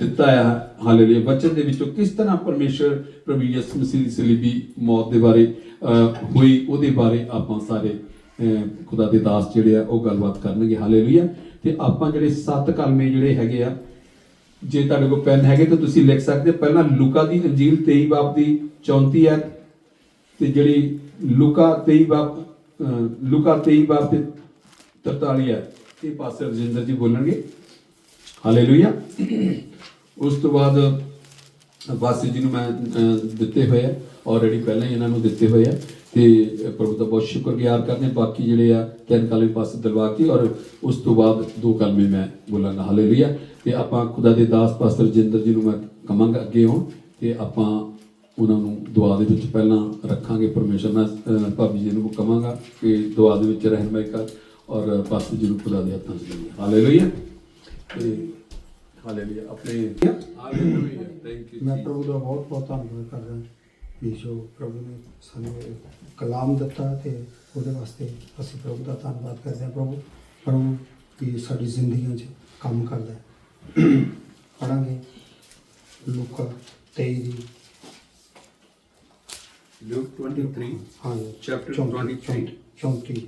ਦਿੱਤਾ ਆ ਹਾਲੇਲੂਇਆ ਵਚਨ ਦੇ ਵਿੱਚੋਂ ਕਿਸ ਤਰ੍ਹਾਂ ਪਰਮੇਸ਼ਰ ਪ੍ਰਭੂ ਯਿਸੂ ਮਸੀਹ ਦੀ ਸਲੀਬੀ ਮੌਤ ਦੇ ਬਾਰੇ ਹੋਈ ਉਹਦੇ ਬਾਰੇ ਆਪਾਂ ਸਾਰੇ ਖੁਦਾ ਦੇ ਦਾਸ ਜਿਹੜੇ ਆ ਉਹ ਗੱਲਬਾਤ ਕਰਨਗੇ ਹਾਲੇਲੂਇਆ। ਤੇ ਆਪਾਂ ਜਿਹੜੇ 7 ਕਲਮੇ ਜਿਹੜੇ ਹੈਗੇ ਆ, ਜੇ ਤੁਹਾਡੇ ਕੋਲ ਪੈਨ ਹੈਗੇ ਤਾਂ ਤੁਸੀਂ ਲਿਖ ਸਕਦੇ। ਪਹਿਲਾਂ ਲੂਕਾ ਦੀ ਇੰਜੀਲ 23 ਬਾਬ ਦੀ 34 ਹੈ ਤੇ ਜਿਹੜੀ ਲੂਕਾ 23 ਬਾਬ ਤੇ 43 ਹੈ, ਇਹ ਪਾਸਟਰ ਰਜਿੰਦਰ ਜੀ ਬੋਲਣਗੇ ਹਾਲੇਲੂਇਆ। ਉਸ ਤੋਂ ਬਾਅਦ ਵਾਸੀ ਜੀ ਨੂੰ ਮੈਂ ਦਿੱਤੇ ਹੋਏ ਆ ਆਲਰੇਡੀ, ਪਹਿਲਾਂ ਹੀ ਇਹਨਾਂ ਨੂੰ ਦਿੱਤੇ ਹੋਏ ਆ ਤੇ ਪ੍ਰਭੂ ਦਾ ਬਹੁਤ ਸ਼ੁਕਰਗੁਜ਼ਾਰ ਕਰਦੇ। ਬਾਕੀ ਜਿਹੜੇ ਆ 3 ਕਲਮੇ ਪਾਸੇ ਦਿਲਵਾ ਕੇ ਔਰ ਉਸ ਤੋਂ ਬਾਅਦ 2 ਕਲਮੇ ਮੈਂ ਬੋਲਾਂਗਾ ਹਾਲੇਲੂਇਆ। ਤੇ ਆਪਾਂ ਖੁਦਾ ਦੇ ਦਾਸ ਪਾਸਟਰ ਰਜਿੰਦਰ ਜੀ ਨੂੰ ਮੈਂ ਕਹਾਂਗਾ ਅੱਗੇ ਆਉਣ ਤੇ ਆਪਾਂ ਉਹਨਾਂ ਨੂੰ ਦੁਆ ਦੇ ਵਿੱਚ ਪਹਿਲਾਂ ਰੱਖਾਂਗੇ। ਪਰਮੇਸ਼ਰ ਨਾਲ ਭਾਬੀ ਜੀ ਨੂੰ ਕਹਾਂਗਾ ਕਿ ਦੁਆ ਦੇ ਵਿੱਚ ਰਹਿਨਮਾਈ ਕਰ ਔਰ ਪਾਸਟਰ ਜੀ ਨੂੰ ਖੁਦਾ ਦੇ ਹੱਥਾਂ 'ਚ ਦੇਈਏ ਹਾਲੇਲੂਇਆ। ਤੇ ਹਾਲੇਲੂਇਆ ਆਪਣੇ ਹਾਲੇਲੂਇਆ ਥੈਂਕ ਯੂ। मैं प्रभु का बहुत बहुत धन्यवाद करदा कि जो प्रभु ने सानू कलाम दिता ते ਉਹਦੇ ਵਾਸਤੇ ਅਸੀਂ ਪ੍ਰਭੂ ਦਾ ਧੰਨਵਾਦ ਕਰਦੇ ਹਾਂ। ਪ੍ਰਭੂ ਕਿ ਸਾਡੀ ਜ਼ਿੰਦਗੀਆਂ 'ਚ ਕੰਮ ਕਰਦਾ ਹੈ। ਪੜਾਂਗੇ ਲੂਕਾ 23 ਦੀ ਲੂਕ 23 ਹਾਂ ਚੈਪਟਰ 23 34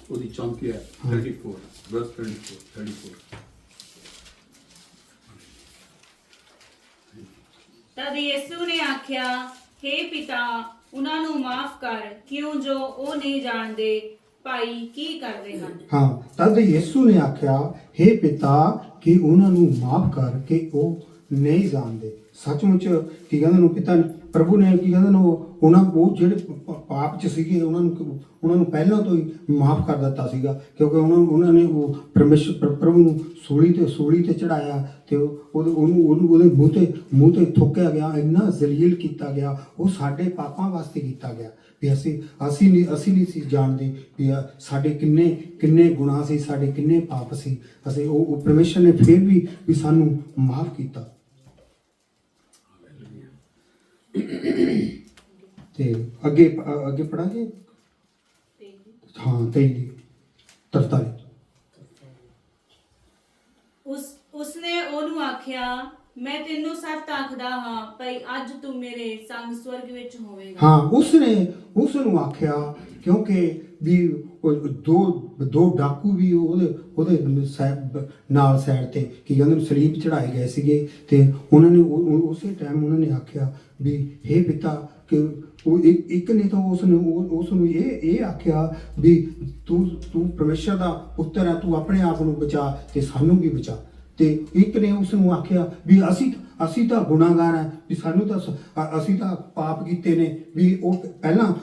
ਉਹਦੀ 34 ਹੈ 34 verse 34। तद यीशु ने आख्या, हे पिता उन्हां नूं माफ कर, क्यों जो ਉਹ ਨਹੀਂ ਜਾਣਦੇ ਭਾਈ ਕੀ ਕਰਦੇ ਹਨ। ਹਾਂ ਤਦ ਯਿਸੂ ਨੇ ਆਖਿਆ, हे ਪਿਤਾ ਕਿ ਉਹਨਾਂ ਨੂੰ ਮਾਫ ਕਰ ਕਿ ਉਹ ਨਹੀਂ ਜਾਣਦੇ। ਸੱਚਮੁੱਚ ਕੀ ਕਹਿੰਦੇ ਨੂੰ ਪਿਤਾ ਨੇ ਪ੍ਰਭੂ ਨੇ ਕੀ ਕਹਿੰਦੇ ਨੂੰ ਉਹਨਾਂ ਉਹ ਜਿਹੜੇ ਪਾਪ 'ਚ ਸੀਗੇ ਉਹਨਾਂ ਨੂੰ ਪਹਿਲਾਂ ਤੋਂ ਹੀ ਮਾਫ ਕਰ ਦਿੱਤਾ ਸੀਗਾ, ਕਿਉਂਕਿ ਉਹਨਾਂ ਨੇ ਉਹ ਪਰਮੇਸ਼ਰ ਪ੍ਰਭੂ ਨੂੰ ਸੂਲੀ ਤੇ ਚੜਾਇਆ ਤੇ ਉਹਦੇ ਮੂੰਹ ਤੇ ਥੁੱਕਿਆ ਗਿਆ, ਇੰਨਾ ਜ਼ਲੀਲ ਕੀਤਾ ਗਿਆ। ਉਹ ਸਾਡੇ ਪਾਪਾਂ ਵਾਸਤੇ ਕੀਤਾ ਗਿਆ ਵੀ ਅਸੀਂ ਨਹੀਂ ਸੀ ਜਾਣਦੇ ਵੀ ਸਾਡੇ ਕਿੰਨੇ ਗੁਨਾਹ ਸੀ, ਸਾਡੇ ਕਿੰਨੇ ਪਾਪ ਸੀ। ਅਸੀਂ ਉਹ ਪਰਮੇਸ਼ਰ ਨੇ ਫਿਰ ਵੀ ਸਾਨੂੰ ਮਾਫ ਕੀਤਾ। ਤੇ ਅੱਗੇ ਪੜਾਂਗੇ ਹਾਂ 43। ਉਸਨੇ ਉਹਨੂੰ ਆਖਿਆ, ਮੈਂ ਤੈਨੂੰ ਸੱਚ ਆਖਦਾ ਹਾਂ ਭਈ ਅੱਜ ਤੂੰ ਮੇਰੇ ਸੰਗ ਸਵਰਗ ਵਿੱਚ ਹੋਵੇਗਾ। ਹਾਂ ਉਸ ਨੂੰ ਆਖਿਆ ਕਿਉਂਕਿ ਵੀ ਦੋ ਡਾਕੂ ਵੀ ਉਹਦੇ ਨਾਲ ਸਾਈਡ ਤੇ ਕੀ ਕਹਿੰਦੇ ਨੂੰ ਸਲੀਬ ਚੜਾਏ ਗਏ ਸੀਗੇ ਤੇ ਉਹਨਾਂ ਨੇ ਉਸੇ ਟਾਈਮ ਉਹਨਾਂ ਨੇ ਆਖਿਆ ਵੀ हे ਪਿਤਾ ਕਿ ਉਹ ਇੱਕ ਨੇ ਤਾਂ ਉਸ ਨੂੰ ਇਹ ਆਖਿਆ ਵੀ ਤੂੰ ਪਰਮੇਸ਼ਰ ਦਾ ਪੁੱਤਰ ਹੈ, ਤੂੰ ਆਪਣੇ ਆਪ ਨੂੰ ਬਚਾ ਤੇ ਸਾਨੂੰ ਵੀ ਬਚਾ। ਤੇ ਇੱਕ ਨੇ ਉਸ ਨੂੰ ਆਖਿਆ ਵੀ ਅਸੀਂ ਤਾਂ ਗੁਨਾਹਗਾਰ ਹਾਂ, ਵੀ ਸਾਨੂੰ ਤਾਂ ਅਸੀਂ ਤਾਂ ਪਾਪ ਕੀਤੇ ਨੇ। ਵੀ ਉਹ ਪਹਿਲਾਂ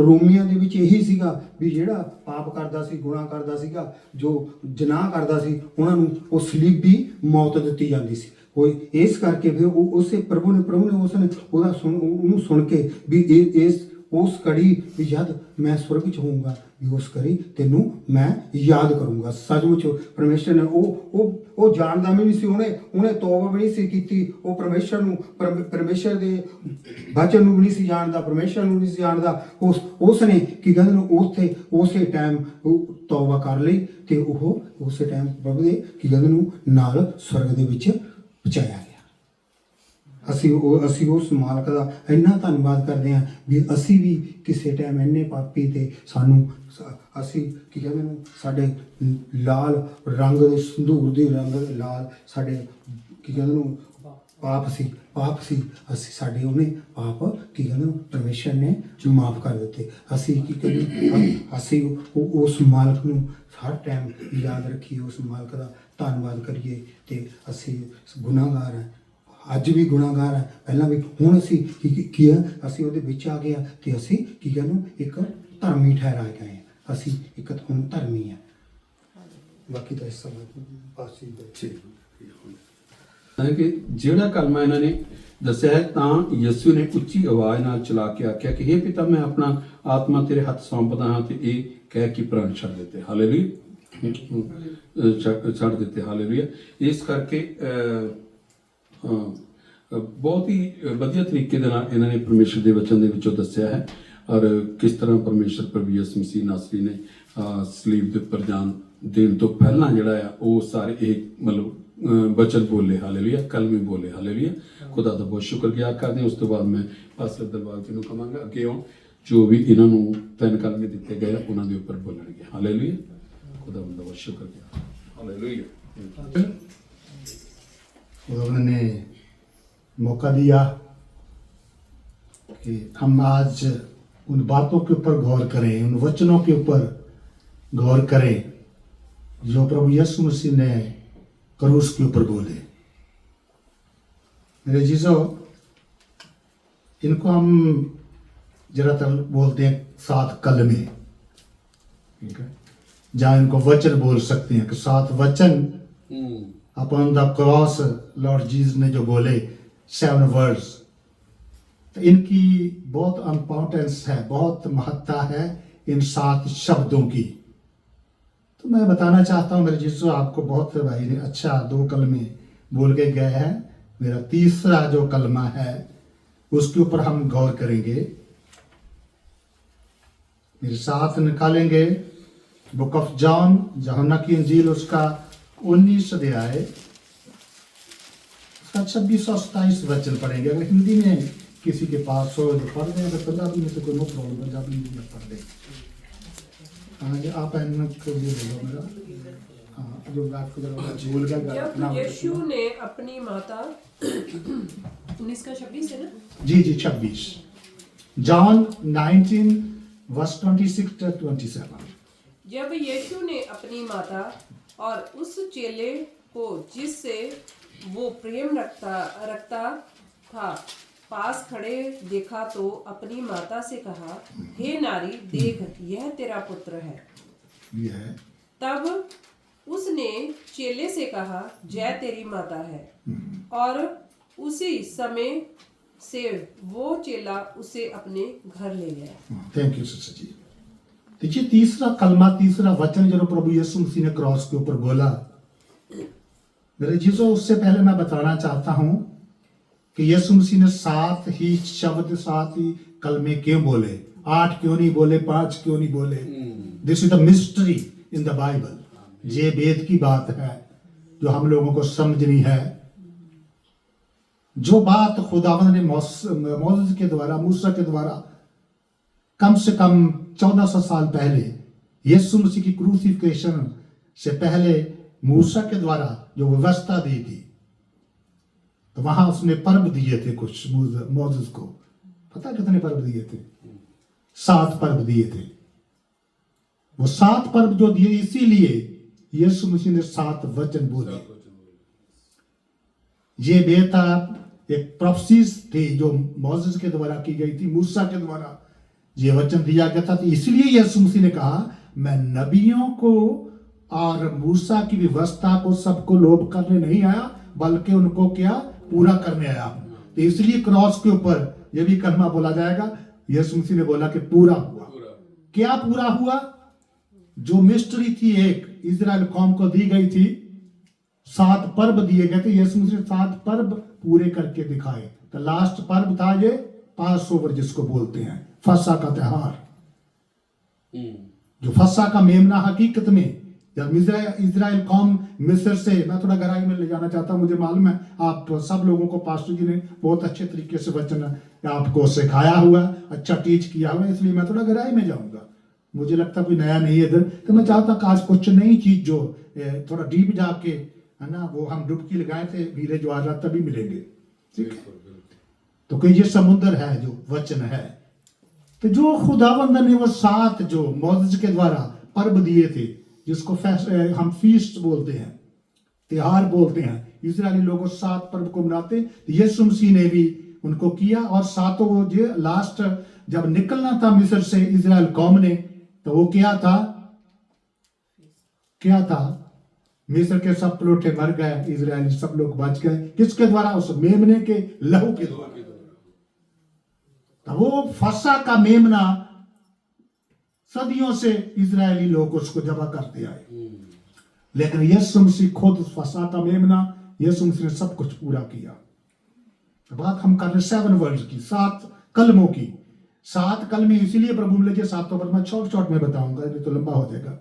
ਰੋਮੀਆਂ ਦੇ ਵਿੱਚ ਇਹੀ ਸੀਗਾ ਵੀ ਜਿਹੜਾ ਪਾਪ ਕਰਦਾ ਸੀ, ਗੁਨਾਹ ਕਰਦਾ ਸੀਗਾ, ਜੋ ਜਨਾਹ ਕਰਦਾ ਸੀ, ਉਹਨਾਂ ਨੂੰ ਉਹ ਸਲੀਬੀ ਮੌਤ ਦਿੱਤੀ ਜਾਂਦੀ ਸੀ। ਉਹ ਇਸ ਕਰਕੇ ਫਿਰ ਉਸੇ ਪ੍ਰਭੂ ਨੇ ਉਹਨੂੰ ਸੁਣ ਕੇ ਵੀ ਉਸ ਘੜੀ ਵੀ ਜਦ ਮੈਂ ਸਵਰਗ 'ਚ ਹੋਊਂਗਾ ਵੀ ਉਸ ਘੜੀ ਤੈਨੂੰ ਮੈਂ ਯਾਦ ਕਰੂੰਗਾ। ਸੱਚਮੁੱਚ ਪਰਮੇਸ਼ਰ ਨੇ ਉਹ ਜਾਣਦਾ ਵੀ ਨਹੀਂ ਸੀ, ਉਹਨੇ ਤੋਬਾ ਵੀ ਨਹੀਂ ਸੀ ਕੀਤੀ। ਉਹ ਪਰਮੇਸ਼ਰ ਦੇ ਵਚਨ ਨੂੰ ਵੀ ਨਹੀਂ ਸੀ ਜਾਣਦਾ, ਪਰਮੇਸ਼ਰ ਨੂੰ ਨਹੀਂ ਸੀ ਜਾਣਦਾ। ਉਸ ਨੇ ਕੀ ਕਹਿੰਦੇ ਨੇ ਉਸੇ ਟਾਈਮ ਤੋਬਾ ਕਰ ਲਈ ਤੇ ਉਹ ਉਸੇ ਟਾਈਮ ਪ੍ਰਭੂ ਦੇ ਕੀ ਕਹਿੰਦੇ ਨੂੰ ਨਾਲ ਸਵਰਗ ਦੇ ਵਿੱਚ ਪਹੁੰਚਾਇਆ ਗਿਆ। ਅਸੀਂ ਉਸ ਮਾਲਕ ਦਾ ਇੰਨਾ ਧੰਨਵਾਦ ਕਰਦੇ ਹਾਂ ਵੀ ਅਸੀਂ ਵੀ ਕਿਸੇ ਟਾਈਮ ਇੰਨੇ ਪਾਪੀ ਤੇ ਅਸੀਂ ਕੀ ਕਹਿੰਦੇ ਨੂੰ ਸਾਡੇ ਲਾਲ ਰੰਗ ਦੇ ਸੰਧੂਰ ਦੇ ਰੰਗ ਲਾਲ ਸਾਡੇ ਕੀ ਕਹਿੰਦੇ ਨੂੰ ਪਾਪ ਸੀ ਅਸੀਂ ਸਾਡੇ ਉਹਨੇ ਪਾਪ ਕੀ ਕਹਿੰਦੇ ਨੂੰ ਪਰਮੇਸ਼ਰ ਨੇ ਮਾਫ ਕਰ ਦਿੱਤੇ। ਅਸੀਂ ਕੀ ਕਰੀਏ, ਅਸੀਂ ਉਸ ਮਾਲਕ ਨੂੰ ਹਰ ਟਾਈਮ ਯਾਦ ਰੱਖੀਏ, ਉਸ ਮਾਲਕ ਦਾ ਧੰਨਵਾਦ ਕਰੀਏ। ਤੇ ਅਸੀਂ ਗੁਨਾਹਗਾਰ ਹਾਂ, ਅੱਜ ਵੀ ਗੁਨਾਹਗਾਰ ਹੈ, ਪਹਿਲਾਂ ਵੀ। ਹੁਣ ਅਸੀਂ ਕੀ ਹੈ, ਅਸੀਂ ਉਹਦੇ ਵਿੱਚ ਆ ਗਏ ਤੇ ਅਸੀਂ ਕੀ ਕਹਿੰਦੇ ਇੱਕ ਧਰਮੀ ਠਹਿਰਾ ਗਏ ਹਾਂ। ਅਸੀਂ ਇੱਕ ਹੁਣ ਧਰਮੀ ਹੈ। ਬਾਕੀ ਤਾਂ ਇਸ ਸਮੇਂ ਪਾਸੀ ਦੇ ਕਿ ਜਿਹੜਾ ਕਲਮਾ ਇਹਨਾਂ ਨੇ ਦੱਸਿਆ ਹੈ ਤਾਂ ਯਿਸੂ ਨੇ ਉੱਚੀ ਆਵਾਜ਼ ਨਾਲ ਚਲਾ ਕੇ ਆਖਿਆ ਕਿ हे ਪਿਤਾ ਮੈਂ ਆਪਣਾ ਆਤਮਾ ਤੇਰੇ ਹੱਥ ਸੌਂਪਦਾ ਹਾਂ। ਤੇ ਇਹ ਕਹਿ ਕੇ ਪ੍ਰਾਣ ਛੱਡ ਦਿੱਤੇ ਹਾਲੇਲੂਇਆ, ਛੱਡ ਦਿੱਤੇ ਹਾਲੇਲੂਇਆ। ਇਸ ਕਰਕੇ ਬਹੁਤ ਹੀ ਵਧੀਆ ਤਰੀਕੇ ਦੇ ਨਾਲ ਇਹਨਾਂ ਨੇ ਪਰਮੇਸ਼ਰ ਦੇ ਵਚਨ ਦੇ ਵਿੱਚੋਂ ਦੱਸਿਆ ਹੈ ਔਰ ਕਿਸ ਤਰ੍ਹਾਂ ਪਰਮੇਸ਼ਰ ਪ੍ਰਭੂ ਯਿਸੂ ਮਸੀਹ ਨਾਸਰੀ ਨੇ ਸਲੀਬ ਦੇ ਉੱਪਰ ਜਾਨ ਦੇਣ ਤੋਂ ਪਹਿਲਾਂ ਜਿਹੜਾ ਆ ਉਹ ਸਾਰੇ ਇਹ ਮਤਲਬ वचन बोले, हालेलुया, कलमे बोले, हालेलुया। खुदा ਦਾ ਬਹੁਤ ਸ਼ੁਕਰਗੁਜ਼ਾਰ ਕਰਦੇ ਹਾਂ। ਉਸ ਤੋਂ ਬਾਅਦ ਮੈਂ ਪਾਸਟਰ ਦਲਬਾਗ ਜੀ ਨੂੰ ਕਹਾਂਗਾ ਅੱਗੇ ਆਉਣ, ਜੋ ਵੀ ਇਹਨਾਂ ਨੂੰ 3 ਕਲਮੇ ਦਿੱਤੇ ਗਏ ਉਹਨਾਂ ਦੇ ਉੱਪਰ ਬੋਲਣਗੇ, ਹਾਲੇਲੂਇਆ। खुदा ਦਾ ਬਹੁਤ ਸ਼ੁਕਰਗੁਜ਼ਾਰ, हालेलुया। खुदा ने मौका दिया कि हम आज उन बातों के ऊपर गौर करें, उन वचनों के ऊपर गौर करें जो प्रभु यीशु मसीह ने क्रूस के ऊपर बोले। मेरे चीज़ों, इनको हम ज़्यादातर बोलते हैं 7 कलमे, ठीक है, जहाँ इनको वचन बोल सकते हैं कि 7 वचन upon the cross Lord Jesus ने जो बोले 7 वर्ड्स, तो इनकी बहुत इम्पोर्टेंस है, बहुत महत्ता है इन 7 शब्दों की। तो मैं बताना चाहता हूँ मेरे जीसस, आपको बहुत भाई ने अच्छा 2 कलमे बोल के गए हैं। मेरा तीसरा जो कलमा है उसके ऊपर हम गौर करेंगे, मेरे साथ निकालेंगे बुक ऑफ जॉन, यूहन्ना की इंजील, उसका 19 अध्याय, उसका 26 और 27 वचन पढ़ेंगे। अगर हिंदी में किसी के पास हो तो पढ़ दें, अगर पंजाबी में तो कोई नो प्रॉब्लम, पंजाबी में पढ़ दें। हाँ, आप को ये बोलो मेरा, हाँ, जो बात को भूल गया। जब यीशु ने अपनी माता 19 का 26 है ना? जी 26, जॉन 19 वर्स 26 to 27। जब यीशु ने अपनी माता और उस चेले को जिससे वो प्रेम रखता था पास खड़े देखा तो अपनी माता से कहा, हे नारी, देख यह तेरा पुत्र है। ये है। तब उसने चेले से कहा, जय तेरी माता है। और उसी समय से वो चेला उसे अपने घर ले गया। थैंक यू सिस्टर जी। देखिए, तीसरा कलमा, तीसरा वचन जो प्रभु यीशु मसीह ने क्रॉस के ऊपर बोला, मेरे चीजों, उससे पहले मैं बताना चाहता हूं कि यीशु मसीह ने 7 ही शब्द, 7 ही कलमे क्यों बोले, 8 क्यों नहीं बोले, 5 क्यों नहीं बोले। This is the mystery in the Bible. ये वेद की बात है जो हम लोगों को समझनी है। जो बात खुदावंद ने मौजूद के द्वारा, मूसा के द्वारा कम से कम 1400 साल पहले, यीशु मसीह की क्रूसिफिकेशन से पहले मूसा के द्वारा जो व्यवस्था दी थी, तो वहां उसने पर्व दिए थे कुछ मौजूद को। पता कितने पर्व दिए थे? 7 पर्व दिए थे। वो 7 पर्व जो दिए, इसीलिए यीशु मसीह ने 7 वचन बोले। ये बेटा एक प्रोफेसीज थी जो मौजूद के द्वारा की गई थी, मूसा के द्वारा ये वचन दिया गया था। तो इसलिए यीशु मसीह ने कहा, मैं नबियों को और मूसा की व्यवस्था को सबको लोप करने नहीं आया, बल्कि उनको क्या पूरा करने आया हूं। तो इसलिए क्रॉस के ऊपर यह भी कलमा बोला जाएगा। यीशु मसीह ने बोला कि पूरा हुआ। क्या पूरा हुआ? जो मिस्ट्री थी एक इजराइल कौम को दी गई थी, 7 पर्व दिए गए थे, यीशु मसीह ने 7 पर्व पूरे करके दिखाए। तो लास्ट पर्व था ये पास ओवर, जिसको बोलते हैं फसा का त्योहार। जो फसा का मेमना हकीकत में जब इजराइल कौम मिस्र से, मैं थोड़ा गहराई में ले जाना चाहता हूं, मुझे मालूम है आप सब लोगों को पास्टर जी ने बहुत अच्छे तरीके से वचन आपको सिखाया हुआ, अच्छा टीच किया हुआ, इसलिए मैं थोड़ा गहराई में जाऊंगा। मुझे लगता कोई नया नहीं है इधर, तो मैं चाहता कि आज कुछ नई चीज जो थोड़ा डीप जाके, है ना, वो हम डुबकी लगाए थे वीरे जो आज रात तभी मिलेंगे, ठीक है। तो कोई ये समुद्र है जो वचन है, तो जो खुदावंद ने वो 7 जो मौजूद के द्वारा पर्व दिए थे, जिसको हम फीस्ट बोलते हैं, त्योहार बोलते हैं, इजरायली लोग 7 पर्व को मनाते। तो यीशु मसीह ने भी उनको किया। और 7 जो लास्ट जब निकलना था मिस्र से इजराइल कौम ने, तो वो क्या था? मिस्र के सब प्लोटे मर गए, इजरायली सब लोग बच गए। किसके द्वारा? उस मेमने के लहू के द्वारा। तो वो फसा का मेमना सदियों से इजरायली लोग उसको जबा करते आए, लेकिन यीशु मसीह खुद फसा का मेमना, यीशु मसीह ने सब कुछ पूरा किया। बात हम कर रहे 7 वर्ड्स की, 7 कलमों की। 7 कलमे इसीलिए प्रभु मिले जो 7 पर मैं शॉर्ट में बताऊंगा, ये तो लंबा हो जाएगा।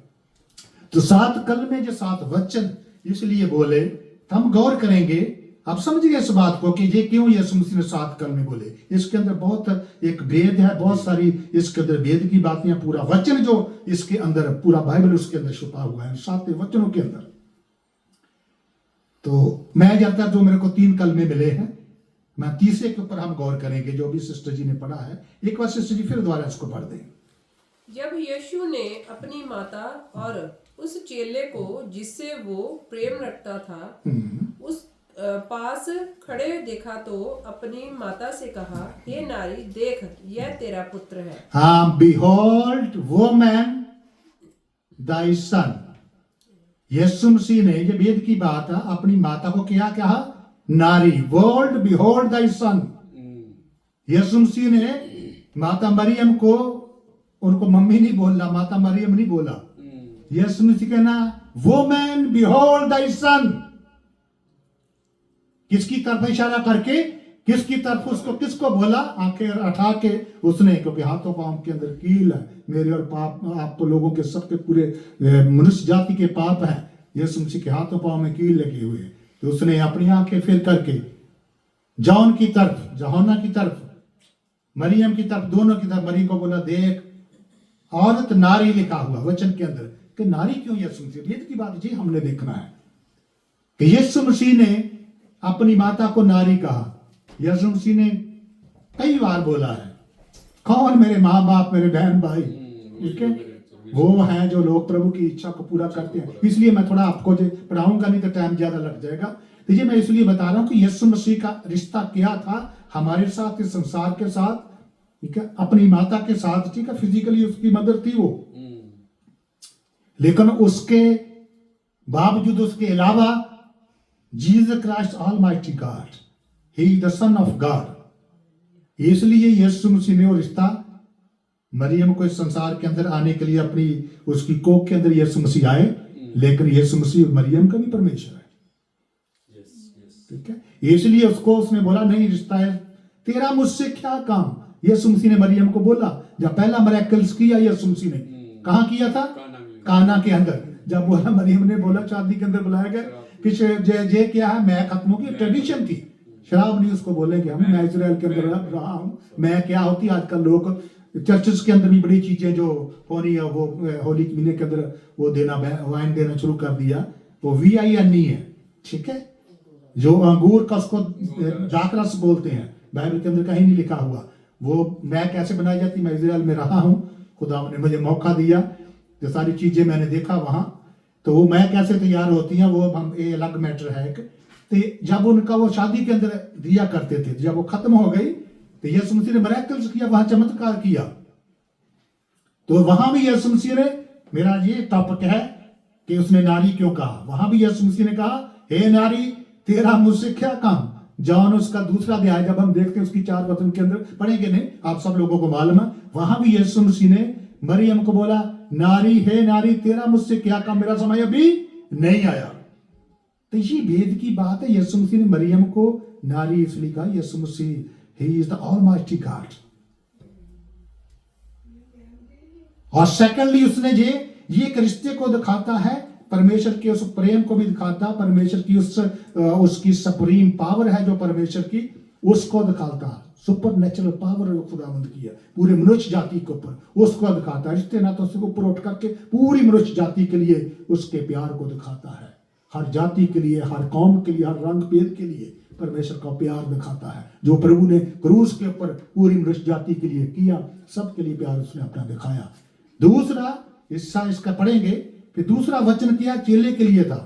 तो 7 कलमे जो 7 वचन इसलिए बोले तो हम गौर करेंगे। आप समझिए इस बात को कि ये क्यों यीशु मसीह ने 7 कलमे बोले। इसके अंदर बहुत एक भेद है, बहुत सारी इसके अंदर भेद की बातें हैं। पूरा वचन जो इसके अंदर, पूरा बाइबल उसके अंदर छुपा हुआ है 7 वचनों के अंदर। तो मैं ज्यादातर जो मेरे को 3 कलमे मिले हैं, मैं तीसरे के ऊपर हम गौर करेंगे जो भी सिस्टर जी ने पढ़ा है। एक बार सिस्टर जी फिर दोबारा इसको पढ़ दें। जब यीशु ने अपनी माता और उस चेले को जिससे वो प्रेम रखता था उस पास खड़े देखा तो अपनी माता से कहा, हे नारी, देख यह तेरा पुत्र है। हाँ, behold woman thy son। यीशु मसीह ने, ये वेद की बात है, अपनी माता को क्या कहा? नारी। behold thy son। यीशु मसीह ने माता मरियम को, उनको मम्मी नहीं बोला, माता मरियम नहीं बोला। यीशु मसीह कहना woman behold thy son। किसकी तरफ इशारा करके, किसकी तरफ उसको, किसको बोला? आंखें उठा के उसने, क्योंकि हाथों पांव के अंदर कील है, मेरे और पाप, आप लोगों के सबके पूरे मनुष्य जाति के पाप है। यीशु मसीह के हाथों पांव में कील लगी हुई है। तो उसने अपनी आंखें फिर करके जॉन की तरफ, जहोना की तरफ, मरियम की तरफ, दोनों की तरफ मरियम को बोला, देख औरत नारी लिखा हुआ वचन के अंदर। कि नारी क्यों? यीशु मसीह, वेद की बात जी हमने देखना है कि यीशु मसीह ने अपनी माता को नारी कहा। यीशु मसीह ने कई बार बोला है, कौन मेरे माँ बाप, मेरे बहन भाई, ठीक है, वो हैं जो लोग प्रभु की इच्छा को पूरा करते हैं। इसलिए मैं थोड़ा आपको जो पढ़ाऊंगा, नहीं तो टाइम ज्यादा लग जाएगा। तो ये मैं इसलिए बता रहा हूं कि यीशु मसीह का रिश्ता क्या था हमारे साथ, इस संसार के साथ, ठीक है, अपनी माता के साथ, ठीक है, फिजिकली उसकी मदर थी वो, लेकिन उसके बावजूद, उसके अलावा Jesus Christ almighty God, he is the son of God. इसलिए यीशु मसीह ने वो रिश्ता मरियम को इस संसार के अंदर आने के लिए, अपनी उसकी कोख के अंदर यीशु मसीह आए, लेकिन यीशु मसीह मरियम का भी परमेश्वर है, ठीक है। इसलिए उसको उसने बोला, नहीं, रिश्ता है तेरा मुझसे क्या काम। यीशु मसीह ने मरियम को बोला, जब पहला मिरेकल्स किया यीशु मसीह ने, कहाँ किया था? काना के अंदर। जब बोला, मरियम ने बोला, शादी के अंदर बुलाया गया, पीछे जे क्या है, मैं खत्म होगी, ट्रेडिशन थी, शराब नहीं उसको बोलेंगे हम, मैं इजराइल के अंदर रहा हूँ, मैं क्या होती। आजकल लोग चर्चेस के अंदर भी बड़ी चीजें जो हो रही है, वो होली के महीने के अंदर वो देना, वाइन देना शुरू कर दिया, वो VIN नहीं है, ठीक है, जो अंगूर का उसको द्राक्षरस बोलते हैं, बाइबल के अंदर कहीं नहीं लिखा हुआ। वो मैं कैसे बनाई जाती, मैं इजराइल में रहा हूँ, खुदा ने मुझे मौका दिया, जो सारी चीजें मैंने देखा वहां, तो वो मैं कैसे तैयार होती हैं वो हम, ये अलग मैटर है। तो जब उनका वो शादी के अंदर दिया करते थे, जब वो खत्म हो गई तो यीशु मसीह ने मिरेकल्स किया, वहां चमत्कार किया। तो वहां भी यीशु मसीह ने, मेरा ये टॉपिक है कि उसने नारी क्यों कहा, वहां भी यीशु मसीह ने कहा, हे नारी, तेरा मुझसे क्या काम। जॉन उसका दूसरा अध्याय जब हम देखते हैं, उसकी 4 वचन के अंदर, पढ़ेंगे नहीं, आप सब लोगों को मालूम है, वहां भी यीशु मसीह ने मरियम को बोला, नारी, हे नारी, तेरा मुझसे क्या काम, मेरा समय अभी नहीं आया। तो ये वेद की बात है। यीशु मसीह ने मरियम को नारी इसलिए कहा, Yeshu Masih, he is the almighty God. और सेकंडली उसने ये एक रिश्ते को दिखाता है, परमेश्वर के उस प्रेम को भी दिखाता, परमेश्वर की उसकी सुप्रीम पावर है जो परमेश्वर की, उसको दिखाता, सुपर नेचुरल पावर खुदावंद की है पूरे मनुष्य जाति के ऊपर, उसको दिखाता है। रिश्ते ना तो उसके ऊपर उठ करके पूरी मनुष्य जाति के लिए उसके प्यार को दिखाता है, हर जाति के लिए, हर कौम के लिए, हर रंग भेद के लिए परमेश्वर का प्यार दिखाता है, जो प्रभु ने क्रूस के ऊपर पूरी मनुष्य जाति के लिए किया, सबके लिए प्यार उसने अपना दिखाया। दूसरा हिस्सा इसका पढ़ेंगे, फिर दूसरा वचन क्या चेले के लिए था।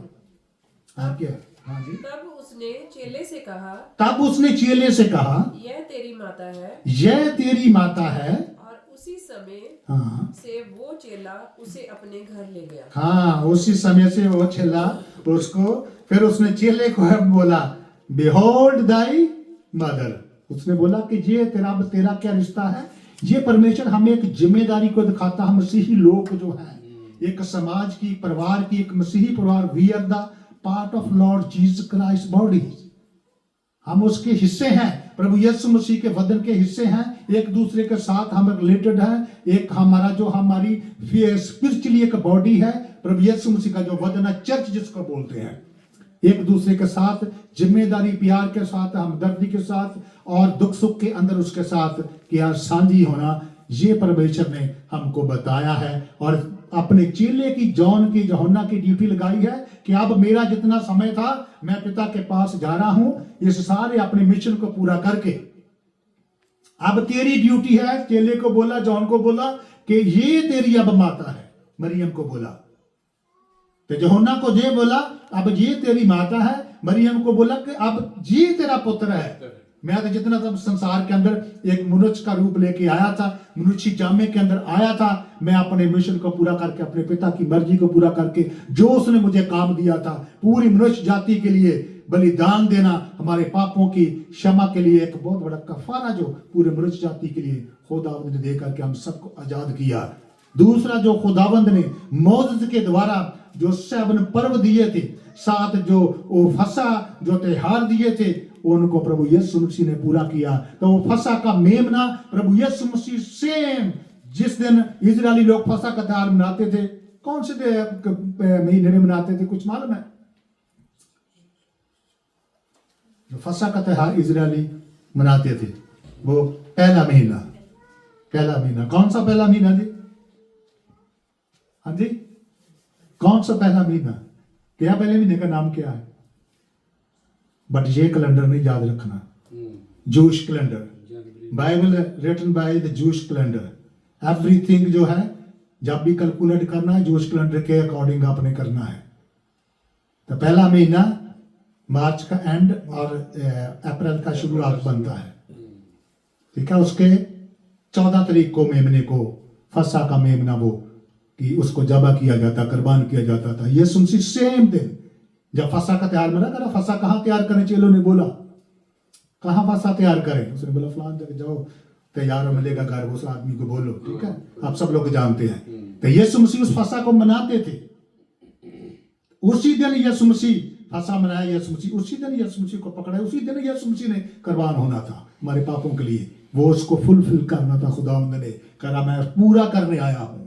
हाँ क्या? हाँ जी। तब उसने चेले से कहा, तब उसने चेले से कहा, यह तेरी माता है, यह तेरी माता है। और उसी समय हाँ, से वो चेला उसे अपने घर ले गया। हाँ, उसी समय से वो चेला उसको, फिर उसने चेले को बोला, बिहोल्ड दाई मदर। उसने बोला कि ये तेरा क्या रिश्ता है। ये परमेश्वर हमें एक जिम्मेदारी को दिखाता है। मसीही लोग जो हैं, एक समाज की, परिवार की, एक मसीही परिवार, we are the part of Lord Jesus Christ body. हम उसके हिस्से हैं, प्रभु यीशु मसीह के वदन के हिस्से हैं, एक दूसरे के साथ हम रिलेटेड हैं। एक हमारा जो हमारी स्पिरिचुअली एक बॉडी है, प्रभु यीशु मसीह का जो वदन है, चर्च जिसको बोलते हैं, एक दूसरे के साथ जिम्मेदारी, प्यार के साथ, हमदर्दी के साथ और दुख सुख के अंदर उसके साथ क्या साझी होना, ये परमेश्वर ने हमको बताया है। और अपने चेले की यूहन्ना की ड्यूटी लगाई है कि अब मेरा जितना समय था मैं पिता के पास जा रहा हूं, इस सारे अपने मिशन को पूरा करके अब तेरी ड्यूटी है। चेले को बोला, जॉन को बोला कि ये तेरी अब माता है। मरियम को बोला, तो यूहन्ना को ये बोला अब ये तेरी माता है। मरियम को बोला कि अब ये तेरा पुत्र है। मैं तो जितना तब संसार के अंदर एक मनुष्य का रूप लेके आया था, मनुष्य जामे के अंदर आया था, मैं अपने मिशन को पूरा करके, अपने पिता की मर्जी को पूरा करके, जो उसने मुझे काम दिया था, पूरी मनुष्य जाति के लिए बलिदान देना, हमारे पापों की क्षमा के लिए एक बहुत बड़ा कफारा जो पूरे मनुष्य जाति के लिए खुदावंद ने दे करके हम सबको आजाद किया। दूसरा, जो खुदावंद ने मोसेस के द्वारा जो 7 पर्व दिए थे, 7 जो वो फसा जो त्योहार दिए थे, उनको प्रभु यीशु मसीह ने पूरा किया। तो वो फसा का मेमना प्रभु यीशु मसीह सेम जिस दिन इजरायली लोग फसा का त्योहार मनाते थे, कौन से महीने में मनाते थे, कुछ मालूम है? जो फसा का त्योहार इजरायली मनाते थे वो पहला महीना। कौन सा पहला महीना जी? हाँ जी, कौन सा पहला महीना? क्या पहले महीने का नाम क्या है? बट ये कैलेंडर नहीं याद रखना, Jewish calendar, Bible written by the Jewish calendar. Everything जो है जब भी कैलकुलेट करना है जूश कैलेंडर के अकॉर्डिंग आपने करना है। तो पहला महीना मार्च का एंड और अप्रैल का शुरुआत बनता है, ठीक है। उसके 14 तारीख को मेमने को फसा का मेमना वो कि उसको जबा किया जाता, कुर्बान किया जाता था। यीशु मसीह सेम दिन जब फसा का तैयार मना करा, फसा कहाँ तैयार करें? चेलों ने बोला कहाँ फसा तैयार करें? उसने बोला फलान जगह जाओ, तैयार मिलेगा घर, उस आदमी को बोलो, ठीक है, आप सब लोग जानते हैं। तो यीशु मसीह उस फसा को मनाते थे, उसी दिन यीशु मसीह फसा मनाया। यीशु मसीह उसी दिन यीशु मसीह को पकड़ा, उसी दिन यीशु मसीह ने कुर्बान होना था हमारे पापों के लिए, वो उसको फुलफिल करना था। खुदावंद ने कहा मैं पूरा करने आया हूं,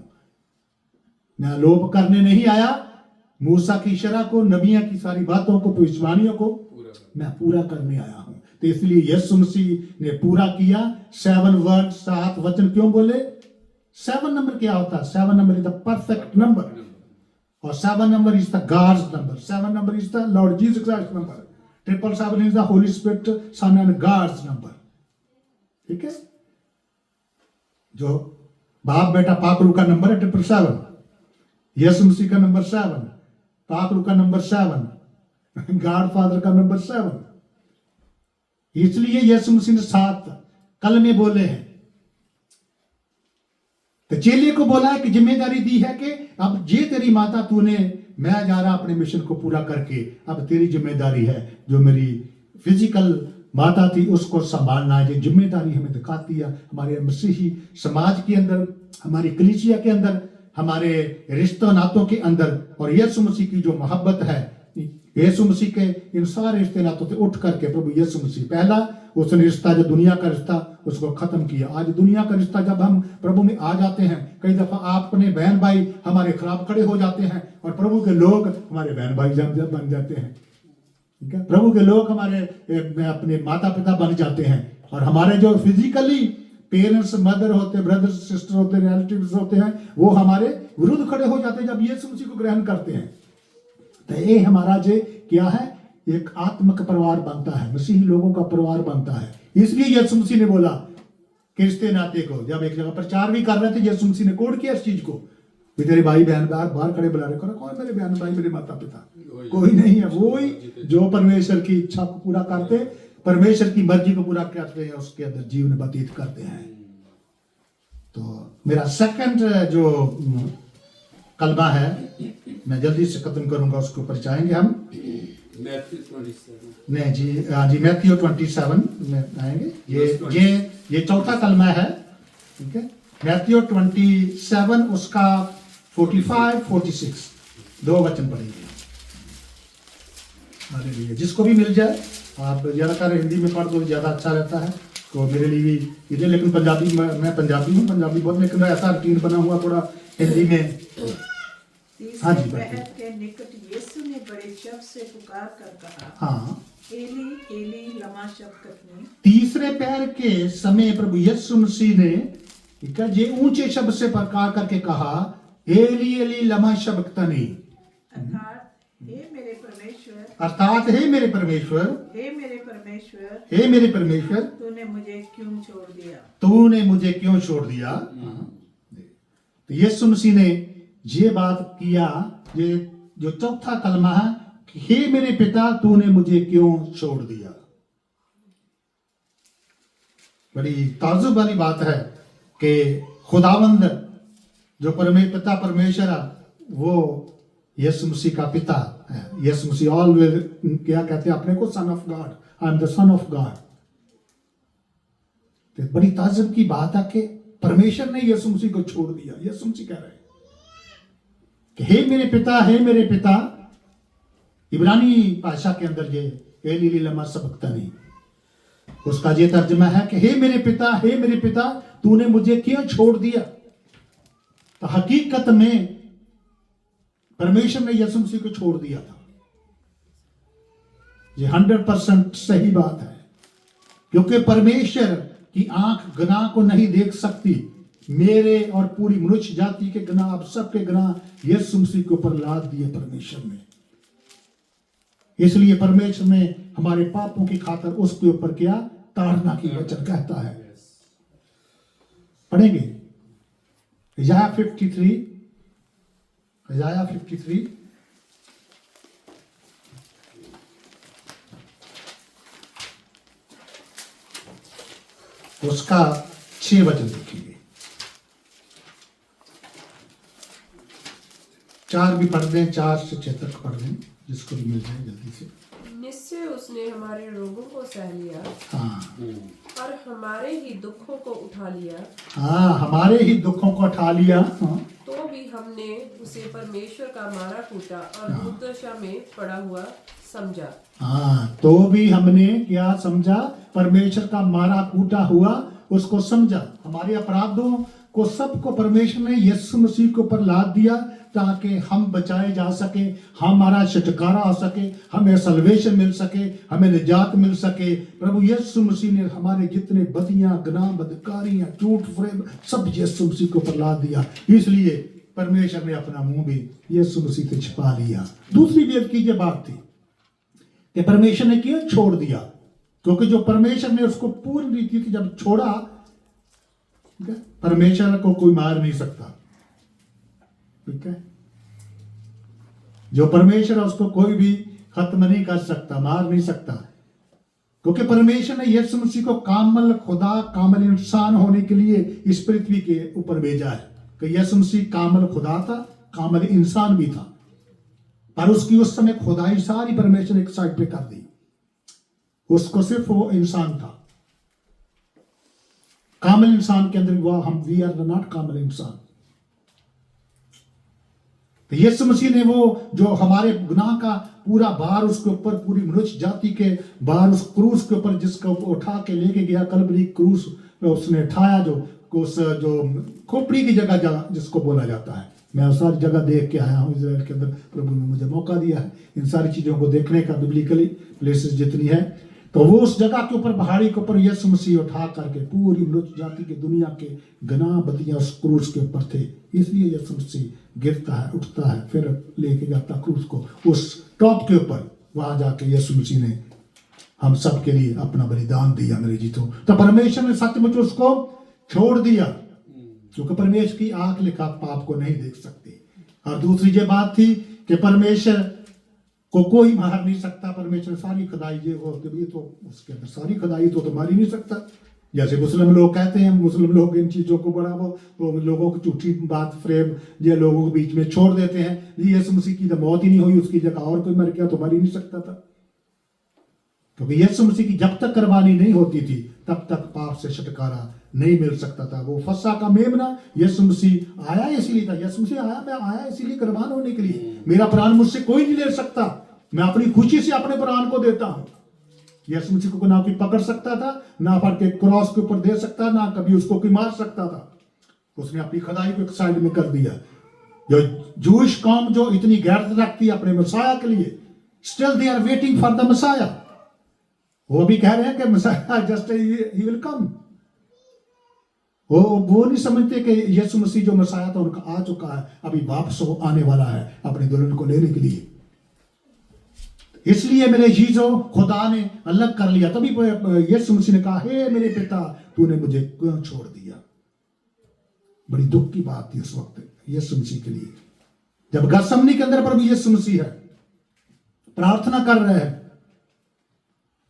मैं लोप करने नहीं आया। मूसा की शरह को, नबियों की सारी बातों को, भविष्यवाणियों को मैं पूरा करने आया हूं। तो इसलिए यीशु मसीह ने पूरा किया। 7 वर्ड, 7 वचन क्यों बोले? 7 नंबर क्या होता है? 7 number is the perfect number, और 7 number is the God's number, 7 number is the Lord Jesus Christ number, 777 is the Holy Spirit son and God's number, ठीक है। जो बाप बेटा पाकरू का नंबर है 777, यीशु मसीह का नंबर 7, पाकरू का नंबर 7, गॉड फादर का नंबर 7। इसलिए यीशु मसीह ने 7 कलमे बोले हैं। तो चेले को बोला है कि जिम्मेदारी दी है कि अब ये तेरी माता, तूने, मैं जा रहा अपने मिशन को पूरा करके, अब तेरी जिम्मेदारी है। जो मेरी फिजिकल माता थी उसको संभालना है। ये जिम्मेदारी हमें दिखाती है हमारे मसीही समाज के अंदर, हमारी कलीसिया के अंदर, हमारे रिश्तों नातों के अंदर। और यीशु मसीह की जो मोहब्बत है, यीशु मसीह के इन सारे रिश्ते नातों से उठ करके प्रभु यीशु मसीह पहला उसने रिश्ता, जो दुनिया का रिश्ता, उसको खत्म किया। आज दुनिया का रिश्ता जब हम प्रभु में आ जाते हैं, कई दफा अपने बहन भाई हमारे खिलाफ खड़े हो जाते हैं और प्रभु के लोग हमारे बहन भाई जब बन जाते हैं, ठीक है। प्रभु के लोग हमारे अपने माता पिता बन जाते हैं, और हमारे जो फिजिकली पेरेंट्स, मदर होते, ब्रदर सिस्टर होते, रिलेटिव्स होते हैं, वो हमारे विरुद्ध खड़े हो जाते हैं जब यीशु मसीह को ग्रहण करते हैं। तो ये हमारा जो क्या है, एक आत्मिक परिवार बनता है, मसीही लोगों का परिवार बनता है। इसलिए यीशु मसीह ने बोला कि रिश्ते नाते को, जब एक जगह प्रचार भी कर रहे थे, यीशु मसीह ने कोड किया इस चीज को भी तेरे भाई बहन बाहर खड़े बुला रहे, कौन मेरे बहन भाई, मेरे माता पिता? कोई नहीं है। वो ही जो परमेश्वर की इच्छा को पूरा करते, परमेश्वर की मर्जी को पूरा करते हैं, उसके अंदर जीवन व्यतीत करते हैं। तो मेरा सेकंड जो कलमा है, मैं जल्दी से खत्म करूंगा, उसके ऊपर जाएंगे हम। नहीं जी, हाँ जी, मैथ्यू 27 में आएंगे। ये चौथा कलमा है, ठीक है। मैथ्यू 27 उसका 45, 46 2 वचन पढ़ेंगे। हालेलुया। जिसको भी मिल जाए, आप ज्यादातर हिंदी में पढ़ दो, ज्यादा अच्छा रहता है। तो मेरे लिए भी इधर, लेकिन पंजाबी, मैं पंजाबी हूँ, पंजाबी बहुत, लेकिन ऐसा रूटीन बना हुआ थोड़ा हिंदी में हाँ जी, तीसरे बाकी। प्रहर के निकट यीशु ने बड़े शब्द से पुकार कर कहा, हाँ, एली एली लमा शबक्तनी। तीसरे पैर के समय प्रभु यीशु मसीह ने ये ऊंचे शब्द से पुकार करके कहा, एली एली लमा शबक्तनी, अर्थात हे मेरे परमेश्वर, अर्थात हे मेरे परमेश्वर, हे मेरे परमेश्वर, हे मेरे परमेश्वर, तूने मुझे क्यों छोड़ दिया। तूने मुझे क्यों छोड़ दिया। तो यीशु मसीह ने ये बात किया, ये जो चौथा कलमा है कि हे मेरे पिता तूने मुझे क्यों छोड़ दिया। बड़ी ताजुब वाली बात है कि खुदावंद जो पिता परमेश्वर है, वो यीशु मसीह का पिता है। यीशु मसीह ऑलवेज क्या कहते हैं अपने को, son of God, I am the son of God. तो बड़ी ताजुब की बात है कि परमेश्वर ने यीशु मसीह को छोड़ दिया। यीशु मसीह कह रहे हैं कि हे मेरे पिता, हे मेरे पिता। इब्रानी भाषा के अंदर ये एली एली लमा शबक्तनी, उसका ये तर्जुमा है कि हे मेरे पिता तूने मुझे क्यों छोड़ दिया। तो हकीकत में परमेश्वर ने यीशु मसीह को छोड़ दिया था। ये 100% सही बात है, क्योंकि परमेश्वर की आंख गुनाह को नहीं देख सकती। मेरे और पूरी मनुष्य जाति के गुनाह, अब सबके गुनाह यीशु मसीह के ऊपर लाद दिए परमेश्वर ने। इसलिए परमेश्वर ने हमारे पापों की खातिर उसके ऊपर क्या, ताड़ना की वचन कहता है। पढ़ेंगे इज़ाया 53, इज़ाया 53 उसका 6 वचन देखिए। 4 भी पढ़ दें, 4 से 6 तक पढ़ दें, जिसको भी मिल जाए जल्दी से। निश्चय उसने हमारे रोगों को सह लिया हाँ और हमारे ही दुखों को उठा लिया, हाँ, हमारे ही दुखों को उठा लिया। हाँ, तो भी हमने उसे परमेश्वर का मारा कूटा और दुर्दशा में पड़ा हुआ समझा। हाँ, तो भी हमने क्या समझा, परमेश्वर का मारा कूटा हुआ उसको समझा। हमारे अपराधों को सबको परमेश्वर ने यीशु मसीह के ऊपर लाद दिया, ताकि हम बचाए जा सके, हमारा छुटकारा हो सके, हमें सल्वेशन मिल सके, हमें निजात मिल सके। प्रभु यीशु मसीह ने हमारे जितने बदियां, गुनाह, बदकारियां, झूठ फरेब सब यीशु मसीह के ऊपर लाद दिया। इसलिए परमेश्वर ने अपना मुंह भी यीशु मसीह से छिपा लिया। दूसरी वेद की ये बात थी कि परमेश्वर ने क्यों छोड़ दिया, क्योंकि जो परमेश्वर ने उसको पूर्ण रीति से जब छोड़ा, परमेश्वर को कोई मार नहीं सकता। ठीक है, जो परमेश्वर है उसको कोई भी खत्म नहीं कर सकता, मार नहीं सकता, क्योंकि परमेश्वर ने यीशु मसीह को कामल खुदा, कामल इंसान होने के लिए इस पृथ्वी के ऊपर भेजा है। कि यीशु मसीह कामल खुदा था, कामल इंसान भी था, पर उसकी उस समय खुदाई सारी परमेश्वर एक साइड पे कर दी, उसको सिर्फ वो इंसान था। कामल इंसान के अंदर हुआ, हम वी आर नॉट कामल इंसान। तो यीशु मसीह ने वो जो हमारे गुनाह का पूरा भार उसके ऊपर, पूरी मनुष्य जाति के भार उस क्रूस के ऊपर, जिसको उठा के लेके गया, कलवरी क्रूस उसने उठाया, जो उस जो खोपड़ी की जगह जिसको बोला जाता है। मैं सारी जगह देख के आया हूँ इजराइल के अंदर, प्रभु ने मुझे मौका दिया है इन सारी चीजों को देखने का, बिब्लिकली प्लेसेस जितनी है। तो वो उस जगह के ऊपर, पहाड़ी के ऊपर यीशु मसीह उठा करके पूरी मनुष्य जाति के, दुनिया के गुनाह बदियां उस क्रूस के ऊपर थे। इसलिए यीशु मसीह गिरता है, उठता है, फिर लेके जाता क्रूस को उस टॉप के ऊपर। वहां जाके यीशु मसीह ने हम सब के लिए अपना बलिदान दिया मेरे जीतो। तो परमेश्वर ने सचमुच उसको छोड़ दिया, क्योंकि परमेश्वर की आंख लिखा पाप को नहीं देख सकती। और दूसरी ये बात थी कि परमेश्वर को कोई मार नहीं सकता। परमेश्वर सारी खुदाई ये हो कि तो उसके अंदर सारी खुदाई तो मार ही नहीं सकता। जैसे मुस्लिम लोग कहते हैं, मुस्लिम लोग इन चीजों को बड़ा वो तो लोगों को झूठी बात फ्रेम ये लोगों के बीच में छोड़ देते हैं। यीशु मसीह की तो मौत ही नहीं हुई, उसकी जगह और कोई मर गया तो मर ही नहीं सकता था, क्योंकि यीशु मसीह की जब तक कुर्बानी नहीं होती थी तब तक पाप से छुटकारा नहीं मिल सकता था। वो फसा का मेमना यीशु मसीह आया इसीलिए था। यीशु मसीह आया, मैं आया इसीलिए कुर्बान होने के लिए। मेरा प्राण मुझसे कोई नहीं ले सकता, मैं अपनी खुशी से अपने प्राण को देता हूं। यीशु मसीह को ना कोई पकड़ सकता था, ना पकड़ के क्रॉस के ऊपर दे सकता, ना कभी उसको कोई मार सकता था। उसने अपनी खुदाई को एक साइड में कर दिया। जो जूश कौम जो इतनी गैरत रखती है अपने मसाया के लिए, still they are waiting for the messiah. वो भी कह रहे हैं कि मसाया जस्ट ही विल कम। वो नहीं समझते कि यीशु मसीह जो मसाया था उनका आ चुका है, अभी वापस वो आने वाला है अपनी दुल्हन को लेने के लिए। इसलिए मेरे चीजों खुदा ने अलग कर लिया। तभी यीशु मसीह ने कहा, हे मेरे पिता तूने मुझे क्यों छोड़ दिया। बड़ी दुख की बात थी उस वक्त यीशु मसीह के लिए, जब गतसमनी के अंदर प्रभु यीशु मसीह है, प्रार्थना कर रहे हैं।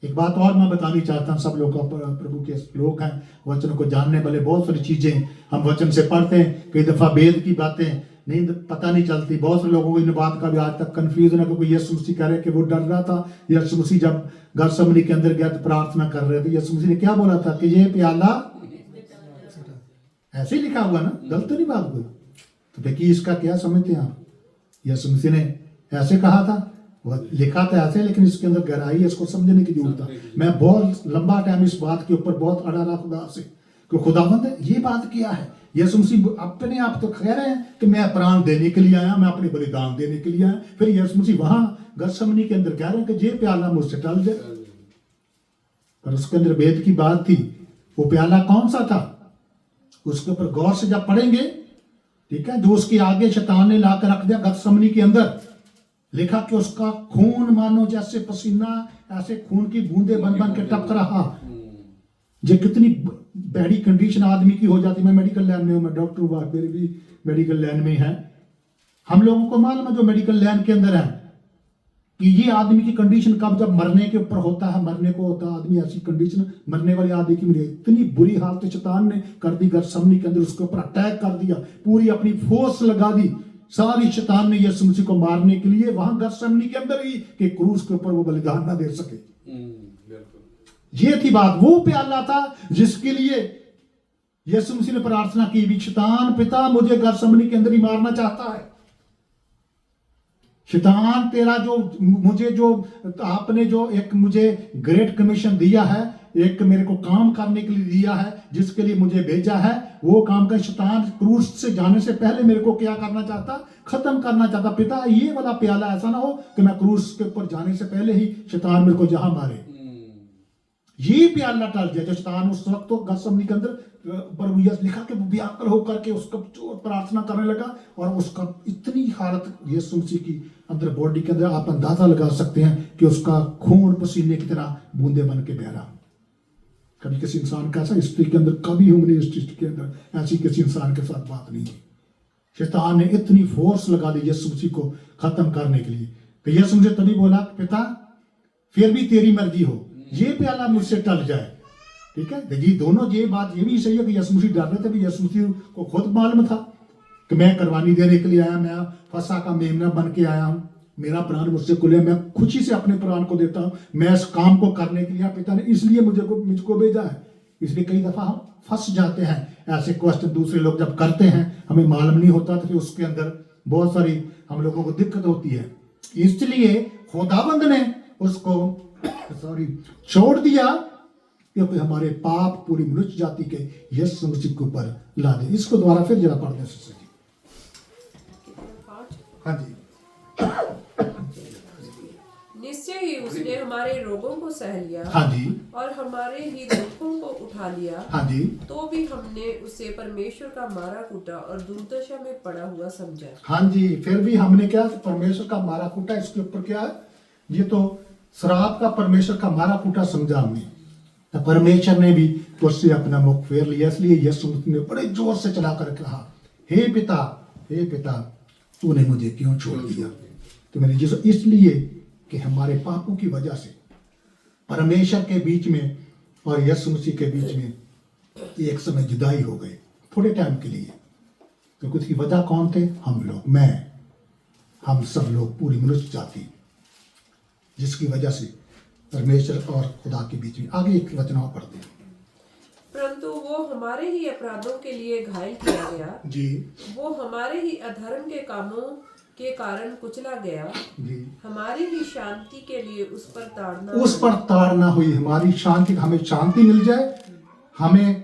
एक बात और मैं बतानी चाहता हूं, सब लोग प्रभु के लोग हैं, वचन को जानने वाले, बहुत सारी चीजें हम वचन से पढ़ते हैं, कई दफा वेद की बातें नहीं पता नहीं चलती। बहुत से लोगों को इन बात का भी आज तक कंफ्यूजन है, क्योंकि यीशु मसीह कह रहे कि वो डर रहा था। यीशु मसीह जब गतसमनी के अंदर गया तो प्रार्थना कर रहे थे, यीशु मसीह ने क्या बोला था कि ये प्याला, ऐसे ही लिखा हुआ ना, गलत नहीं बात कोई। तो देखिए इसका क्या समझते हैं आप, यीशु मसीह ने ऐसे कहा था, वो लिखा था ऐसे, लेकिन इसके अंदर गहराई है, इसको समझने की जरूरत है। मैं बहुत लंबा टाइम इस बात के ऊपर बहुत अड़ा रहा खुदा से, कि खुदावंद है ये बात किया है। यीशु मसीह अपने आप तो कह रहे हैं कि मैं प्राण देने के लिए आया, मैं अपने बलिदान देने के लिए आया। फिर यीशु मसीह वहां गतसमनी के अंदर कह रहे हैं कि ये प्याला मुझसे टल जाए, पर उसके अंदर भेद की बात थी। वो प्याला कौन सा था, उसके ऊपर गौर से जब पढ़ेंगे, ठीक है, जो उसके आगे शैतान ने लाकर रख दिया गतसमनी के अंदर, लिखा कि उसका खून मानो जैसे पसीना, ऐसे खून की बूंदे बन बन के टपक रहा। जो कितनी बैडी कंडीशन आदमी की हो जाती। मैं मेडिकल लाइन में हूं, मैं डॉक्टर हुआ, मेरी भी मेडिकल लाइन में है। हम लोगों को मालूम है जो मेडिकल लाइन के अंदर है कि ये आदमी की कंडीशन कब जब मरने के ऊपर होता है, मरने को होता है आदमी, ऐसी कंडीशन मरने वाले आदमी की मेरी इतनी बुरी हालत शैतान ने कर दी गतसमनी के अंदर, उसके ऊपर अटैक कर दिया, पूरी अपनी फोर्स लगा दी सारी शैतान ने यीशु मसीह को मारने के लिए वहां गतसमनी के अंदर ही, कि क्रूस के ऊपर वो बलिदान ना दे सके। ये थी बात, वो प्याला था जिसके लिए यीशु मसीह ने प्रार्थना की भी, शैतान पिता मुझे गतसमनी के अंदर ही मारना चाहता है। शैतान तेरा जो मुझे जो आपने जो एक मुझे ग्रेट कमीशन दिया है, एक मेरे को काम करने के लिए दिया है, जिसके लिए मुझे भेजा है, वो काम का शैतान क्रूस से जाने से पहले मेरे को क्या करना चाहता, खत्म करना चाहता। पिता ये वाला प्याला ऐसा ना हो कि मैं क्रूस के ऊपर जाने से पहले ही शैतान मेरे को जहां मारे। ये प्याला टल जाए जो शैतान उस वक्त तो गतसमनी के अंदर प्रभु यीशु लिखा कि व्याकुल होकर के उसका प्रार्थना करने लगा, और उसका इतनी हालत यीशु मसीह की अंदर बॉडी के अंदर आप अंदाजा लगा सकते हैं कि उसका खून पसीने की तरह बूंदे बन के बह रहा। कभी किसी इंसान का ऐसा हिस्ट्री के अंदर, कभी ह्यूमन हिस्ट्री के अंदर ऐसी किसी इंसान के साथ बात नहीं है। शैतान ने इतनी फोर्स लगा दी यीशु मसीह को खत्म करने के लिए, तो यीशु मसीह तभी बोला, पिता फिर भी तेरी मर्जी हो, ये प्याला मुझसे टल जाए। ठीक है जी, दोनों ये बात ये भी सही है कि यीशु मसीह डर रहे थे, भी यीशु मसीह को खुद मालूम था कि मैं कुर्बानी देने के लिए आया, मैं फसा का मेमना बन के आया हूं, मेरा प्राण मुझसे खुले, मैं खुशी से अपने प्राण को देता हूं, मैं इस काम को करने के लिए पिता ने इसलिए मुझको भेजा है। इसलिए कई दफा हम फंस जाते हैं ऐसे क्वेश्चन दूसरे लोग जब करते हैं, हमें मालूम नहीं होता, तो फिर उसके अंदर बहुत सारी हम लोगों को दिक्कत होती है। इसलिए खुदावंद ने उसको छोड़ दिया, क्योंकि हमारे पाप पूरी मनुष्य जाति के यीशु मसीह के ऊपर ला दे। इसको दोबारा फिर जरा पढ़ दें। हाँ जी। निश्चय ही उसने हमारे रोगों को सह लिया, हाँ जी, और हमारे ही दुखों को उठा लिया। हाँ जी, तो भी हमने उसे परमेश्वर का मारा कूटा और दुर्दशा में पड़ा हुआ समझा। हाँ जी, फिर भी हमने क्या, परमेश्वर का मारा कूटा, इसके ऊपर क्या है, ये तो शराब का परमेश्वर का मारा कूटा समझा हमने। तो परमेश्वर ने भी उससे अपना मुख फेर लिया। इसलिए यीशु ने बड़े जोर से चलाकर कहा, हे पिता तूने मुझे क्यों छोड़ दिया। तो मेरे यीशु, इसलिए कि हमारे पापों की वजह से परमेश्वर के बीच में और यीशु मसीह के बीच में एक समय जुदाई हो गई, थोड़े टाइम के लिए। तो उसकी वजह कौन थे? हम लोग, हम सब लोग, पूरी मनुष्य जाति, जिसकी वजह से परमेश्वर और खुदा के बीच में। आगे एक वचन और पढ़ते हैं। परंतु वो हमारे ही अपराधों के लिए घायल किया गया जी, वो हमारे ही अधर्म के कामों के कारण कुचला गया, जी, हमारी ही शांति के लिए उस पर ताड़ना हुई। हमारी शांति, हमें शांति मिल जाए, हमें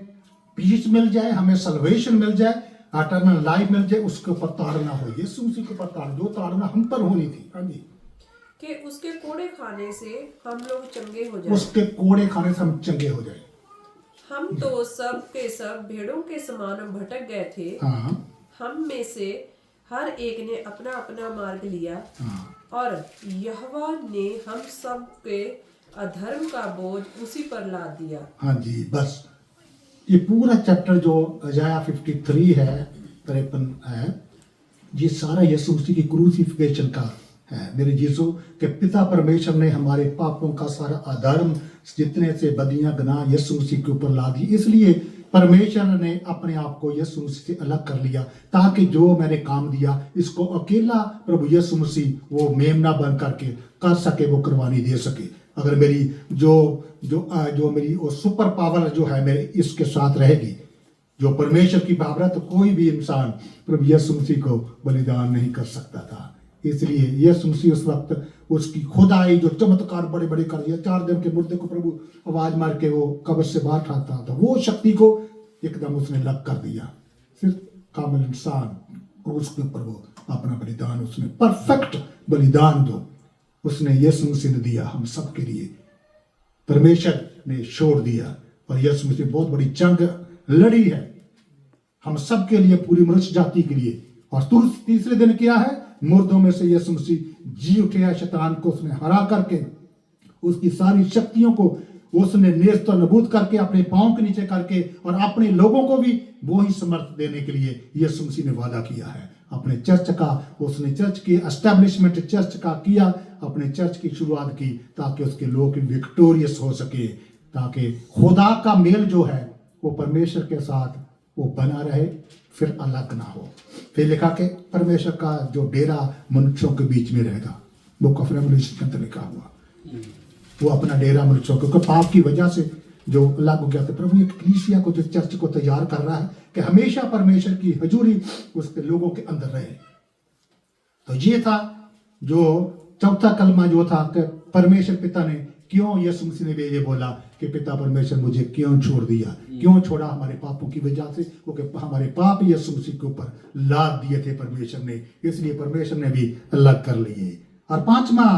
पीस मिल जाए, हमें सल्वेशन मिल जाए, एटर्नल लाइफ मिल जाए, उसके ऊपर ताड़ना हो, यीशु मसीह के ऊपर ताड़ना, जो ताड़ना हम पर होनी थी। हाँ जी, कि उसके कोड़े खाने से हम लोग चंगे हो जाए। उसके कोड़े खाने से हम चंगे हो जाए। हम तो सब के सब भेड़ों के समान भटक गए थे। हाँ हम में से हर एक ने अपना अपना मार्ग लिया, हाँ और यहोवा ने हम सब के अधर्म का बोझ उसी पर लाद दिया। हाँ जी, बस ये पूरा चैप्टर जो अजाया 53 है, 53 है, ये सारा यीशु मसीह की क्रूसिफिकेशन का है। मेरे यीशु के पिता परमेश्वर ने हमारे पापों का सारा अधर्म, जितने से बदियां गुनाह यीशु मसीह के ऊपर ला दी। इसलिए परमेश्वर ने अपने आप को यीशु मसीह से अलग कर लिया, ताकि जो मैंने काम दिया इसको अकेला प्रभु यीशु मसीह वो मेमना बन करके कर सके, वो कुर्बानी दे सके। अगर मेरी जो मेरी वो सुपर पावर जो है मेरे इसके साथ रहेगी, जो परमेश्वर की पावर है, तो कोई भी इंसान प्रभु यीशु मसीह को बलिदान नहीं कर सकता था। इसलिए यीशु मसीह उस वक्त उसकी खुदाई जो चमत्कार बड़े बड़े कर दिया, 4 दिन के मुर्दे को प्रभु आवाज मार के वो कब्र से बाहर उठाता था, वो शक्ति को एकदम उसने लग कर दिया। सिर्फ कामिल इंसान क्रूस के ऊपर वो अपना बलिदान, उसने परफेक्ट बलिदान जो उसने यीशु मसीह ने दिया हम सब के लिए, परमेश्वर ने छोड़ दिया। और यीशु मसीह बहुत बड़ी जंग लड़ी है हम सब के लिए, पूरी मनुष्य जाति के लिए। और तीसरे दिन क्या है, मुर्दों में से यीशु मसीह जी उठे है, शैतान को उसने हरा करके, उसकी सारी शक्तियों को उसने नेस्त और नबूद करके अपने पांव के नीचे करके, और अपने लोगों को भी वो ही समर्थ देने के लिए यीशु मसीह ने वादा किया है। अपने चर्च का उसने चर्च की एस्टैब्लिशमेंट चर्च का किया, अपने चर्च की शुरुआत की, ताकि उसके लोग विक्टोरियस हो सके, ताकि खुदा का मेल जो है वो परमेश्वर के साथ वो बना रहे, फिर अलग ना हो। फिर लिखा कि परमेश्वर का जो डेरा मनुष्यों के बीच में रहेगा, बुक ऑफ रेवलेशन के अंदर लिखा हुआ, वो अपना डेरा मनुष्यों, क्योंकि पाप की वजह से जो अलग हो गया था। प्रभु एक कलीसिया को, जो चर्च को तैयार कर रहा है कि हमेशा परमेश्वर की हजूरी उसके लोगों के अंदर रहे। तो ये था जो चौथा कलमा जो था कि परमेश्वर पिता ने क्यों, यीशु मसीह ने भी ये बोला कि पिता परमेश्वर मुझे क्यों छोड़ दिया, क्यों छोड़ा, हमारे पापों की वजह से, क्योंकि हमारे पाप यीशु मसीह के ऊपर लाद दिए थे परमेश्वर ने, इसलिए परमेश्वर ने भी अलग कर लिए। और 5वां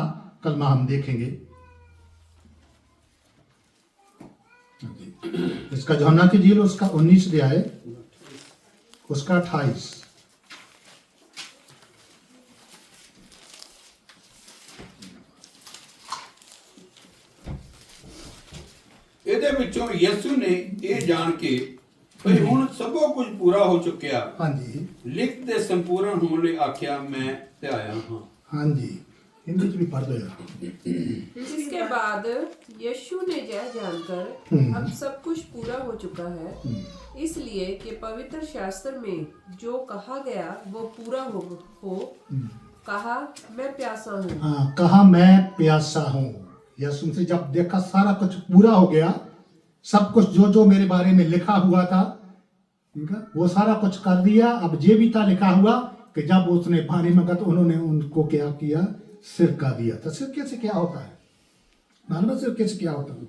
कलमा हम देखेंगे, इसका यूहन्ना की इंजील उसका 19 अध्याय उसका 28। ਇਹਦੇ ਵਿੱਚੋਂ ਯਿਸੂ ਨੇ ਇਹ ਜਾਣ ਕੇ ਭਈ ਹੁਣ ਸਭੋ ਕੁਝ ਪੂਰਾ ਹੋ ਚੁੱਕਿਆ, हाँ जी, ਲਿਖਤ ਦੇ ਸੰਪੂਰਨ ਹੋਣ ਲਈ ਆਖਿਆ ਮੈਂ ਤੇ ਆਇਆ ਹਾਂ। हाँ जी, हिंदी च भी पढ़ दो यार। इसके बाद यीशु ने यह जानकर अब सब कुछ पूरा हो चुका है, इसलिए कि पवित्र शास्त्र में जो कहा गया वो पूरा हो कहा मैं प्यासा हूँ। हाँ, कहा मैं प्यासा हूँ। यीशु से जब देखा सारा कुछ पूरा हो गया, सब कुछ जो जो मेरे बारे में लिखा हुआ था, ठीक है, वो सारा कुछ कर दिया। अब ये भी था लिखा हुआ कि जब उसने पानी मांगा तो उन्होंने उनको क्या किया, सिरका दिया था। सिरके से क्या होता है मालूम है? सिरके से क्या होता है?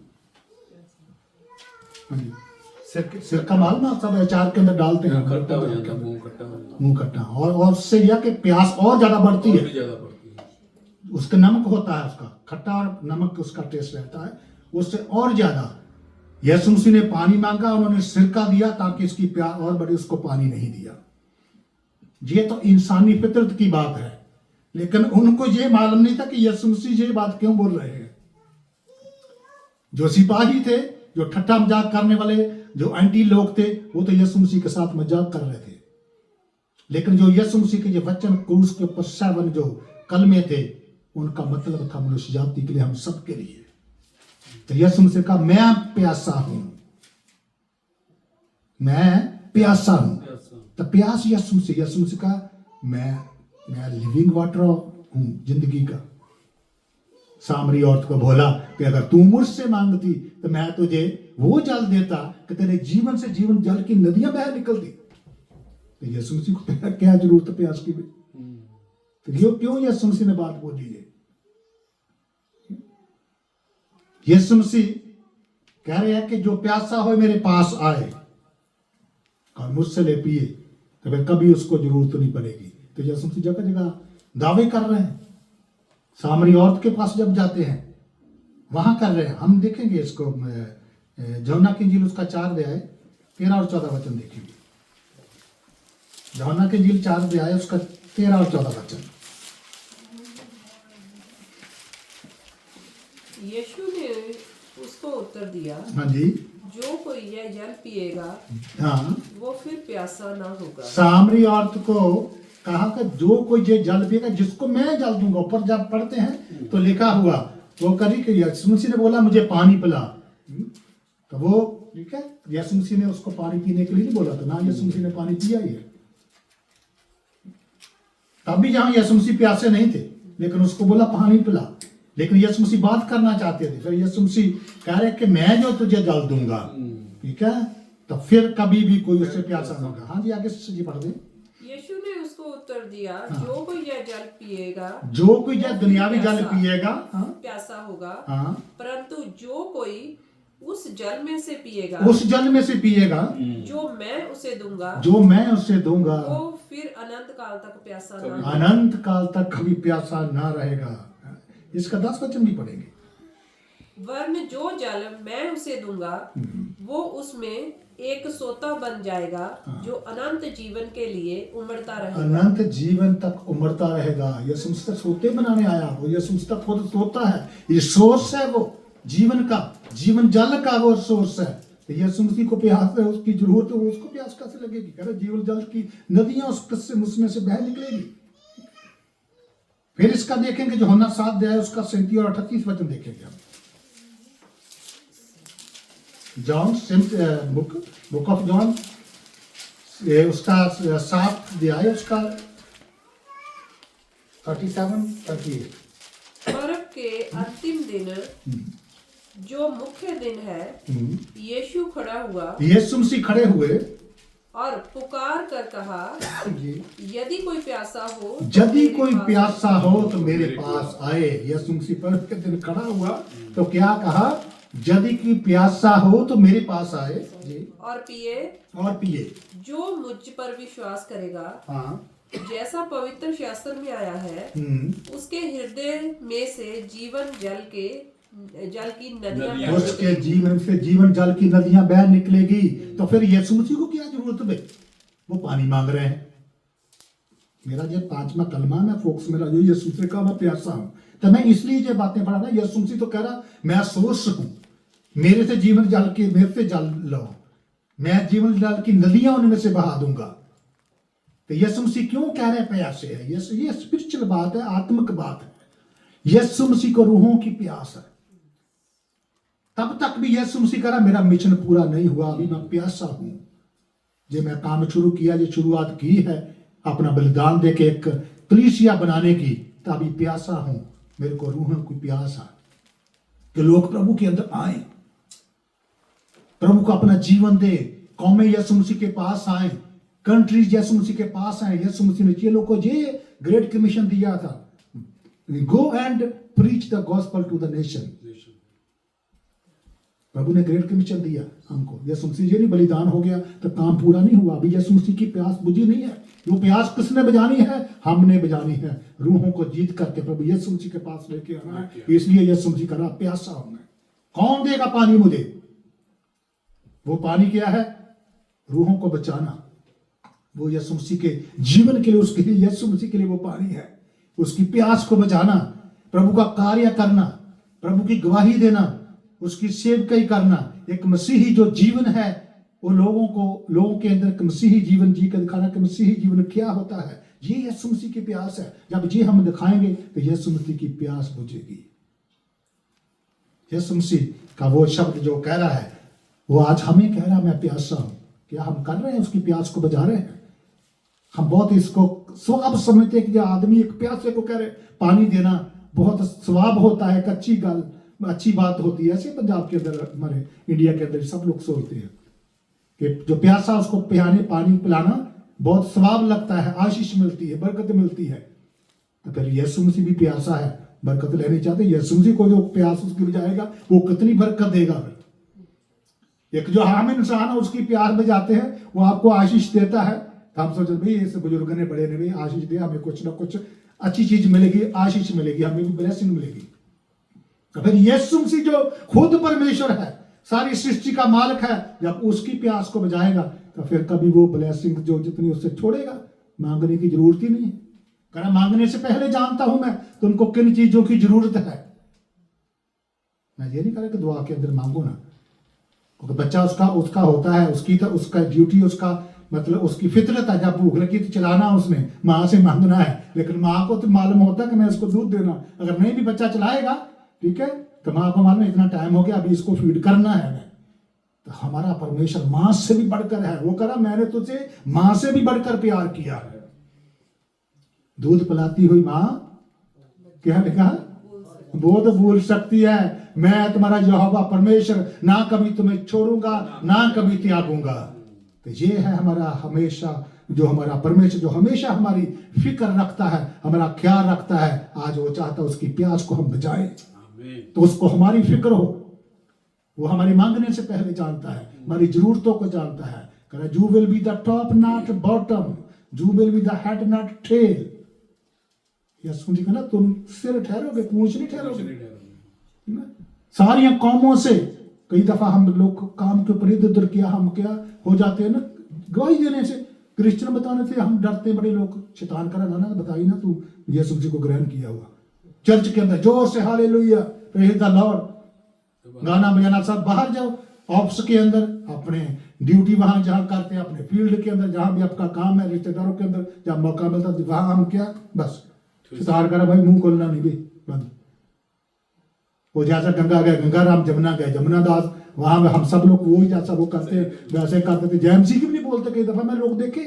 हाँ जी, सिरका मालूम है, सब अचार के अंदर डालते हैं, खट्टा हो जाता, मुंह खट्टा हो जाता, मुंह खट्टा। और उससे यह कि प्यास और ज्यादा बढ़ती और है। भी ज्यादा पड़ती है। उसका नमक होता है, उसका खट्टा और नमक उसका टेस्ट रहता है, उससे और ज्यादा। यीशु मसीह ने पानी मांगा, उन्होंने सिरका दिया ताकि इसकी प्यास और बढ़े, उसको पानी नहीं दिया। ये तो इंसानी फितरत की बात है, लेकिन उनको ये मालूम नहीं था कि यीशु मसीह ये बात क्यों बोल रहे हैं। जो सिपाही थे, जो ठट्ठा मजाक करने वाले, जो एंटी लोग थे, वो तो यीशु मसीह के साथ मजाक कर रहे थे। लेकिन जो यीशु मसीह के जो वचन क्रूस के ऊपर 7 जो कलमे थे, उनका मतलब था मनुष्य जाति के लिए, हम सब के लिए। तो यीशु मसीह का मैं प्यासा हूं, मैं प्यासा हूं। तो प्यास यीशु मसीह का मैं लिविंग वाटर हूं, जिंदगी का। सामरी औरत को बोला कि अगर तू मुझसे मांगती तो मैं तुझे वो जल देता कि तेरे जीवन से जीवन जल की नदियां बह निकलती। तो यीशु मसीह को क्या जरूरत है प्यास की? तो क्यों यीशु मसीह ने बात बोली है? यीशु मसीह कह रहे हैं कि जो प्यासा हो मेरे पास आए और मुझसे ले पिए। तो फिर कभी उसको जरूरत नहीं पड़ेगी। तो यीशु मसीह जगह जगह दावे कर रहे हैं। सामरी औरत के पास जब जाते हैं वहां कर रहे हैं। हम देखेंगे इसको यूहन्ना की इंजील उसका 4 अध्याय 13 और 14 वचन देखेंगे। यूहन्ना की इंजील 4 अध्याय उसका 13 और 14 वचन। यीशु ने उसको उत्तर दिया, हाँ जी, जो कोई यह जल पिएगा हाँ। वो फिर प्यासा ना होगा। सामरी औरत को कहा कि जो कोई ये जल पिएगा, जिसको मैं जल दूंगा। ऊपर जब पढ़ते हैं तो लिखा हुआ वो करी कि यीशु मसीह ने बोला मुझे पानी पिला। तो वो ठीक है, यीशु मसीह ने उसको पानी पीने के लिए नहीं बोला था ना, यीशु मसीह ने पानी पिया ही है। तब भी जहां यीशु मसीह प्यासे नहीं थे, लेकिन उसको बोला पानी पिला। लेकिन यीशु मसीह बात करना चाहते थे। फिर यीशु मसीह कह रहे कि मैं जो तुझे जल दूंगा, ठीक है, तो फिर कभी भी कोई उससे प्यासा ना होगा। हाँ जी, आगे से जी पढ़ दें। यीशु ने उसको उत्तर दिया, जो कोई यह जल पिएगा जो कोई यह दुनियावी जल पिएगा, हाँ, प्यासा होगा, हाँ, परंतु जो कोई उस जल में से पिएगा उस जल में से पिएगा जो मैं उसे दूंगा जो मैं उसे दूंगा, वो फिर अनंत काल तक प्यासा ना होगा। अनंत काल तक कभी प्यासा ना रहेगा। इसका 10 वचन भी पढ़ेंगे। वरन जो जल मैं उसे दूंगा वो उसमें एक सोता बन जाएगा जो अनंत जीवन के लिए उमड़ता रहेगा। अनंत जीवन तक उमड़ता रहेगा। यीशु मसीह सोते बनाने आया, वो यीशु मसीह खुद सोता है। ये सोर्स है वो जीवन का, जीवन जल का वो सोर्स है। तो यीशु मसीह को प्यास है, उसकी जरूरत है, उसको प्यास कैसे लगेगी? कह रहे जीवन जल की नदियां उसमें से बह निकलेगी। फिर इसका देखेंगे यूहन्ना 7 अध्याय उसका 37 और 38 वचन देखेंगे हम। जॉन बुक ऑफ जॉन उसका 7 अध्याय उसका 37 38। पर्व के अंतिम दिन जो मुख्य दिन है, यीशु खड़ा हुआ यीशु मसीह खड़े हुए और पुकार कर कहा, यदि कोई प्यासा हो यदि कोई प्यासा हो तो मेरे पास आए। यीशु मसीह पर्व के दिन खड़ा हुआ तो क्या कहा? यदि कोई प्यासा हो तो मेरे पास आए और पिए। जो मुझ पर विश्वास करेगा, हाँ, जैसा पवित्र शास्त्र में आया है, उसके हृदय में से जीवन जल की नदियां उसके जीवन से जीवन जल की नदियां बह निकलेगी। तो फिर यीशु मसीह को क्या जरूरत है? वो पानी मांग रहे हैं। मेरा ये 5वां कलमा मैं फोकस मेरा जो यीशु से कहा मैं प्यासा हूं, तो मैं इसलिए ये बातें पढ़ा रहा। यीशु मसीह तो कह रहा मैं सोर्स हूं, मेरे से जीवन जल के मेरे से जल लो, मैं जीवन जल की नदियां उनमें से बहा दूंगा। तो यीशु मसीह क्यों कह रहे हैं प्यासे है? ये स्पिरिचुअल बात है, आत्मिक बात है। यीशु मसीह को रूहों की प्यास है। तब तक भी यीशु मसीह कह रहा मेरा मिशन पूरा नहीं हुआ, अभी मैं प्यासा हूं। जो मैं काम शुरू किया, जो शुरुआत की है अपना बलिदान दे के एक कलीसिया बनाने की, तो अभी प्यासा हूं। मेरे को रूहों की प्यास है कि लोग प्रभु के अंदर आए, प्रभु को अपना जीवन दे, कौमें यीशु मसीह के पास आए, कंट्रीज यीशु मसीह के पास आए। यीशु मसीह ने चेलों को ये ग्रेट कमीशन दिया था, go and preach the gospel to the nation. प्रभु ने ग्रेट कमीशन दिया हमको। यीशु मसीह ये नहीं बलिदान हो गया तो काम पूरा नहीं हुआ, अभी यीशु मसीह की प्यास बुझी नहीं है। वो प्यास किसने बजानी है? हमने बजानी है। रूहों को जीत करके प्रभु यीशु मसीह के पास लेके आना है। इसलिए यीशु मसीह कह रहा प्यासा हूं मैं। कौन देगा पानी मुझे? वो पानी क्या है? रूहों को बचाना। वो यीशु मसीह के जीवन के लिए, उसके लिए, यीशु मसीह के लिए वो पानी है। उसकी प्यास को बचाना, प्रभु का कार्य करना, प्रभु की गवाही देना, उसकी सेवकाई करना। एक मसीही जो जीवन है वो लोगों के अंदर मसीही जीवन जी कर दिखाना कि मसीही जीवन क्या होता है। ये यीशु मसीह की प्यास है। जब ये हम दिखाएंगे तो यीशु मसीह की प्यास बुझेगी। यीशु मसीह का वो शब्द जो कह रहा है वो आज हमें कह रहा मैं प्यासा हूं। क्या हम कर रहे हैं? उसकी प्यास को बुझा रहे हैं? हम बहुत इसको स्वाब समझते हैं कि आदमी एक प्यासे को कह रहे पानी देना बहुत स्वाब होता है, अच्छी बात होती है। ऐसे पंजाब के अंदर, हमारे इंडिया के अंदर सब लोग सोचते हैं कि जो प्यासा उसको पानी पिलाना बहुत स्वाब लगता है, आशीष मिलती है, बरकत मिलती है। तो फिर यीशु मसीह भी प्यासा है, बरकत लेनी चाहते। यीशु मसीह को जो प्यास उसकी बुझाएगा वो कितनी बरकत देगा। फिर एक जो आम इंसान है उसकी प्यास बुझाते हैं, वो आपको आशीष देता है। तो हम सोचे भाई इस बुजुर्ग ने बड़े ने भी आशीष दिया, हमें कुछ ना कुछ अच्छी चीज मिलेगी, आशीष मिलेगी, हमें भी ब्लेसिंग मिलेगी। तो फिर यीशु मसीह जो खुद परमेश्वर है, सारी सृष्टि का मालिक है, जब उसकी प्यास को बजाएगा तो फिर कभी वो ब्लेसिंग जो जितनी उससे छोड़ेगा, मांगने की जरूरत ही नहीं है। कहना मांगने से पहले जानता हूं मैं तुमको किन चीजों की जरूरत है। मैं ये नहीं कह रहा कि दुआ के अंदर मांगो ना, क्योंकि बच्चा उसका होता है, उसकी तो उसका ड्यूटी, उसका मतलब उसकी फितरत है, जब भूख लगी तो चलाना उसने, माँ से मांगना है। लेकिन माँ को तो मालूम होता है कि मैं इसको दूध देना, अगर नहीं भी बच्चा चलाएगा, ठीक है, तो माँ को मालूम इतना टाइम हो गया, अभी इसको फीड करना है मैं। तो हमारा परमेश्वर माँ से भी बढ़कर है। वो कह रहा मैंने तुझे माँ से भी बढ़कर प्यार किया है। दूध पिलाती हुई माँ क्या लिखा, वो तो भूल सकती है, मैं तुम्हारा यहोवा परमेश्वर, ना कभी तुम्हें छोड़ूंगा ना कभी त्यागूंगा। तो ये है हमारा हमेशा जो हमारा परमेश्वर, जो हमेशा हमारी फिक्र रखता है, हमारा ख्याल रखता है। आज वो चाहता है उसकी प्यास को हम बजाएं, तो उसको हमारी फिक्र हो। वो हमारी मांगने से पहले जानता है, हमारी जरूरतों को जानता है। कहना you will be the top not bottom, you will be the head not tail. Yeshu ji कहना तुम सिर ठहरोगे, पूंछ नहीं ठहरोगे। सारी कौमों से कई दफा हम लोग काम के ऊपर इधर उधर किया, हम क्या हो जाते हैं ना गवाही देने से। क्रिश्चियन बताने से हम डरते बड़े लोग, शैतान करा ना बताई ना तू यीशु जी को ग्रहण किया हुआ। चर्च के अंदर जोर से हालेलुया प्रेज द लॉर्ड, गाना बजाना सब, बाहर जाओ ऑफिस के अंदर अपने ड्यूटी वहां जहां करते हैं, अपने फील्ड के अंदर जहां भी आपका काम है, रिश्तेदारों के अंदर जब मौका मिलता है वहां हम क्या बस शैतान करा भाई मुंह खोलना नहीं भी बंद। वो जैसा गंगा गए गंगाराम, जमुना गए जमुना दास, वहां में हम सब लोग वो ही जैसा वो करते वैसे करते थे। जैम जी की भी नहीं बोलते, कई दफा मैं लोग देखे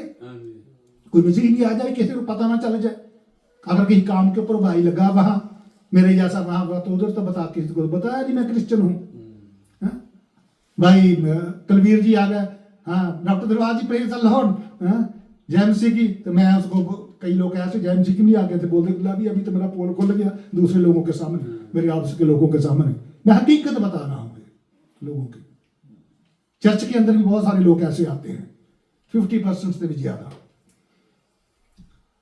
कोई मसीह भी आ जाए, किसी को पता ना चल जाए। अगर कहीं काम के ऊपर भाई लगा वहां मेरे जैसा वहां हुआ तो उधर तो बता, किसी को बताया नहीं मैं क्रिश्चियन हूँ। भाई कलवीर जी आ गए, हाँ doctor Dilwar ji praise the Lord, जैमसी की, तो मैं उसको, कई लोग ऐसे जैमसी की भी आ गए थे, बोलते गुलाबी अभी तो मेरा पोल खुल गया दूसरे लोगों के सामने, मेरे ऑफिस के लोगों के सामने। मैं हकीकत बता रहा हूँ लोगों की। चर्च के अंदर भी बहुत सारे लोग ऐसे आते हैं, 50% से भी ज्यादा।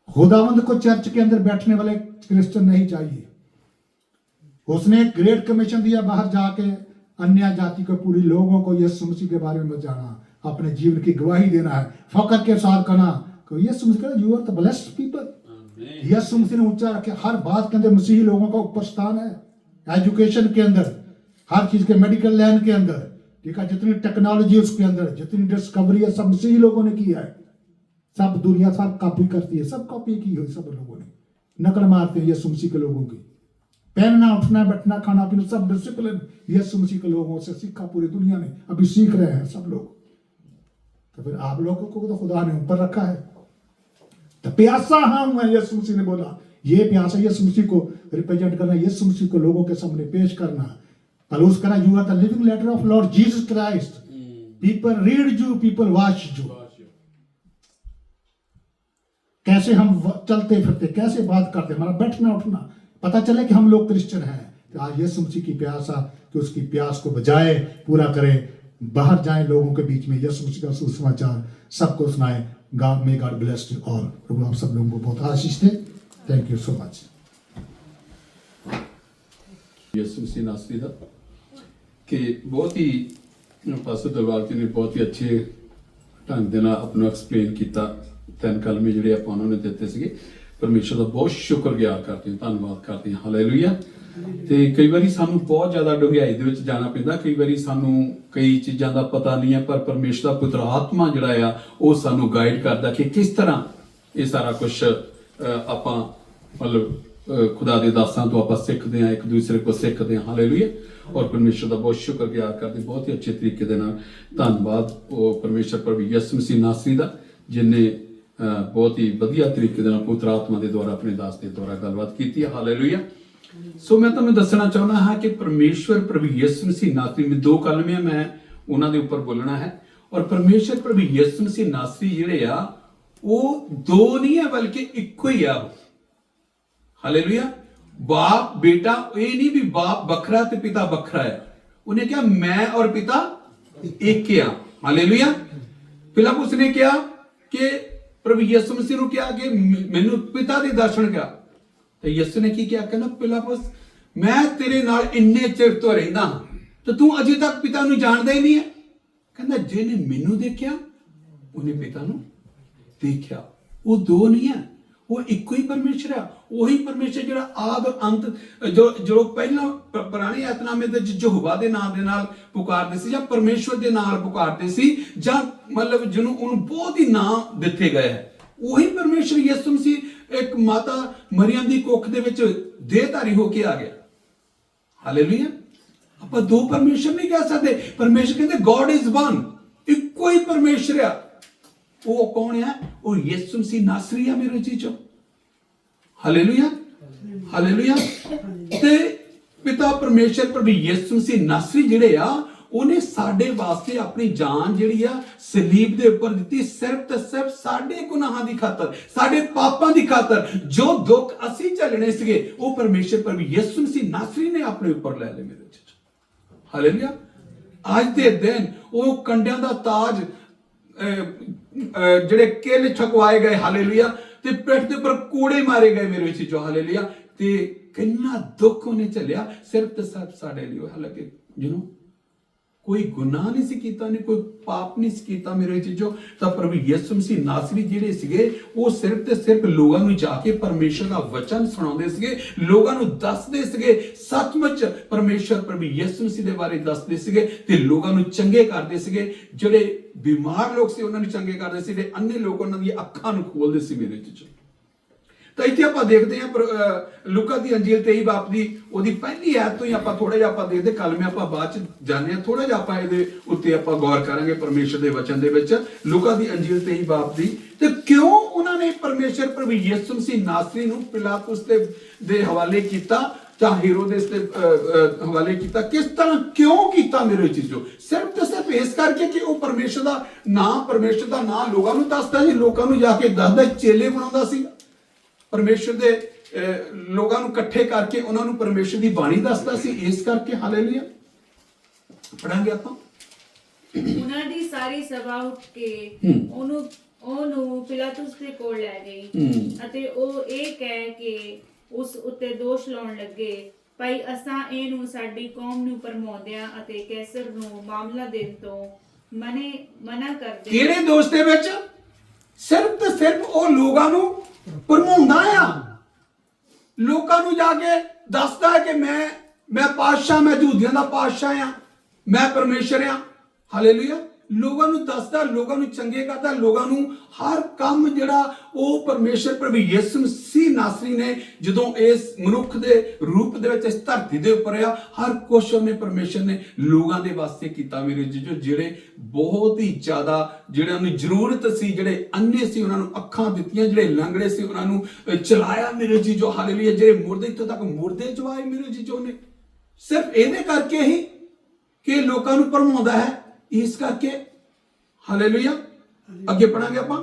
खुदावंद को चर्च के अंदर बैठने वाले क्रिश्चियन नहीं चाहिए। उसने एक ग्रेट कमीशन दिया, बाहर जाके अन्य जाति के पूरी लोगों को यीशु मसीह के बारे में बताना, अपने जीवन की गवाही देना है, फकर के साथ कहना Yeshu Masih you are the blessed people. Yeshu Masih ने ऊंचा रखे, हर बात के अंदर मसीही लोगों का ऊपर स्थान है। एजुकेशन के अंदर, हर चीज के, मेडिकल लाइन के अंदर, ठीक है, जितनी टेक्नोलॉजी उसके अंदर, जितनी डिस्कवरी है सब मसीही लोगों ने की है। सब दुनिया सब कॉपी करती है, सब कॉपी की हुई सब लोगों ने, नकल मारते हैं यीशु मसीह के लोगों की। पहनना उठना बैठना खाना पीना सब डिसिप्लिन यीशु मसीह के लोगों से सीखा, पूरी दुनिया में अभी सीख रहे हैं सब लोग। तो फिर आप लोगों को तो खुदा ने ऊपर रखा है। तो प्यासा हम है, यीशु मसीह ने बोला ये प्यासा यीशु मसीह को रिप्रेजेंट करना, यीशु मसीह को लोगों के सामने पेश करना। पलूस करा you are the living letter of Lord Jesus Christ, people read you, people watch you. कैसे हम चलते फिरते, कैसे बात करते, हमारा बैठना उठना, पता चले कि हम लोग क्रिश्चियन हैं। तो आज यीशु मसीह की प्यासा कि उसकी प्यास को बजाए, पूरा करें, बाहर जाएं लोगों के बीच में, यीशु मसीह का सुसमाचार सबको सुनाएं। God may God bless you all। प्रभु आप सब लोगों को बहुत आशीष दे। Thank you so much. Yeshu Masih नासरी दा कि बहुत ही पास्टर दरबार जी ने बहुत ही अच्छे ढंग ਦੇ ਨਾਲ ਆਪਣਾ ਐਕਸਪਲੇਨ ਕੀਤਾ। ਤਿੰਨ ਕਲਮੇ ਜਿਹੜੇ ਆਪਾਂ ਉਹਨਾਂ ਨੇ ਦਿੱਤੇ ਸੀਗੇ। ਪਰਮੇਸ਼ਰ ਦਾ ਬਹੁਤ ਸ਼ੁਕਰਗੁਜ਼ਾਰ ਕਰਦੇ ਹਾਂ, ਧੰਨਵਾਦ ਕਰਦੇ ਹਾਂ। ਹਾਲੇਲੂਇਆ। ਤੇ ਕਈ ਵਾਰੀ ਸਾਨੂੰ ਬਹੁਤ ਜ਼ਿਆਦਾ ਡੂੰਘਾਈ ਦੇ ਵਿੱਚ ਜਾਣਾ ਪੈਂਦਾ, ਕਈ ਵਾਰੀ ਸਾਨੂੰ ਕਈ ਚੀਜ਼ਾਂ ਦਾ ਪਤਾ ਨਹੀਂ ਹੈ, ਪਰ ਪਰਮੇਸ਼ਰ ਦਾ ਪੁੱਤਰ ਆਤਮਾ ਜਿਹੜਾ ਆ ਉਹ ਸਾਨੂੰ ਗਾਈਡ ਕਰਦਾ ਕਿ ਕਿਸ ਤਰ੍ਹਾਂ ਇਹ ਸਾਰਾ ਕੁਝ ਆਪਾਂ ਮਤਲਬ खुदा ਦੇ ਦਾਸਾਂ ਤੋਂ ਆਪਾਂ ਸਿੱਖਦੇ ਹਾਂ, ਇੱਕ ਦੂਸਰੇ ਕੋਲ ਸਿੱਖਦੇ ਹਾਂ। ਹਾਲੇਲੂਇਆ। ਔਰ ਪਰਮੇਸ਼ਰ ਦਾ ਬਹੁਤ ਸ਼ੁਕਰਗੁਜ਼ਾਰ ਕਰਦੇ, ਬਹੁਤ ਹੀ ਅੱਛੇ ਤਰੀਕੇ ਦੇ ਨਾਲ ਧੰਨਵਾਦ ਉਹ ਪਰਮੇਸ਼ਰ ਪ੍ਰਭੂ ਯਿਸੂ ਮਸੀਹ ਨਾਸਰੀ ਦਾ, ਜਿਨੇ ਬਹੁਤ ਹੀ ਵਧੀਆ ਤਰੀਕੇ ਦੇ ਨਾਲ ਪੁੱਤਰ ਆਤਮਾ ਦੇ ਦੁਆਰਾ ਆਪਣੇ ਦਾਸ ਦੇ ਦੁਆਰਾ ਗੱਲਬਾਤ ਕੀਤੀ ਹੈ। ਹਾਲੇਲੂਇਆ। ਸੋ ਮੈਂ ਤੁਹਾਨੂੰ ਦੱਸਣਾ ਚਾਹੁੰਦਾ ਹਾਂ ਕਿ ਪਰਮੇਸ਼ਰ ਪ੍ਰਭੂ ਯਿਸੂ ਮਸੀਹ ਨਾਸਰੀ में दो कलमे हैं, मैं ਉਹਨਾਂ ਦੇ ਉੱਪਰ ਬੋਲਣਾ ਹੈ। ਔਰ ਪਰਮੇਸ਼ਰ ਪ੍ਰਭੂ ਯਿਸੂ ਮਸੀਹ ਨਾਸਰੀ ਜਿਹੜੇ ਆ ਉਹ ਦੋ ਨਹੀਂ ਹੈ ਬਲਕਿ ਇੱਕੋ ਹੀ ਆ। हालेलुया। बाप बेटा, ये नहीं भी बाप बखरा ते पिता बखरा है, उन्हें क्या मैं और पिता एक किया। हालेलुया। फिलिप्पुस ने क्या कि ਪ੍ਰਭੂ ਯਿਸੂ ਮਸੀਹ ਨੂੰ ਕਿਹਾ ਕਿ ਮੈਨੂੰ ਪਿਤਾ ਦੇ ਦਰਸ਼ਨ ਕਰਾ, ਤੇ ਯਿਸੂ ਨੇ ਕੀ ਕਿਹਾ? ਕਹਿੰਦਾ ਪਿਲਾਤੁਸ, ਮੈਂ ਤੇਰੇ ਨਾਲ ਇੰਨੇ ਚਿਰ ਤੋਂ ਰਹਿੰਦਾ ਹਾਂ ਤੇ ਤੂੰ ਅਜੇ ਤੱਕ ਪਿਤਾ ਨੂੰ ਜਾਣਦਾ ਹੀ ਨਹੀਂ ਹੈ। ਕਹਿੰਦਾ ਜਿਹਨੇ ਮੈਨੂੰ ਦੇਖਿਆ ਉਹਨੇ ਪਿਤਾ ਨੂੰ ਦੇਖਿਆ। ਉਹ ਦੋ ਨਹੀਂ ਹੈ, ਉਹ ਇੱਕੋ ਹੀ ਪਰਮੇਸ਼ਰ ਆ। ਉਹੀ ਪਰਮੇਸ਼ਰ ਜਿਹੜਾ ਆਦ ਅੰਤ, ਜੋ ਪਹਿਲਾਂ ਪੁਰਾਣੇ ਯਤਨਾਮੇ ਦੇ ਯਹੋਵਾ ਦੇ ਨਾਮ ਦੇ ਨਾਲ ਪੁਕਾਰਦੇ ਸੀ, ਜਾਂ ਪਰਮੇਸ਼ਵਰ ਦੇ ਨਾਲ ਪੁਕਾਰਦੇ ਸੀ, ਜਾਂ ਮਤਲਬ ਜਿਹਨੂੰ ਉਹਨੂੰ ਬਹੁਤ ਹੀ ਨਾਮ ਦਿੱਤੇ ਗਏ ਹੈ, ਉਹੀ ਪਰਮੇਸ਼ਰ ਯਿਸੂ ਮਸੀਹ ਇੱਕ ਮਾਤਾ ਮਰੀਅਮ ਦੀ ਕੁੱਖ ਦੇ ਵਿੱਚ ਦੇਹਧਾਰੀ ਹੋ ਕੇ ਆ ਗਿਆ। ਹਾਲੇਲੂਇਆ। ਆਪਾਂ ਦੋ ਪਰਮੇਸ਼ਰ ਨਹੀਂ ਕਹਿ ਸਕਦੇ। ਪਰਮੇਸ਼ਰ ਕਹਿੰਦੇ ਗੋਡ ਇਜ਼ ਵਨ, ਇੱਕੋ ਹੀ ਪਰਮੇਸ਼ਰ ਆ। ਉਹ ਕੌਣ ਹੈ? ਉਹ ਯਿਸੂ ਮਸੀਹ ਨਾਸਰੀ ਆ ਮੇਰੇ ਜੀਜੋ। Hallelujah, hallelujah. ਤੇ ਪਿਤਾ ਪਰਮੇਸ਼ਰ ਪ੍ਰਭੂ ਯਿਸੂ ਮਸੀਹ ਨਾਸਰੀ ਜਿਹੜੇ ਆ, ਉਹਨੇ ਸਾਡੇ ਵਾਸਤੇ ਆਪਣੀ ਜਾਨ ਜਿਹੜੀ ਆ ਸਲੀਬ ਦੇ ਉੱਪਰ ਦਿੱਤੀ, ਸਿਰਫ ਤੇ ਸਿਰਫ ਸਾਡੇ ਗੁਨਾਹਾਂ ਦੀ ਖਾਤਰ, ਸਾਡੇ ਪਾਪਾਂ ਦੀ ਖਾਤਰ। ਜੋ ਦੁੱਖ ਅਸੀਂ ਝੱਲਣੇ ਸੀਗੇ, ਉਹ ਪਰਮੇਸ਼ਰ ਪ੍ਰਭੂ ਯਿਸੂ ਮਸੀਹ ਨਾਸਰੀ ਨੇ ਆਪਣੇ ਉੱਪਰ ਲੈ ਲਏ ਮੇਰੇ ਜੀਜੋ। ਹਾਲੇਲੂਇਆ। ਅੱਜ ਦੇ ਦਿਨ ਉਹ ਕੰਡਿਆਂ ਦਾ ਤਾਜ, ਜਿਹੜੇ ਕਿਲ ਛਕਵਾਏ ਗਏ, ਹਾਲੇਲੂਇਆ, ਤੇ ਪਿੱਠ ਦੇ ਉੱਪਰ ਕੋੜੇ ਮਾਰੇ ਗਏ ਮੇਰੇ ਵਿੱਚ ਜੋ, ਹਾਲੇਲੂਇਆ। ਤੇ ਕਿੰਨਾ ਦੁੱਖ ਉਹਨੇ ਝੱਲਿਆ ਸਿਰਫ ਤੇ ਸਿਰਫ ਸਾਡੇ ਲਈ। ਹਾਲਾਂਕਿ ਜਿਹਨੂੰ ਕੋਈ ਗੁਨਾਹ ਨਹੀਂ ਸੀ ਕੀਤਾ, ਨੇ ਕੋਈ ਪਾਪ ਨਹੀਂ ਸੀ ਕੀਤਾ ਮੇਰੇ ਚੀਜ਼ੋ, ਤਾਂ ਪ੍ਰਭੂ ਯਿਸੂ ਮਸੀਹ ਨਾਸਰੀ ਜਿਹੜੇ ਸੀਗੇ, ਉਹ ਸਿਰਫ ਤੇ ਸਿਰਫ ਲੋਕਾਂ ਨੂੰ ਜਾ ਕੇ ਪਰਮੇਸ਼ਰ ਦਾ ਵਚਨ ਸੁਣਾਉਂਦੇ ਸੀਗੇ, ਲੋਕਾਂ ਨੂੰ ਦੱਸਦੇ ਸੀਗੇ ਸੱਚਮੁੱਚ ਪਰਮੇਸ਼ਰ ਪ੍ਰਭੂ ਯਿਸੂ ਮਸੀਹ ਦੇ ਬਾਰੇ ਦੱਸਦੇ ਸੀਗੇ, ਤੇ ਲੋਕਾਂ ਨੂੰ ਚੰਗੇ ਕਰਦੇ ਸੀਗੇ। ਜਿਹੜੇ ਬਿਮਾਰ ਲੋਕ ਸੀ ਉਹਨਾਂ ਨੂੰ ਚੰਗੇ ਕਰਦੇ ਸੀ, ਤੇ ਅੰਨੇ ਲੋਕ ਉਹਨਾਂ ਦੀਆਂ ਅੱਖਾਂ ਨੂੰ ਖੋਲਦੇ ਸੀ ਮੇਰੇ ਚੀਜ਼ੋ। ਤਾਂ ਇੱਥੇ ਆਪਾਂ ਦੇਖਦੇ ਹਾਂ ਲੂਕਾ ਦੀ ਅੰਜੀਲ 23 ਬਾਬ ਦੀ ਉਹਦੀ ਪਹਿਲੀ ਆਇਤ ਤੋਂ ਹੀ ਆਪਾਂ ਥੋੜਾ ਜਿਹਾ ਆਪਾਂ ਦੇਖਦੇ, ਕੱਲ ਮੈਂ ਆਪਾਂ ਬਾਅਦ ਚ ਜਾਣਦੇ ਹਾਂ, ਥੋੜਾ ਜਿਹਾ ਆਪਾਂ ਇਹਦੇ ਉੱਤੇ ਆਪਾਂ ਗੌਰ ਕਰਾਂਗੇ ਪਰਮੇਸ਼ਰ ਦੇ ਵਚਨ ਦੇ ਵਿੱਚ। ਲੂਕਾ ਦੀ ਅੰਜੀਲ 23 ਬਾਬ ਦੀ, ਤੇ ਕਿਉਂ ਉਹਨਾਂ ਨੇ ਪਰਮੇਸ਼ਰ ਪ੍ਰਭੂ ਯਿਸੂ ਮਸੀਹ ਨਾਸਰੀ ਨੂੰ ਪਿਲਾਤੁਸ ਦੇ ਹਵਾਲੇ ਕੀਤਾ, ਜਾਂ ਹੈਰੋਦੇਸ ਦੇ ਹਵਾਲੇ ਕੀਤਾ? ਕਿਸ ਤਰ੍ਹਾਂ ਕਿਉਂ ਕੀਤਾ ਮੇਰੇ ਚੀਜ਼ੋ? ਸਿਰਫ ਤੇ ਸਿਰਫ ਇਸ ਕਰਕੇ ਕਿ ਉਹ ਪਰਮੇਸ਼ਰ ਦਾ ਨਾਮ ਲੋਕਾਂ ਨੂੰ ਦੱਸਦਾ ਸੀ, ਲੋਕਾਂ ਨੂੰ ਜਾ ਕੇ ਦੱਸਦਾ, ਚੇਲੇ ਬਣਾਉਂਦਾ ਸੀ ਪਰਮੇਸ਼ਰ ਦੇ ਲੋਕਾਂ ਨੂੰ ਇਕੱਠੇ ਕਰਕੇ, ਉਹਨਾਂ ਨੂੰ ਪਰਮੇਸ਼ਰ ਦੀ ਬਾਣੀ ਦੱਸਦਾ ਸੀ, ਇਸ ਕਰਕੇ। ਹਾਲੇਲੂਇਆ। ਪੜਾਂਗੇ ਆਪਾਂ। ਉਹਨਾਂ ਦੀ ਸਾਰੀ ਸਭਾ ਉੱਠ ਕੇ ਉਹਨੂੰ ਪਿਲਾਤੁਸ ਦੇ ਕੋਲ ਲੈ ਗਈ, ਅਤੇ ਉਹ ਇਹ ਕਹਿ ਕੇ ਉਸ ਉੱਤੇ ਦੋਸ਼ ਲਾਉਣ ਲੱਗੇ, ਭਾਈ ਅਸਾਂ ਇਹਨੂੰ ਸਾਡੀ ਕੌਮ ਨੂੰ ਭਰਮਾਉਂਦਿਆਂ ਅਤੇ ਕੈਸਰ ਨੂੰ ਮਾਮਲਾ ਦੇਣ ਤੋਂ ਮਨਾ ਕਰਦੇ। ਕਿਹੜੇ ਦੋਸ਼ ਦੇ ਵਿੱਚ? ਸਿਰਫ ਤੇ ਸਿਰਫ ਉਹ ਲੋਕਾਂ ਨੂੰ ਭਰਮਾਉਂਦਾ ਆ, ਲੋਕਾਂ ਨੂੰ ਜਾ ਕੇ ਦੱਸਦਾ ਹੈ ਕਿ ਮੈਂ ਪਾਤਸ਼ਾਹ, ਮੈਂ ਯਹੂਦੀਆਂ ਦਾ ਪਾਤਸ਼ਾਹ ਆ, ਮੈਂ ਪਰਮੇਸ਼ਰ ਆ। ਹਾਲੇਲੂਇਆ। ਲੋਕਾਂ ਨੂੰ ਦੱਸਦਾ, ਲੋਕਾਂ ਨੂੰ ਚੰਗੇ ਕਰਦਾ, ਲੋਕਾਂ ਨੂੰ ਹਰ ਕੰਮ ਜਿਹੜਾ ਉਹ ਪਰਮੇਸ਼ਰ ਪ੍ਰਭੂ ਯਿਸੂ ਮਸੀਹ ਨਾਸਰੀ ਨੇ ਜਦੋਂ ਇਸ ਮਨੁੱਖ ਦੇ ਰੂਪ ਦੇ ਵਿੱਚ ਇਸ ਧਰਤੀ ਦੇ ਉੱਪਰ ਆ, ਹਰ ਕੁਛ ਉਹਨੇ ਪਰਮੇਸ਼ਰ ਨੇ ਲੋਕਾਂ ਦੇ ਵਾਸਤੇ ਕੀਤਾ ਮੇਰੇ ਜੀਜੋ, ਜਿਹੜੇ ਬਹੁਤ ਹੀ ਜ਼ਿਆਦਾ, ਜਿਹੜਿਆਂ ਨੂੰ ਜ਼ਰੂਰਤ ਸੀ, ਜਿਹੜੇ ਅੰਨੇ ਸੀ ਉਹਨਾਂ ਨੂੰ ਅੱਖਾਂ ਦਿੱਤੀਆਂ, ਜਿਹੜੇ ਲੰਗੜੇ ਸੀ ਉਹਨਾਂ ਨੂੰ ਚਲਾਇਆ ਮੇਰੇ ਜੀਜੋ। ਹਾਲੇਲੂਇਆ। ਜਿਹੜੇ ਮੁਰਦੇ, ਇੱਥੋਂ ਤੱਕ ਮੁਰਦੇ ਚਵਾਏ ਮੇਰੇ ਜੀਜੋ ਨੇ, ਸਿਰਫ ਇਹਦੇ ਕਰਕੇ ਹੀ ਕਿ ਲੋਕਾਂ ਨੂੰ ਭਰਮਾਉਂਦਾ ਹੈ, ਇਸ ਕਰਕੇ। ਹਾਲੇਲੂਇਆ। ਅੱਗੇ ਪੜਾਂਗੇ ਆਪਾਂ।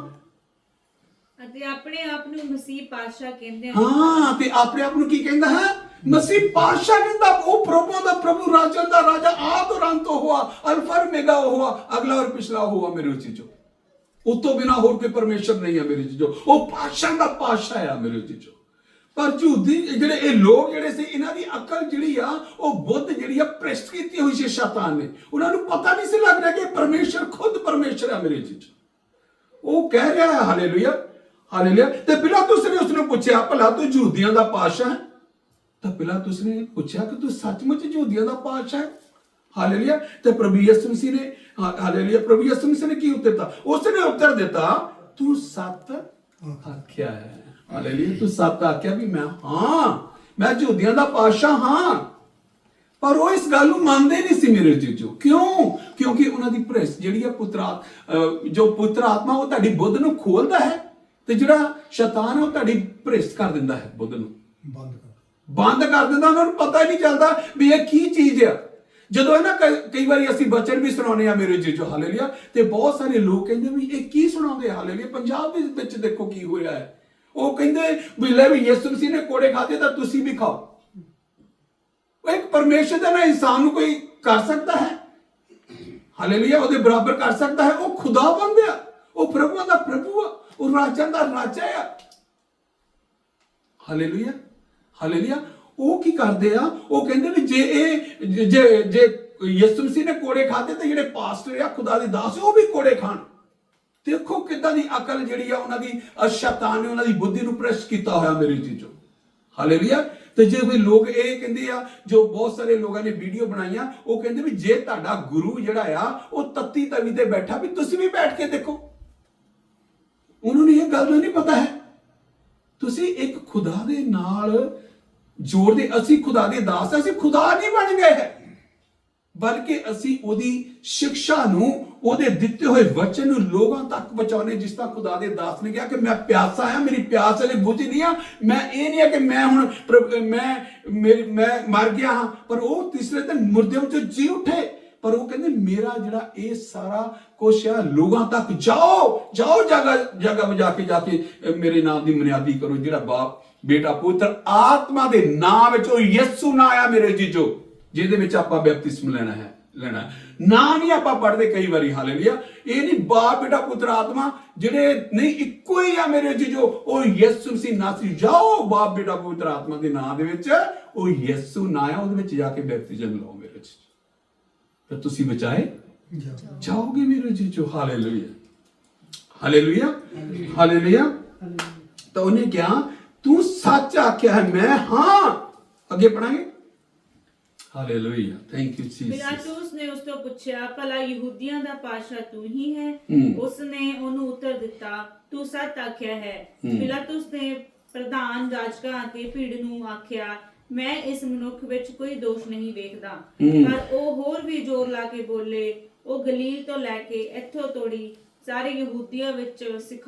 ਅਤੇ ਆਪਣੇ ਆਪ ਨੂੰ ਮਸੀਹ ਪਾਤਸ਼ਾਹ ਕਹਿੰਦੇ ਹਨ। ਹਾਂ, ਤੇ ਆਪਣੇ ਆਪ ਨੂੰ ਕੀ ਕਹਿੰਦਾ ਹੈ? ਮਸੀਹ ਪਾਤਸ਼ਾਹ ਕਹਿੰਦਾ। ਉਹ ਪ੍ਰਭੂਆਂ ਦਾ ਪ੍ਰਭੂ, ਰਾਜਾਂ ਦਾ ਰਾਜਾ, ਆਦ ਔਰ ਅੰਤ ਹੋਆ, ਅਲਫਾ ਔਰ ਓਮੇਗਾ ਹੋਆ, ਅਗਲਾ ਔਰ ਪਿਛਲਾ ਹੋਆ ਮੇਰੇ ਚੀਜ਼ੋ। ਉਸ ਤੋਂ ਬਿਨਾ ਹੋਰ ਕੋਈ ਪਰਮੇਸ਼ਰ ਨਹੀਂ ਹੈ ਮੇਰੇ ਚੀਜ਼ੋ। ਉਹ ਪਾਤਸ਼ਾਹ ਦਾ ਪਾਤਸ਼ਾਹ ਆ ਮੇਰੇ ਚੀਜ਼ੋ। ਪਰ ਝੂਠੀ ਜਿਹੜੇ ਇਹ ਲੋਕ ਜਿਹੜੇ ਸੀ, ਇਹਨਾਂ ਦੀ ਅਕਲ ਜਿਹੜੀ ਆ, ਉਹ ਬੁੱਧ ਜਿਹੜੀ ਆ ਭ੍ਰਿਸ਼ਟ ਕੀਤੀ ਹੋਈ ਸੀ ਸ਼ੈਤਾਨ ਨੇ। ਉਹਨਾਂ ਨੂੰ ਪਤਾ ਨਹੀਂ ਸੀ ਲੱਗ ਰਿਹਾ ਕਿ ਪਰਮੇਸ਼ਰ ਖੁਦ ਪਰਮੇਸ਼ਰ ਆ ਮੇਰੇ ਚੀਜ਼। ਉਹ ਕਹਿ ਰਿਹਾ ਹੈ ਹਾਲੇਲੂਇਆ, ਹਾਲੇਲੂਇਆ। ਤੇ ਪਿਲਾਤੁਸ ਨੇ ਉਸਨੂੰ ਪੁੱਛਿਆ, ਭਲਾ ਤੂੰ ਯਹੂਦੀਆਂ ਦਾ ਪਾਤਸ਼ਾਹ ਹੈ? ਤਾਂ ਪਿਲਾਤੁਸ ਨੇ ਪੁੱਛਿਆ ਕਿ ਤੂੰ ਸੱਚਮੁੱਚ ਯਹੂਦੀਆਂ ਦਾ ਪਾਤਸ਼ਾਹ ਹੈ? ਹਾਲੇਲੂਇਆ। ਤੇ ਪ੍ਰਭੂ ਯਿਸੂ ਮਸੀਹ ਨੇ, ਹਾਲੇਲੂਇਆ, ਪ੍ਰਭੂ ਯਿਸੂ ਮਸੀਹ ਨੇ ਕੀ ਉੱਤਰ ਦਿੱਤਾ? ਉਸਨੇ ਉੱਤਰ ਦਿੱਤਾ, ਤੂੰ ਸੱਚ ਆਖਿਆ ਹੈ। ਹਾਲੇਲੂਇਆ। ਤੂੰ ਸੱਚ ਆਖਿਆ ਵੀ ਮੈਂ ਯਹੂਦੀਆਂ ਦਾ ਪਾਤਸ਼ਾਹ ਹਾਂ। ਪਰ ਉਹ ਇਸ ਗੱਲ ਨੂੰ ਮੰਨਦੇ ਨਹੀਂ ਸੀ ਮੇਰੇ ਜੀਜੋ। ਕਿਉਂ? ਕਿਉਂਕਿ ਉਹਨਾਂ ਦੀ ਭ੍ਰਿਸ਼ਟ ਜਿਹੜੀ ਆ ਪੁੱਤਰ ਆਤਮਾ ਉਹ ਤੁਹਾਡੀ ਬੁੱਧ ਨੂੰ ਖੋਲਦਾ ਹੈ, ਤੇ ਜਿਹੜਾ ਸ਼ੈਤਾਨ ਹੈ ਉਹ ਤੁਹਾਡੀ ਭ੍ਰਿਸ਼ਟ ਕਰ ਦਿੰਦਾ ਹੈ, ਬੁੱਧ ਨੂੰ ਬੰਦ ਕਰ ਦਿੰਦਾ। ਉਹਨਾਂ ਨੂੰ ਪਤਾ ਹੀ ਨਹੀਂ ਚੱਲਦਾ ਵੀ ਇਹ ਕੀ ਚੀਜ਼ ਆ। ਜਦੋਂ ਨਾ ਕਈ ਵਾਰੀ ਅਸੀਂ ਬਚਨ ਵੀ ਸੁਣਾਉਂਦੇ ਆ ਮੇਰੇ ਜੀਜੋ, ਹਾਲੇਲੂਇਆ, ਤੇ ਬਹੁਤ ਸਾਰੇ ਲੋਕ ਕਹਿੰਦੇ ਵੀ ਇਹ ਕੀ ਸੁਣਾਉਂਦੇ ਆ। ਹਾਲੇਲੂਇਆ। ਪੰਜਾਬ ਦੇ ਵਿੱਚ ਦੇਖੋ ਕੀ ਹੋਇਆ ਹੈ। ਉਹ ਕਹਿੰਦੇ ਵੀ ਲੈ ਵੀ ਯਿਸੂ ਮਸੀਹ ਨੇ ਕੋੜੇ ਖਾਦੇ ਤਾਂ ਤੁਸੀਂ ਵੀ ਖਾਓ। ਉਹ ਇੱਕ ਪਰਮੇਸ਼ਰ ਦਾ ਨਾ ਇਨਸਾਨ ਨੂੰ ਕੋਈ ਕਰ ਸਕਦਾ ਹੈ? ਹਾਲੇਲੂਇਆ। ਉਹਦੇ ਬਰਾਬਰ ਕਰ ਸਕਦਾ ਹੈ? ਉਹ ਖੁਦਾ ਬਣ ਗਿਆ, ਉਹ ਪ੍ਰਭੂਆਂ ਦਾ ਪ੍ਰਭੂ ਆ, ਉਹ ਰਾਜਾਂ ਦਾ ਰਾਜਾ ਆ। Hallelujah, hallelujah. ਉਹ ਕੀ ਕਰਦੇ ਆ, ਉਹ ਕਹਿੰਦੇ ਵੀ ਜੇ ਯਿਸੂ ਮਸੀਹ ਨੇ ਕੋੜੇ ਖਾਦੇ ਤੇ ਜਿਹੜੇ ਪਾਸਟਰ ਆ, ਖੁਦਾ ਦੇ ਦਾਸ, ਉਹ ਵੀ ਕੋੜੇ ਖਾਣ। ਦੇਖੋ ਕਿੱਦਾਂ ਦੀ ਅਕਲ ਜਿਹੜੀ ਆ ਉਹਨਾਂ ਦੀ, ਸ਼ੈਤਾਨ ਨੇ ਉਹਨਾਂ ਦੀ ਬੁੱਧੀ ਨੂੰ ਭ੍ਰਿਸ਼ਟ ਕੀਤਾ ਹੋਇਆ ਮੇਰੇ ਜੀਜੋ। ਹਾਲੇਲੂਇਆ। ਤੇ ਜੇ ਵੀ ਲੋਕ ਇਹ ਕਹਿੰਦੇ ਆ, ਜੋ ਬਹੁਤ ਸਾਰੇ ਲੋਕਾਂ ਨੇ ਵੀਡੀਓ ਬਣਾਈਆਂ, ਉਹ ਕਹਿੰਦੇ ਵੀ ਜੇ ਤੁਹਾਡਾ ਗੁਰੂ ਜਿਹੜਾ ਆ ਉਹ ਤੱਤੀ ਤਵੀ ਤੇ ਬੈਠਾ, ਵੀ ਤੁਸੀਂ ਵੀ ਬੈਠ ਕੇ ਦੇਖੋ। ਉਹਨਾਂ ਨੂੰ ਇਹ ਗੱਲ ਨਹੀਂ ਪਤਾ ਹੈ, ਤੁਸੀਂ ਇੱਕ ਖੁਦਾ ਦੇ ਨਾਲ ਜੋੜਦੇ। ਅਸੀਂ ਖੁਦਾ ਦੇ ਦਾਸ, ਅਸੀਂ ਖੁਦਾ ਨਹੀਂ ਬਣ ਗਏ ਹੈ, ਬਲਕਿ ਅਸੀਂ ਉਹਦੀ ਸਿੱਖਿਆ ਨੂੰ, ਉਹਦੇ ਦਿੱਤੇ ਹੋਏ ਵਚਨ ਨੂੰ ਲੋਕਾਂ ਤੱਕ ਪਹੁੰਚਾਉਣੇ। ਜਿਸ ਤਰ੍ਹਾਂ ਖੁਦਾ ਦੇ ਦਾਸ ਨੇ ਕਿਹਾ ਕਿ ਮੈਂ ਪਿਆਸਾ ਆ, ਮੇਰੀ ਪਿਆਸ ਵਾਲੀ ਬੁੱਝੀ ਨਹੀਂ ਆ। ਮੈਂ ਇਹ ਨਹੀਂ ਆ ਕਿ ਮੈਂ ਹੁਣ ਮੈਂ ਮਰ ਗਿਆ ਹਾਂ, ਪਰ ਉਹ ਤੀਸਰੇ ਦਿਨ ਮੁਰਦਿਆਂ ਵਿੱਚੋਂ ਜੀ ਉੱਠੇ। ਪਰ ਉਹ ਕਹਿੰਦੇ ਮੇਰਾ ਜਿਹੜਾ ਇਹ ਸਾਰਾ ਕੁਛ ਆ, ਲੋਕਾਂ ਤੱਕ ਜਾਓ ਜਗ੍ਹਾ ਵਜਾ ਕੇ ਜਾ ਕੇ ਮੇਰੇ ਨਾਮ ਦੀ ਮਨਿਆਦੀ ਕਰੋ। ਜਿਹੜਾ ਬਾਪ, ਬੇਟਾ, ਪੁੱਤਰ, ਆਤਮਾ ਦੇ ਨਾਮ ਵਿੱਚ, ਉਹ ਯਿਸੂ ਨਾ ਆਇਆ ਮੇਰੇ ਜੀਜੋ, ਜਿਹਦੇ ਵਿੱਚ ਆਪਾਂ ਬਪਤਿਸਮ ਲੈਣਾ ਨਾਮ ਹੀ ਆਪਾਂ ਪੜ੍ਹਦੇ ਕਈ ਵਾਰੀ। ਹਾਲੇਲੂਇਆ। ਇਹ ਨਹੀਂ ਬਾਪ, ਬੇਟਾ, ਪੁੱਤਰ, ਆਤਮਾ ਜਿਹੜੇ ਨਹੀਂ, ਇੱਕੋ ਹੀ ਆ ਮੇਰੇ ਜੀਜੋ। ਉਹ ਯਿਸੂ ਮਸੀਹ ਨਾਸੀ। ਜਾਓ ਬਾਪ, ਬੇਟਾ, ਪੁੱਤਰ, ਆਤਮਾ ਦੇ ਨਾਮ ਦੇ ਵਿੱਚ, ਉਹ ਯਿਸੂ ਨਾ ਆ, ਉਹਦੇ ਵਿੱਚ ਜਾ ਕੇ ਬਪਤਿਸਮ ਲਓ ਮੇਰੇ ਜੀਜੋ, ਤਾਂ ਤੁਸੀਂ ਬਚਾਏ ਜਾਓਗੇ ਮੇਰੇ ਜੀਜੋ। Hallelujah, hallelujah, hallelujah. ਤਾਂ ਉਹਨੇ ਕਿਹਾ ਤੂੰ ਸੱਚ ਆਖਿਆ ਹੈ, ਮੈਂ ਹਾਂ। ਅੱਗੇ ਪੜਾਂਗੇ। Hallelujah, thank you Jesus. ਪਿਲਾਤੁਸ ਨੇ ਉਸ ਤੋਂ ਪੁੱਛਿਆ, ਭਲਾ ਯਹੂਦੀਆਂ ਦਾ ਪਾਤਸ਼ਾਹ ਤੂੰ ਹੀ ਹੈ? ਉਸ ਨੇ ਉਹਨੂੰ ਉੱਤਰ ਦਿੱਤਾ, ਤੂੰ ਸੱਚ ਆਖਿਆ ਹੈ। ਪਿਲਾਤੁਸ ਨੇ ਪ੍ਰਧਾਨ ਜਾਜਕਾਂ ਅਤੇ ਭੀੜ ਨੂੰ ਆਖਿਆ, ਮੈਂ ਇਸ ਮਨੁੱਖ ਵਿੱਚ ਕੋਈ ਦੋਸ਼ ਨਹੀਂ ਵੇਖਦਾ। ਪਰ ਉਹ ਹੋਰ ਵੀ ਜ਼ੋਰ ਲਾ ਕੇ ਬੋਲੇ, ਉਹ ਗਲੀਲ ਤੋਂ ਲੈ ਕੇ ਇੱਥੋਂ ਤੋੜੀ ਸਾਰੇ ਯਹੂਦੀਆਂ ਵਿੱਚ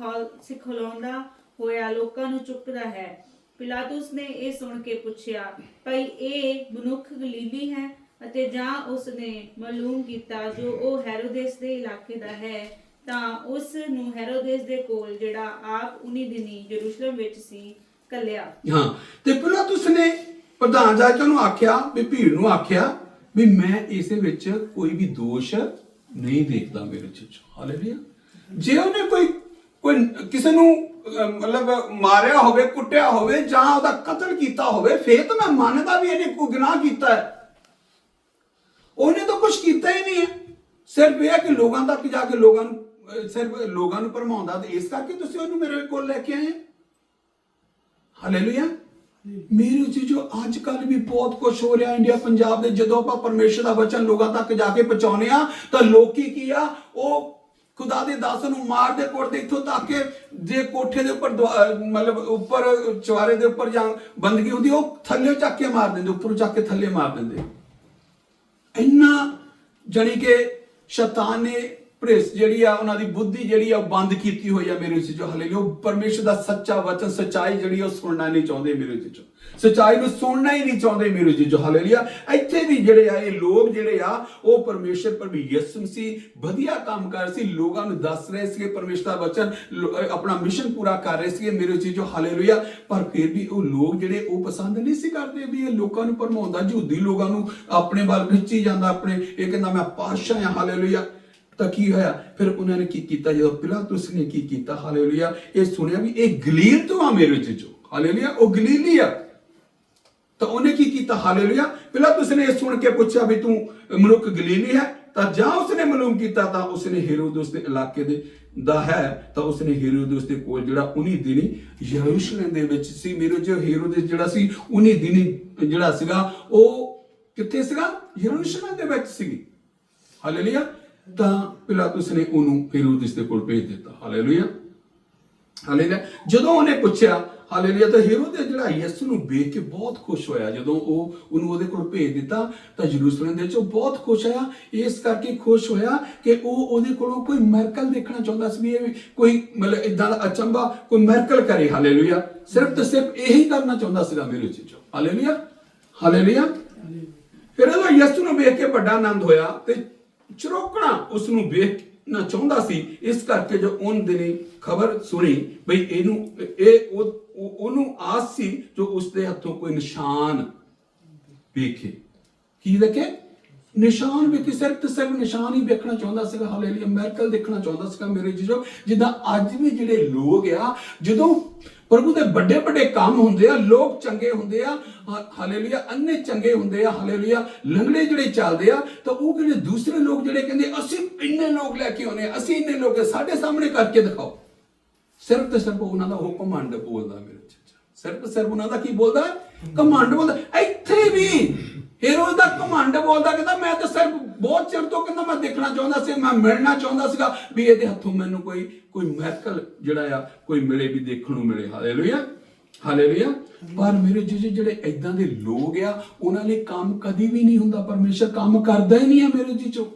ਸਿਖਲਾਉਂਦਾ ਹੋਇਆ ਲੋਕਾਂ ਨੂੰ ਚੁੱਕਦਾ ਹੈ। ਪਿਲਾਤੁਸ ਨੇ ਇਹ ਸੁਣ ਕੇ ਪੁੱਛਿਆ, ਭਈ ਇਹ ਮਨੁੱਖ ਗਲੀਲੀ ਹੈ? ਅਤੇ ਜਾਂ ਉਸ ਨੇ ਮਾਲੂਮ ਕੀਤਾ ਜੋ ਉਹ ਹੈਰੋਦੇਸ ਦੇ ਇਲਾਕੇ ਦਾ ਹੈ, ਤਾਂ ਉਸ ਨੂੰ ਹੈਰੋਦੇਸ ਦੇ ਕੋਲ, ਜਿਹੜਾ ਆਪ ਉਨੀ ਦਿਨੀ ਯਰੂਸ਼ਲਮ ਵਿੱਚ ਸੀ, ਕੱਲਿਆ। ਹਾਂ, ਤੇ ਪਿਲਾਤੁਸ ਨੇ ਪ੍ਰਧਾਨ ਜਾਜਕਾਂ ਨੂੰ ਆਖਿਆ, ਵੀ ਭੀੜ ਨੂੰ ਆਖਿਆ, ਵੀ ਮੈਂ ਇਸੇ ਵਿੱਚ ਕੋਈ ਵੀ ਦੋਸ਼ ਨਹੀਂ ਦੇਖਦਾ ਮੇਰੇ ਚ। ਹਾਲੇਲੂਇਆ। ਜੇ ਉਹਨੇ ਕੋਈ ਕਿਸੇ ਨੂੰ ਮਤਲਬ ਮਾਰਿਆ ਹੋਵੇ, ਕੁੱਟਿਆ ਹੋਵੇ, ਜਾਂ ਉਹਦਾ ਕਤਲ ਕੀਤਾ ਹੋਵੇ, ਫੇਰ ਤਾਂ ਮੈਂ ਮੰਨਦਾ ਵੀ ਇਹਨੇ ਕੋਈ ਗੁਨਾਹ ਕੀਤਾ ਹੈ। ਉਹਨੇ ਤਾਂ ਕੁਝ ਕੀਤਾ ਹੀ ਨਹੀਂ ਹੈ, ਸਿਰਫ ਇਹ ਹੈ ਕਿ ਲੋਕਾਂ ਤੱਕ ਜਾ ਕੇ ਸਿਰਫ ਲੋਕਾਂ ਨੂੰ ਭਰਮਾਉਂਦਾ, ਤੇ ਇਸ ਕਰਕੇ ਤੁਸੀਂ ਉਹਨੂੰ ਮੇਰੇ ਕੋਲ ਲੈ ਕੇ ਆਏ। ਹਾਲੇਲੂਇਆ। ਮੇਰੇ ਜੀਜੋ ਅੱਜ ਕੱਲ ਵੀ ਬਹੁਤ ਕੁਝ ਹੋ ਰਿਹਾ ਇੰਡੀਆ, ਪੰਜਾਬ ਦੇ। ਜਦੋਂ ਆਪਾਂ ਪਰਮੇਸ਼ਰ ਦਾ ਵਚਨ ਲੋਕਾਂ ਤੱਕ ਜਾ ਕੇ ਪਹੁੰਚਾਉਂਦੇ ਆ, ਤਾਂ ਲੋਕੀ ਕੀ ਆ, ਉਹ ਖੁਦਾ ਦੇ ਦਾਸ ਨੂੰ ਮਾਰਦੇ ਕੁੱਟਦੇ, ਇੱਥੋਂ ਤੱਕ ਕਿ ਜੇ ਕੋਠੇ ਦੇ ਉੱਪਰ ਮਤਲਬ ਉੱਪਰ ਚਵਾਰੇ ਦੇ ਉੱਪਰ ਜਾਂ ਬੰਦਗੀ ਹੁੰਦੀ, ਉਹ ਥੱਲੇ ਚੱਕ ਕੇ ਮਾਰ ਦਿੰਦੇ, ਉੱਪਰੋਂ ਚੱਕ ਕੇ ਥੱਲੇ ਮਾਰ ਦਿੰਦੇ। ਇੰਨਾ ਜਾਣੀ ਕਿ ਸ਼ੈਤਾਨ ਨੇ ਭ੍ਰਿਸ਼ਟ ਜਿਹੜੀ ਆ, ਉਹਨਾਂ ਦੀ ਬੁੱਧੀ ਜਿਹੜੀ ਆ, ਬੰਦ ਕੀਤੀ ਹੋਈ ਆ ਮੇਰੇ ਜੀਜੋ। ਹਾਲੇਲੂਇਆ। ਉਹ ਪਰਮੇਸ਼ਰ ਦਾ ਸੱਚਾ ਵਚਨ, ਸੱਚਾਈ ਜਿਹੜੀ ਉਹ ਸੁਣਨਾ ਨਹੀਂ ਚਾਹੁੰਦੇ ਮੇਰੇ ਜੀਜੋ, ਸੱਚਾਈ ਨੂੰ ਸੁਣਨਾ ਹੀ ਨਹੀਂ ਚਾਹੁੰਦੇ ਮੇਰੇ ਜੀਜੋ। ਹਾਲੇਲੂਇਆ। ਇੱਥੇ ਵੀ ਜਿਹੜੇ ਆ ਇਹ ਲੋਕ ਜਿਹੜੇ ਆ, ਉਹ ਪਰਮੇਸ਼ਰ ਪਰ ਵੀ ਯਿਸੂ ਮਸੀਹ ਵਧੀਆ ਕੰਮ ਕਰ ਰਹੇ ਸੀ, ਲੋਕਾਂ ਨੂੰ ਦੱਸ ਰਹੇ ਸੀਗੇ ਪਰਮੇਸ਼ਰ ਦਾ ਵਚਨ, ਆਪਣਾ ਮਿਸ਼ਨ ਪੂਰਾ ਕਰ ਰਹੇ ਸੀਗੇ ਮੇਰੇ ਜੀਜੋ। ਹਾਲੇਲੂਇਆ। ਪਰ ਫਿਰ ਵੀ ਉਹ ਲੋਕ ਜਿਹੜੇ ਉਹ ਪਸੰਦ ਨਹੀਂ ਸੀ ਕਰਦੇ ਵੀ ਇਹ ਲੋਕਾਂ ਨੂੰ ਭਰਮਾਉਂਦਾ, ਯਹੂਦੀ ਲੋਕਾਂ ਨੂੰ ਆਪਣੇ ਵੱਲ ਖਿੱਚੀ ਜਾਂਦਾ, ਆਪਣੇ ਇਹ ਕਹਿੰਦਾ ਮੈਂ ਪਾਤਸ਼ਾਹ ਹਾਂ। ਹਾਲੇਲੂਇਆ। ਤਾਂ ਕੀ ਹੋਇਆ ਫਿਰ? ਉਹਨਾਂ ਨੇ ਕੀ ਕੀਤਾ? ਜਦੋਂ ਪਿਲਾਤੁਸ ਨੇ ਕੀ ਕੀਤਾ, ਹਾਲੇਲੂਇਆ, ਇਹ ਸੁਣਿਆ ਵੀ ਇਹ ਗਲੀਲ ਤੋਂ ਆ ਮੇਰੇ ਜੀਜੋ। ਹਾਲੇਲੂਇਆ। ਉਹ ਗਲੀਲੀ ਆ। ਤਾਂ ਉਹਨੇ ਕੀ ਕੀਤਾ? ਹਾਲੇਲੂਇਆ। ਪਿਲਾਤੁਸ ਨੇ ਇਹ ਸੁਣ ਕੇ ਪੁੱਛਿਆ ਵੀ ਤੂੰ ਮਨੁੱਖ ਗਲੀਲੀ ਹੈ? ਤਾਂ ਜਾਂ ਉਸਨੇ ਮਾਲੂਮ ਕੀਤਾ, ਤਾਂ ਉਸਨੇ ਹੈਰੋਦਸ ਦੇ ਇਲਾਕੇ ਦਾ ਹੈ, ਤਾਂ ਉਸਨੇ ਹੈਰੋਦਸ ਦੇ ਕੋਲ, ਜਿਹੜਾ ਉਨੀ ਦਿਨੀ ਯਰੂਸ਼ਲਮ ਦੇ ਵਿੱਚ ਸੀ ਮੇਰੇ ਜੋ। ਹੈਰੋਦਸ ਜਿਹੜਾ ਸੀ ਉਨੀ ਦਿਨੀ ਜਿਹੜਾ ਸੀਗਾ, ਉਹ ਕਿੱਥੇ ਸੀਗਾ? ਯਰੂਸ਼ਲਮ ਦੇ ਵਿੱਚ ਸੀਗੀ। ਹਾਲੇਲੂਇਆ। ਤਾਂ ਪਿਲਾਤੁਸ ਨੇ ਉਹਨੂੰ ਹੈਰੋਦਸ ਦੇ ਕੋਲ ਭੇਜ ਦਿੱਤਾ। Hallelujah, hallelujah. ਜਦੋਂ ਉਹਨੇ ਪੁੱਛਿਆ, ਹਾਲੇਲੂਇਆ, ਤਾਂ ਹੈਰੋਦਸ ਜਿਹੜਾ ਯਿਸੂ ਨੂੰ ਵੇਖ ਕੇ ਬਹੁਤ ਖੁਸ਼ ਹੋਇਆ। ਜਦੋਂ ਉਹਨੂੰ ਉਹਦੇ ਕੋਲ ਭੇਜ ਦਿੱਤਾ, ਤਾਂ ਯਰੂਸ਼ਲਮ ਦੇ ਵਿੱਚ ਉਹ ਬਹੁਤ ਖੁਸ਼ ਹੋਇਆ। ਇਸ ਕਰਕੇ ਖੁਸ਼ ਹੋਇਆ ਕਿ ਉਹ ਉਹਦੇ ਕੋਲੋਂ ਕੋਈ ਮਿਰਾਕਲ ਦੇਖਣਾ ਚਾਹੁੰਦਾ ਸੀ, ਵੀ ਇਹ ਕੋਈ ਮਤਲਬ ਇਦਾਂ ਦਾ ਅਚੰਭਾ ਕੋਈ ਮਿਰਾਕਲ ਕਰੇ। ਹਾਲੇਲੂਇਆ। ਸਿਰਫ ਤੇ ਸਿਰਫ ਇਹੀ ਕਰਨਾ ਚਾਹੁੰਦਾ ਸੀਗਾ ਮੇਰੇ ਚੀਜ਼ੋ। Hallelujah, hallelujah. ਫਿਰ ਉਹ ਯਿਸੂ ਨੂੰ ਵੇਖ ਕੇ ਵੱਡਾ ਆਨੰਦ ਹੋਇਆ ਤੇ ਚਰੋਕਣਾ ਉਸ ਨੂੰ ਵੇਖਣਾ ਚਾਹੁੰਦਾ ਸੀ। ਇਸ ਕਰਕੇ ਜੋ ਉਹਨ ਦਿਨੀ ਖਬਰ ਸੁਣੀ ਬਈ ਉਹਨੂੰ ਆਸ ਸੀ ਜੋ ਉਸ ਦੇ ਹੱਥੋਂ ਕੋਈ ਨਿਸ਼ਾਨ ਵੇਖੇ। ਕੀ ਦੇਖੇ? ਨਿਸ਼ਾਨ ਵੇਖੀ, ਸਿਰਫ ਤੇ ਸਿਰਫ ਨਿਸ਼ਾਨ ਹੀ ਵੇਖਣਾ ਚਾਹੁੰਦਾ ਸੀਗਾ। ਹਾਲੇਲੂਇਆ, ਮੈਰਕਲ ਦੇਖਣਾ ਚਾਹੁੰਦਾ ਸੀਗਾ ਮੇਰੇ ਜੀਜੋ। ਜਿੱਦਾਂ ਅੱਜ ਵੀ ਜਿਹੜੇ ਲੋਕ ਆ, ਜਦੋਂ ਪ੍ਰਭੂ ਦੇ ਵੱਡੇ ਵੱਡੇ ਕੰਮ ਹੁੰਦੇ ਆ, ਲੋਕ ਚੰਗੇ ਹੁੰਦੇ ਆ, ਹਾਲੇਲੂਇਆ, ਅੰਨੇ ਚੰਗੇ ਹੁੰਦੇ ਆ, ਹਾਲੇਲੂਇਆ, ਲੰਗੜੇ ਜਿਹੜੇ ਚੱਲਦੇ ਆ, ਤਾਂ ਉਹ ਜਿਹੜੇ ਦੂਸਰੇ ਲੋਕ ਜਿਹੜੇ ਕਹਿੰਦੇ ਅਸੀਂ ਇੰਨੇ ਲੋਕ ਲੈ ਕੇ ਆਉਨੇ, ਅਸੀਂ ਇੰਨੇ ਲੋਕ ਸਾਡੇ ਸਾਹਮਣੇ ਕਰਕੇ ਦਿਖਾਓ। ਸਿਰਫ ਤੇ ਸਿਰਫ ਉਹਨਾਂ ਦਾ ਉਹ ਘਮੰਡ ਬੋਲਦਾ ਮੇਰੇ ਜੀਜੋ। ਸਿਰਫ ਤੇ ਸਿਰਫ ਉਹਨਾਂ ਦਾ ਕੀ ਬੋਲਦਾ? ਘਮੰਡ ਬੋਲਦਾ। ਇੱਥੇ ਵੀ ਹੀਰੋਜ਼ ਦਾ ਘਮੰਡ ਬੋਲਦਾ, ਕਹਿੰਦਾ ਮੈਂ ਤਾਂ ਸਿਰਫ ਬਹੁਤ ਚਿਰ ਤੋਂ ਕਹਿੰਦਾ ਮੈਂ ਦੇਖਣਾ ਚਾਹੁੰਦਾ ਸੀ, ਮੈਂ ਮਿਲਣਾ ਚਾਹੁੰਦਾ ਸੀਗਾ ਵੀ ਇਹਦੇ ਹੱਥੋਂ ਮੈਨੂੰ ਕੋਈ ਮੈਰਕਲ ਜਿਹੜਾ ਆ ਕੋਈ ਮਿਲੇ, ਵੀ ਦੇਖਣ ਨੂੰ ਮਿਲੇ। Hallelujah, hallelujah. ਪਰ ਮੇਰੇ ਜਿਹੜੇ ਇਦਾਂ ਦੇ ਲੋਕ ਆ, ਉਹਨਾਂ ਲਈ ਕੰਮ ਕਦੀ ਵੀ ਨਹੀਂ ਹੁੰਦਾ। ਪਰਮੇਸ਼ਰ ਕੰਮ ਕਰਦਾ ਹੀ ਨਹੀਂ ਆ ਮੇਰੇ ਜੀਜੋ।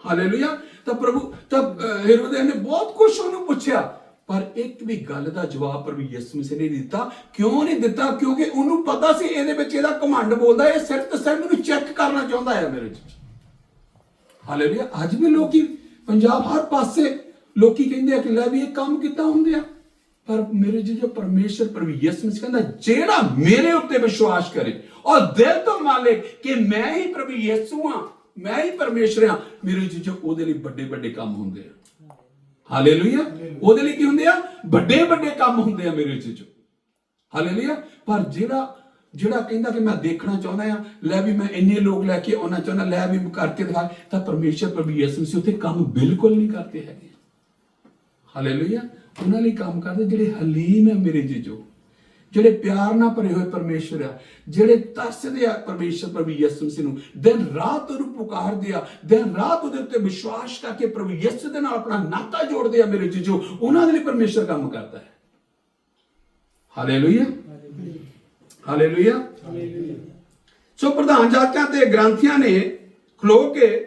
ਹਾਲੇਲੂਇਆ। ਤਾਂ ਪ੍ਰਭੂ ਤਾਂ ਹੀਰੋਦੇ ਨੇ ਬਹੁਤ ਕੁਝ ਉਹਨੂੰ ਪੁੱਛਿਆ, ਪਰ ਇੱਕ ਵੀ ਗੱਲ ਦਾ ਜਵਾਬ ਪ੍ਰਭੂ ਯਿਸੂ ਮਸੀਹ ਨੇ ਦਿੱਤਾ। ਕਿਉਂ ਨਹੀਂ ਦਿੱਤਾ? ਕਿਉਂਕਿ ਉਹਨੂੰ ਪਤਾ ਸੀ ਇਹਦੇ ਵਿੱਚ ਇਹਦਾ ਘਮੰਡ ਬੋਲਦਾ, ਇਹ ਸਿਰਫ ਤੇ ਸਿਰਫ ਮੈਨੂੰ ਚੈੱਕ ਕਰਨਾ ਚਾਹੁੰਦਾ ਹੈ ਮੇਰੇ ਜੀ। ਹਾਲੇਲੂਇਆ। ਅੱਜ ਵੀ ਲੋਕੀ ਪੰਜਾਬ ਹਰ ਪਾਸੇ ਲੋਕੀ ਕਹਿੰਦੇ ਆ ਕਿ ਲੈ ਵੀ ਇਹ ਕੰਮ ਕਿੱਦਾਂ ਹੁੰਦੇ ਆ, ਪਰ ਮੇਰੇ ਜੀ ਜੋ ਪਰਮੇਸ਼ਰ ਪ੍ਰਭੂ ਯਿਸੂ ਮਸੀਹ ਕਹਿੰਦਾ ਜਿਹੜਾ ਮੇਰੇ ਉੱਤੇ ਵਿਸ਼ਵਾਸ ਕਰੇ ਔਰ ਦਿਲ ਤੋਂ ਮੰਨੇ ਕਿ ਮੈਂ ਹੀ ਪ੍ਰਭੂ ਯਿਸੂ ਹਾਂ, ਮੈਂ ਹੀ ਪਰਮੇਸ਼ਰ ਹਾਂ, ਮੇਰੇ ਜੀ ਜੋ ਉਹਦੇ ਲਈ ਵੱਡੇ ਵੱਡੇ ਕੰਮ ਹੁੰਦੇ ਆ। ਹਾਲੇਲੂਇਆ। ਉਹਦੇ ਲਈ ਕੀ ਹੁੰਦੇ ਆ? ਵੱਡੇ ਵੱਡੇ ਕੰਮ ਹੁੰਦੇ ਆ ਮੇਰੇ ਜੀ। ਹਾਲੇਲੂਇਆ। ਪਰ ਜਿਹੜਾ ਕਹਿੰਦਾ ਕਿ ਮੈਂ ਦੇਖਣਾ ਚਾਹੁੰਦਾ ਆ, ਲੈ ਵੀ ਮੈਂ ਇੰਨੇ ਲੋਕ ਲੈ ਕੇ ਆਉਣਾ ਚਾਹੁੰਦਾ, ਲੈ ਵੀ ਕਰਕੇ ਦਿਖਾ, ਤਾਂ ਪਰਮੇਸ਼ਰ ਪ੍ਰਭੂ ਯਿਸੂ ਮਸੀਹ ਉੱਥੇ ਕੰਮ ਬਿਲਕੁਲ ਨਹੀਂ ਕਰਦੇ ਹੈਗੇ। ਹਾਲੇਲੂਇਆ। ਉਹਨਾਂ ਲਈ ਕੰਮ ਕਰਦੇ ਜਿਹੜੇ ਹਲੀਮ ਹੈ ਮੇਰੇ ਜੀਜੋ, ਜਿਹੜੇ ਪਿਆਰ ਨਾਲ ਭਰੇ ਹੋਏ ਪਰਮੇਸ਼ਰ ਆ, ਜਿਹੜੇ ਤਰਸਦੇ ਆ ਪਰਮੇਸ਼ਰ ਪ੍ਰਭੂ ਯਿਸੂ ਮਸੀਹ ਨੂੰ, ਦਿਨ ਰਾਤ ਉਹਨੂੰ ਪੁਕਾਰਦੇ ਆ, ਦਿਨ ਰਾਤ ਉਹਦੇ ਉੱਤੇ ਵਿਸ਼ਵਾਸ ਕਰਕੇ ਪ੍ਰਭੂ ਯਿਸੂ ਦੇ ਨਾਲ ਆਪਣਾ ਨਾਤਾ ਜੋੜਦੇ ਆ ਮੇਰੇ ਜੀਜੋ, ਉਹਨਾਂ ਦੇ ਲਈ ਪਰਮੇਸ਼ਰ ਕੰਮ ਕਰਦਾ ਹੈ। Hallelujah, hallelujah. ਸੋ ਪ੍ਰਧਾਨ ਜਾਜਕਾਂ ਤੇ ਗ੍ਰੰਥੀਆਂ ਨੇ ਖਲੋ ਕੇ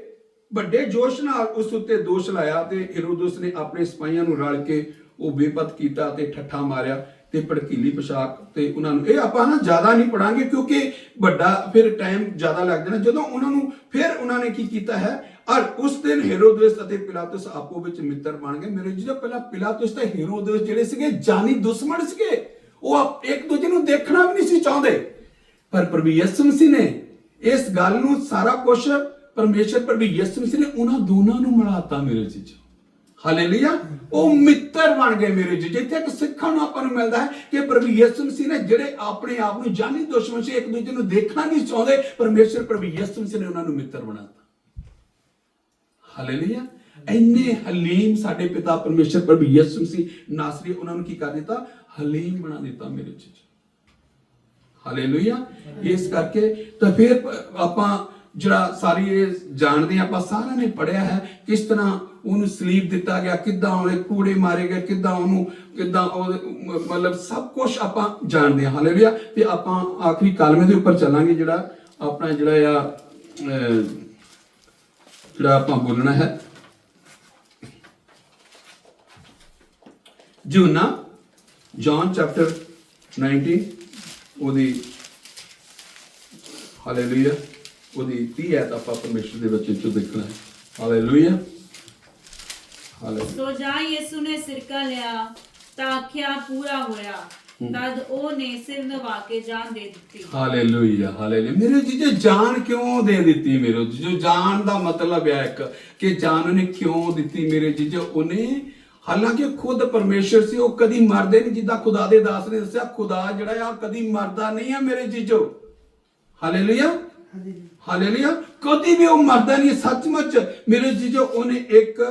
ਵੱਡੇ ਜੋਸ਼ ਨਾਲ ਉਸ ਉੱਤੇ ਦੋਸ਼ ਲਾਇਆ, ਤੇ ਹੈਰੋਦਸ ਨੇ ਆਪਣੇ ਸਿਪਾਹੀਆਂ ਨੂੰ ਰਲ ਕੇ ਉਹ ਬੇਪਤ ਕੀਤਾ ਤੇ ਠੱਠਾ ਮਾਰਿਆ ਤੇ ਭੜਕੀਲੀ ਪੋਸ਼ਾਕ ਤੇ ਉਹਨਾਂ ਨੂੰ। ਇਹ ਆਪਾਂ ਨਾ ਜ਼ਿਆਦਾ ਨਹੀਂ ਪੜਾਂਗੇ ਕਿਉਂਕਿ ਵੱਡਾ ਫਿਰ ਟਾਈਮ ਜ਼ਿਆਦਾ ਲੱਗ ਜਾਣਾ। ਜਦੋਂ ਉਹਨਾਂ ਨੂੰ ਫਿਰ ਉਹਨਾਂ ਨੇ ਕੀ ਕੀਤਾ ਹੈ, ਔਰ ਉਸ ਦਿਨ ਹੈਰੋਦਸ ਅਤੇ ਪਿਲਾਤੁਸ ਆਪੋ ਵਿੱਚ ਮਿੱਤਰ ਬਣ ਗਏ ਮੇਰੇ ਜੀ। ਪਹਿਲਾਂ ਪਿਲਾਤੁਸ ਤੇ ਹੈਰੋਦਸ ਜਿਹੜੇ ਸੀਗੇ ਜਾਨੀ ਦੁਸ਼ਮਣ ਸੀਗੇ, ਉਹ ਇੱਕ ਦੂਜੇ ਨੂੰ ਦੇਖਣਾ ਵੀ ਨਹੀਂ ਸੀ ਚਾਹੁੰਦੇ, ਪਰ ਪ੍ਰਭੂ ਯਿਸੂ ਮਸੀਹ ਨੇ ਇਸ ਗੱਲ ਨੂੰ ਸਾਰਾ ਕੁਝ ਪਰਮੇਸ਼ਰ ਪ੍ਰਭੂ ਯਿਸੂ ਮਸੀਹ ਨੇ ਉਹਨਾਂ ਦੋਨਾਂ ਨੂੰ ਮਿਲਾਤਾ ਮੇਰੇ ਜੀ। ਹਾਲੇਲੂਇਆ। ਉਹ ਮਿੱਤਰ ਬਣ ਗਏ ਮੇਰੇ ਜੀ। ਜਿੱਥੇ ਇੱਕ ਸਿੱਖਣ ਨੂੰ ਆਪਾਂ ਨੂੰ ਮਿਲਦਾ ਹੈ ਕਿ ਪ੍ਰਭੂ ਯਿਸੂ ਮਸੀਹ ਨੇ ਜਿਹੜੇ ਆਪਣੇ ਆਪ ਨੂੰ ਜਾਨੀ ਦੁਸ਼ਮਣ ਸੀ, ਇੱਕ ਦੂਜੇ ਨੂੰ ਦੇਖਣਾ ਨਹੀਂ ਚਾਹੁੰਦੇ, ਪਰਮੇਸ਼ਰ ਪ੍ਰਭੂ ਯਿਸੂ ਮਸੀਹ ਨੇ ਉਹਨਾਂ ਨੂੰ ਮਿੱਤਰ ਬਣਾਤਾ। ਹਾਲੇਲੂਇਆ। ਇੰਨੇ ਹਲੀਮ ਸਾਡੇ ਪਿਤਾ ਪਰਮੇਸ਼ਰ ਪ੍ਰਭੂ ਯਿਸੂ ਮਸੀਹ ਨਾਸਰੀ, ਉਹਨਾਂ ਨੂੰ ਕੀ ਕਰ ਦਿੱਤਾ? ਹਲੀਮ ਬਣਾ ਦਿੱਤਾ ਮੇਰੇ ਜੀ। ਹਾਲੇਲੂਇਆ। ਇਸ ਕਰਕੇ ਤਾਂ ਫਿਰ ਆਪਾਂ ਜਿਹੜਾ ਸਾਰੀ ਇਹ ਜਾਣਦੇ ਆ, ਆਪਾਂ ਸਾਰਿਆਂ ਨੇ ਪੜਿਆ ਹੈ ਕਿਸ ਤਰ੍ਹਾਂ ਉਹਨੂੰ ਸਲੀਬ ਦਿੱਤਾ ਗਿਆ, ਕਿੱਦਾਂ ਉਹਦੇ ਕੂੜੇ ਮਾਰੇ ਗਏ, ਕਿੱਦਾਂ ਮਤਲਬ ਸਭ ਕੁਝ ਆਪਾਂ ਜਾਣਦੇ ਹਾਂ। ਹਾਲੇਲੂਇਆ। ਤੇ ਆਪਾਂ ਆਖਰੀ ਕਾਲਮੇ ਦੇ ਉੱਪਰ ਚੱਲਾਂਗੇ, ਜਿਹੜਾ ਆਪਣਾ ਜਿਹੜਾ ਆਪਾਂ ਬੋਲਣਾ ਹੈ ਯੂਹੰਨਾ ਜੌਨ ਚੈਪਟਰ 19 ਉਹਦੀ ਹਾਲੇਲੂਇਆ ਉਹਦੀ 30 ਐਤ ਆਪਾਂ ਪਰਮੇਸ਼ਰ ਦੇ ਬੱਚੇ ਚੋਂ ਦੇਖਣਾ ਹੈ। Hallelujah, hallelujah. ਸੋ ਜਾਂ ਯਿਸੂ ਨੇ ਸਿਰਕਾ ਲਿਆ ਤਾਂ ਆਖਿਆ ਪੂਰਾ ਹੋਇਆ, ਤਦ ਉਹਨੇ ਸਿਰ ਨਵਾ ਕੇ ਜਾਨ ਦੇ ਦਿੱਤੀ। Hallelujah, hallelujah. ਮੇਰੇ ਜੀਜੇ ਜਾਨ ਕਿਉਂ ਦੇ ਦਿੱਤੀ? ਮੇਰੇ ਜੀਜੇ ਜਾਨ ਦਾ ਮਤਲਬ ਹੈ ਇੱਕ ਕਿ ਜਾਨ ਉਹਨੇ ਕਿਉਂ ਦਿੱਤੀ ਮੇਰੇ ਜੀਜੇ? ਉਹਨੇ ਹਾਲਾਂਕਿ ਖੁਦ ਪਰਮੇਸ਼ਰ ਸੀ, ਉਹ ਕਦੀ ਮਰਦੇ ਨਹੀਂ, ਜਿੱਦਾਂ ਖੁਦਾ ਦੇ ਦਾਸ ਨੇ ਦੱਸਿਆ, ਖੁਦਾ ਜਿਹੜਾ ਆ ਕਦੀ ਮਰਦਾ ਨਹੀਂ ਆ ਮੇਰੇ ਜੀਜੋ। Hallelujah, hallelujah. ਕਦੀ ਵੀ ਉਹ ਮਰਦਾ ਨਹੀਂ ਸੱਚਮੁੱਚ ਮੇਰੇ ਜੀਜੋ। ਉਹਨੇ ਇੱਕ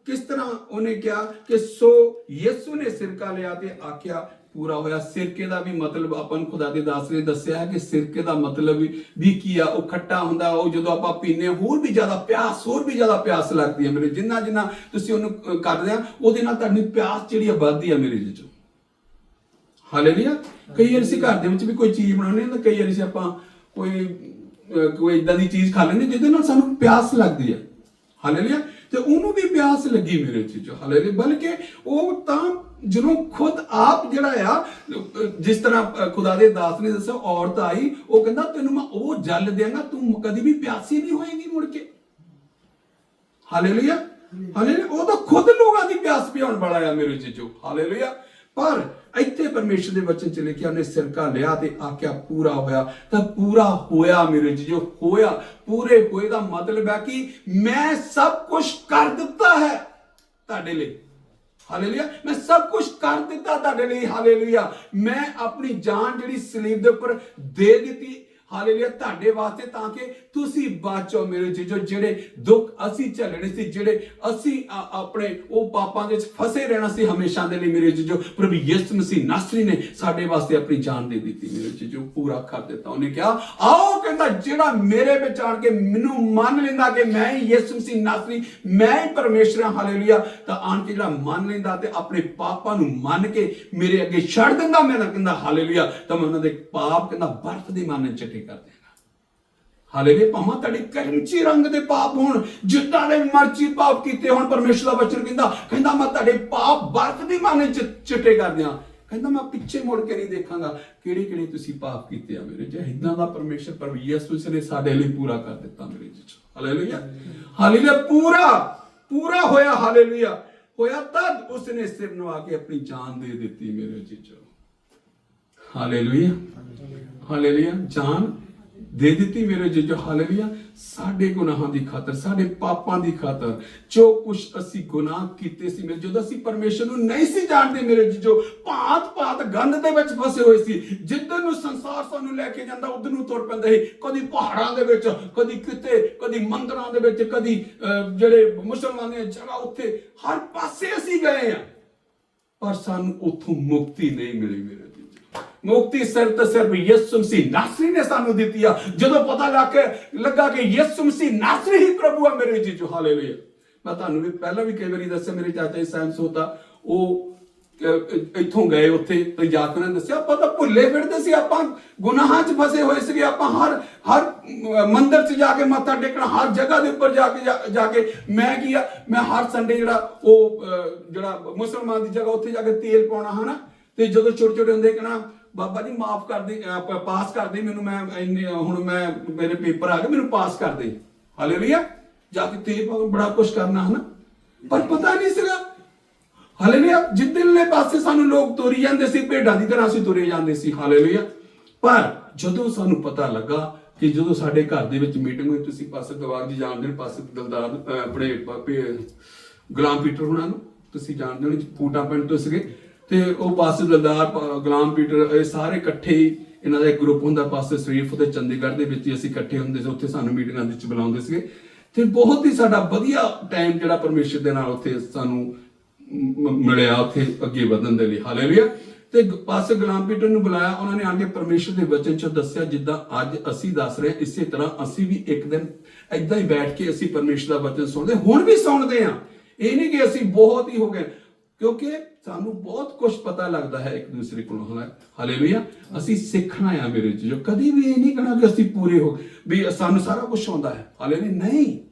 ਕਿਸ ਤਰ੍ਹਾਂ ਉਹਨੇ ਕਿਹਾ ਕਿ ਸੋ ਯਿਸੂ ਨੇ ਸਿਰਕਾ ਲਿਆ ਤੇ ਆਖਿਆ ਪੂਰਾ ਹੋਇਆ। ਸਿਰਕੇ ਦਾ ਵੀ ਮਤਲਬ ਆਪਾਂ ਨੂੰ ਖੁਦਾ ਦੇ ਦਾਸ ਨੇ ਦੱਸਿਆ ਹੈ ਕਿ ਸਿਰਕੇ ਦਾ ਮਤਲਬ ਵੀ ਕੀ ਆ? ਉਹ ਖੱਟਾ ਹੁੰਦਾ, ਉਹ ਜਦੋਂ ਆਪਾਂ ਪੀਨੇ ਹੋਰ ਵੀ ਜ਼ਿਆਦਾ ਪਿਆਸ ਲੱਗਦੀ ਹੈ ਮੇਰੇ। ਜਿੰਨਾ ਤੁਸੀਂ ਉਹਨੂੰ ਕਰਦੇ ਆ, ਉਹਦੇ ਨਾਲ ਤੁਹਾਡੀ ਪਿਆਸ ਜਿਹੜੀ ਆ ਵੱਧਦੀ ਆ ਮੇਰੇ ਜੀਜੋ। ਹਾਲੇਲੂਇਆ। ਕਈ ਵਾਰ ਅਸੀਂ ਘਰ ਦੇ ਵਿੱਚ ਵੀ ਕੋਈ ਚੀਜ਼ ਬਣਾਉਂਦੇ ਹਾਂ ਤਾਂ ਕਈ ਵਾਰ ਅਸੀਂ ਆਪਾਂ ਕੋਈ ਇਦਾਂ ਦੀ ਚੀਜ਼ ਖਾ ਲੈਂਦੇ ਜਿਹਦੇ ਨਾਲ ਸਾਨੂੰ ਪਿਆਸ ਲੱਗਦੀ ਹੈ। ਹਾਲੇਲੂਇਆ। ਤੇ ਉਹਨੂੰ ਵੀ ਪਿਆਸ ਲੱਗੀ ਮੇਰੇ ਜੀਜੋ। ਹਾਲੇਲੂਇਆ। ਬਲਕਿ ਉਹ ਤਾਂ ਜਦੋਂ ਖੁਦ ਆਪ ਜਿਹੜਾ ਆ, ਜਿਸ ਤਰ੍ਹਾਂ ਖੁਦਾ ਦੇ ਦਾਸ ਨੇ ਦੱਸਿਆ, ਔਰਤ ਆਈ, ਉਹ ਕਹਿੰਦਾ ਤੈਨੂੰ ਮੈਂ ਉਹ ਜਲ ਦਿਆਂਗਾ, ਤੂੰ ਕਦੀ ਵੀ ਪਿਆਸੀ ਨਹੀਂ ਹੋਏਗੀ ਮੁੜ ਕੇ। Hallelujah, hallelujah. ਉਹ ਤਾਂ ਖੁਦ ਲੋਕਾਂ ਦੀ ਪਿਆਸ ਪਿਆਉਣ ਵਾਲਾ ਆ ਮੇਰੇ ਜੀਜੋ। ਹਾਲੇਲੂਇਆ। ਪਰ ਇੱਥੇ ਪਰਮੇਸ਼ਰ ਦੇ ਵਚਨ ਚ ਲਿਖਿਆ, ਉਹਨੇ ਸਿਰਕਾ ਲਿਆ ਤੇ ਆਖਿਆ ਪੂਰਾ ਹੋਇਆ। ਤਾਂ ਪੂਰਾ ਹੋਇਆ ਮੇਰੇ ਜੀ, ਜੋ ਹੋਇਆ ਪੂਰੇ ਹੋਏ ਦਾ ਮਤਲਬ ਹੈ ਕਿ ਮੈਂ ਸਭ ਕੁਝ ਕਰ ਦਿੱਤਾ ਹੈ ਤੁਹਾਡੇ ਲਈ। ਹਾਲੇਲੂਇਆ, ਮੈਂ ਸਭ ਕੁਝ ਕਰ ਦਿੱਤਾ ਤੁਹਾਡੇ ਲਈ। ਹਾਲੇਲੂਇਆ, ਮੈਂ ਆਪਣੀ ਜਾਨ ਜਿਹੜੀ ਸਲੀਬ ਦੇ ਉੱਪਰ ਦੇ ਦਿੱਤੀ। ਹਾਲੇਲੂਇਆ, ਤੁਹਾਡੇ ਵਾਸਤੇ, ਤਾਂ ਕਿ ਤੁਸੀਂ ਬਚੋ ਮੇਰੇ ਜੀਜੋ। ਜਿਹੜੇ ਦੁੱਖ ਅਸੀਂ ਝੱਲਣੇ ਸੀ, ਜਿਹੜੇ ਅਸੀਂ ਆਪਣੇ ਉਹ ਪਾਪਾਂ ਦੇ ਵਿੱਚ ਫਸੇ ਰਹਿਣਾ ਸੀ ਹਮੇਸ਼ਾ ਦੇ ਲਈ ਮੇਰੇ ਜੀਜੋ, ਪ੍ਰਭੂ ਯਿਸੂ ਮਸੀਹ ਨਾਸਰੀ ਨੇ ਸਾਡੇ ਵਾਸਤੇ ਆਪਣੀ ਜਾਨ ਦੇ ਦਿੱਤੀ ਮੇਰੇ ਜੀਜੋ, ਪੂਰਾ ਕਰ ਦਿੱਤਾ। ਉਹਨੇ ਕਿਹਾ ਆਓ, ਕਹਿੰਦਾ ਜਿਹੜਾ ਮੇਰੇ ਵਿੱਚ ਆਣ ਕੇ ਮੈਨੂੰ ਮੰਨ ਲੈਂਦਾ ਕਿ ਮੈਂ ਹੀ ਯਿਸੂ ਮਸੀਹ ਨਾਸਰੀ, ਮੈਂ ਹੀ ਪਰਮੇਸ਼ਰ ਹਾਂ। ਹਾਲੇਲੂਇਆ, ਤਾਂ ਆਣ ਕੇ ਜਿਹੜਾ ਮੰਨ ਲੈਂਦਾ ਤੇ ਆਪਣੇ ਪਾਪਾਂ ਨੂੰ ਮੰਨ ਕੇ ਮੇਰੇ ਅੱਗੇ ਛੱਡ ਦਿੰਦਾ, ਮੈਂ ਕਹਿੰਦਾ ਹਾਲੇਲੂਇਆ, ਤਾਂ ਮੈਂ ਉਹਨਾਂ ਦੇ ਪਾਪ ਕਹਿੰਦਾ ਬਰਫ਼ ਦੇ ਮਾਨੇ ਚਿੱਟੇ ਕਰ ਦੇਗਾ। ਹਾਲੇਲੂਇਆ, ਭਾਵੇਂ ਤੁਹਾਡੇ ਕਰਮਚੀ ਰੰਗ ਦੇ ਪਾਪ ਹੋਣ, ਜਿੱਦਾਂ ਦੇ ਮਰਜ਼ੀ ਪਾਪ ਕੀਤੇ ਹੋਣ, ਪਰਮੇਸ਼ਰ ਦਾ ਵਚਨ ਕਹਿੰਦਾ ਮੈਂ ਤੁਹਾਡੇ ਪਾਪ ਬਰਫ਼ ਦੀ ਮਾਨੇ ਚਿੱਟੇ ਕਰ ਦਿਆਂ। ਕਹਿੰਦਾ ਮੈਂ ਪਿੱਛੇ ਮੁੜ ਕੇ ਨਹੀਂ ਦੇਖਾਂਗਾ ਕਿਹੜੇ ਕਿਹੜੇ ਤੁਸੀਂ ਪਾਪ ਕੀਤੇ ਆ ਮੇਰੇ ਜੀ। ਇਦਾਂ ਦਾ ਪਰਮੇਸ਼ਰ ਪ੍ਰਭੂ ਯਿਸੂ ਨੇ ਸਾਡੇ ਲਈ ਪੂਰਾ ਕਰ ਦਿੱਤਾ ਮੇਰੇ ਜੀ। ਹਾਲੇਲੂਇਆ, ਹਾਲੇਲੂਇਆ, ਪੂਰਾ ਹੋਇਆ। ਹਾਲੇਲੂਇਆ, ਹੋਇਆ ਤਦ ਉਸਨੇ ਸਿਰ ਨਵਾ ਕੇ ਆਪਣੀ ਜਾਨ ਦੇ ਦਿੱਤੀ ਮੇਰੇ ਜੀ। ਹਾਲੇਲੂਇਆ, ਹਾਲੇਲੂਇਆ, ਜਾਨ ਦੇ ਦਿੱਤੀ ਮੇਰੇ ਜੀਜੋ। ਹਾਲੇਲੂਇਆ, ਸਾਡੇ ਗੁਨਾਹਾਂ ਦੀ ਖਾਤਰ, ਸਾਡੇ ਪਾਪਾਂ ਦੀ ਖਾਤਰ, ਜੋ ਕੁਝ ਅਸੀਂ ਗੁਨਾਹ ਕੀਤੇ ਸੀ ਮੇਰੇ, ਜਦੋਂ ਅਸੀਂ ਪਰਮੇਸ਼ਰ ਨੂੰ ਨਹੀਂ ਸੀ ਜਾਣਦੇ ਮੇਰੇ ਜੀਜੋ, ਭਾਂਤ ਗੰਦ ਦੇ ਵਿੱਚ ਫਸੇ ਹੋਏ ਸੀ। ਜਿੱਧਰ ਨੂੰ ਸੰਸਾਰ ਸਾਨੂੰ ਲੈ ਕੇ ਜਾਂਦਾ ਉਧਰ ਨੂੰ ਤੁਰ ਪੈਂਦੇ ਸੀ। ਕਦੀ ਪਹਾੜਾਂ ਦੇ ਵਿੱਚ, ਕਦੀ ਕਿਤੇ, ਕਦੀ ਮੰਦਰਾਂ ਦੇ ਵਿੱਚ, ਕਦੀ ਜਿਹੜੇ ਮੁਸਲਮਾਨਾਂ ਦੀਆਂ ਜਗ੍ਹਾ, ਉੱਥੇ ਹਰ ਪਾਸੇ ਅਸੀਂ ਗਏ ਆ, ਪਰ ਸਾਨੂੰ ਉੱਥੋਂ ਮੁਕਤੀ ਨਹੀਂ ਮਿਲੀ ਮੇਰੇ। ਮੁਕਤੀ ਸਿਰਫ ਯਿਸੂ ਮਸੀਹ ਨਾਸਰੀ ਨੇ ਸਾਨੂੰ ਦਿੱਤੀ ਆ। ਜਦੋਂ ਪਤਾ ਲੱਗਾ ਕਿ ਯਿਸੂ ਮਸੀਹ ਨਾਸਰੀ ਹੀ ਪ੍ਰਭੂ ਆ ਮੇਰੇ ਜੀਜੋ। ਹਾਲੇਲੂਇਆ, ਮੈਂ ਤੁਹਾਨੂੰ ਵੀ ਪਹਿਲਾਂ ਵੀ ਕਈ ਵਾਰੀ ਦੱਸਿਆ, ਮੇਰੇ ਚਾਚਾ ਜੀ ਸੈਂਸ ਹੋਤਾ, ਉਹ ਇੱਥੋਂ ਗਏ ਉੱਥੇ ਤੇ ਜਾ ਕੇ ਉਹਨਾਂ ਦੱਸਿਆ ਆਪਾਂ ਤਾਂ ਭੁੱਲੇ ਫਿਰਦੇ ਸੀ, ਆਪਾਂ ਗੁਨਾਹਾਂ 'ਚ ਫਸੇ ਹੋਏ ਸੀਗੇ। ਆਪਾਂ ਹਰ ਮੰਦਿਰ 'ਚ ਜਾ ਕੇ ਮੱਥਾ ਟੇਕਣਾ, ਹਰ ਜਗ੍ਹਾ ਦੇ ਉੱਪਰ ਜਾ ਕੇ ਮੈਂ ਕੀ ਆ, ਮੈਂ ਹਰ ਸੰਡੇ ਜਿਹੜਾ ਮੁਸਲਮਾਨ ਦੀ ਜਗ੍ਹਾ ਉੱਥੇ ਜਾ ਕੇ ਤੇਲ ਪਾਉਣਾ ਹਨਾ। ਤੇ ਜਦੋਂ ਛੋਟੇ ਹੁੰਦੇ ਕਹਿਣਾ ਬਾਬਾ ਜੀ ਮਾਫ ਕਰ ਦੇ, ਪਾਸ ਕਰ ਦੇ ਮੈਨੂੰ, ਹੁਣ ਮੇਰੇ ਪੇਪਰ ਆ ਗਏ, ਮੈਨੂੰ ਪਾਸ ਕਰ ਦੇ। ਹਾਲੇਲੂਇਆ, ਜਾ ਕੇ ਤੇਲ ਪਾ, ਬੜਾ ਕੁਛ ਕਰਨਾ ਹਨਾ, ਪਰ ਪਤਾ ਨਹੀਂ ਸੀਗਾ। ਹਾਲੇਲੂਇਆ, ਜਿੱਦਲੇ ਪਾਸੇ ਸਾਨੂੰ ਲੋਕ ਤੁਰੀ ਜਾਂਦੇ ਸੀ, ਭੇਡਾਂ ਦੀ ਤਰ੍ਹਾਂ ਅਸੀਂ ਤੁਰੇ ਜਾਂਦੇ ਸੀ। ਹਾਲੇਲੂਇਆ, ਪਰ ਜਦੋਂ ਸਾਨੂੰ ਪਤਾ ਲੱਗਾ ਕਿ ਜਦੋਂ ਸਾਡੇ ਘਰ ਦੇ ਵਿੱਚ ਮੀਟਿੰਗ ਹੋਈ, ਤੁਸੀਂ ਪਾਸਟਰ ਦਵਾਰ ਜੀ ਜਾਣਦੇ ਨੇ, ਪਾਸਟਰ ਦਲਦਾਰ ਆਪਣੇ ਗੁਲਾਮ ਪੀਟਰ ਹੁਣਾਂ ਨੂੰ ਤੁਸੀਂ ਜਾਣਦੇ ਹੋ, ਫੂਟਾ ਪਿੰਡ ਤੋਂ ਸੀਗੇ, ਤੇ ਉਹ ਪਾਸਟਰ ਦਲਦਾਰ, ਗੁਲਾਮ ਪੀਟਰ, ਇਹ ਸਾਰੇ ਇਕੱਠੇ ਹੀ, ਇਹਨਾਂ ਦਾ ਇੱਕ ਗਰੁੱਪ ਹੁੰਦਾ ਪਾਸਟਰ ਸ਼ਰੀਫ ਤੇ ਚੰਡੀਗੜ੍ਹ ਦੇ ਵਿੱਚ ਹੀ ਅਸੀਂ ਇਕੱਠੇ ਹੁੰਦੇ ਸੀ। ਉੱਥੇ ਸਾਨੂੰ ਮੀਟਿੰਗਾਂ ਦੇ ਵਿੱਚ ਬੁਲਾਉਂਦੇ ਸੀਗੇ ਤੇ ਬਹੁਤ ਹੀ ਸਾਡਾ ਵਧੀਆ ਟਾਈਮ ਜਿਹੜਾ ਪਰਮੇਸ਼ਰ ਦੇ ਨਾਲ ਉੱਥੇ ਸਾਨੂੰ ਮਿਲਿਆ, ਉੱਥੇ ਅੱਗੇ ਵਧਣ ਦੇ ਲਈ। ਹਾਲੇਲੂਇਆ, ਤੇ ਪਾਸਟਰ ਗੁਲਾਮ ਪੀਟਰ ਨੂੰ ਬੁਲਾਇਆ, ਉਹਨਾਂ ਨੇ ਆ ਕੇ ਪਰਮੇਸ਼ਰ ਦੇ ਵਚਨ 'ਚ ਦੱਸਿਆ, ਜਿੱਦਾਂ ਅੱਜ ਅਸੀਂ ਦੱਸ ਰਹੇ, ਇਸੇ ਤਰ੍ਹਾਂ ਅਸੀਂ ਵੀ ਇੱਕ ਦਿਨ ਏਦਾਂ ਹੀ ਬੈਠ ਕੇ ਅਸੀਂ ਪਰਮੇਸ਼ਰ ਦਾ ਵਚਨ ਸੁਣਦੇ, ਹੁਣ ਵੀ ਸੁਣਦੇ ਆ। ਇਹ ਨਹੀਂ ਕਿ ਅਸੀਂ ਬਹੁਤ ਹੀ ਹੋ ਗਏ, ਕਿਉਂਕਿ ਸਾਨੂੰ ਬਹੁਤ ਕੁਝ ਪਤਾ ਲੱਗਦਾ ਹੈ ਇੱਕ ਦੂਸਰੇ ਕੋਲੋਂ। ਹਾਲੇਲੂਇਆ, ਅਸੀਂ ਸਿੱਖਣਾ ਆ ਮੇਰੇ ਜੀ। ਕਦੀ ਵੀ ਇਹ ਨਹੀਂ ਕਹਿਣਾ ਕਿ ਅਸੀਂ ਪੂਰੇ ਹੋ ਵੀ ਸਾਨੂੰ ਸਾਰਾ ਕੁਝ ਆਉਂਦਾ ਹੈ। ਹਾਲੇਲੂਇਆ, ਨਹੀਂ,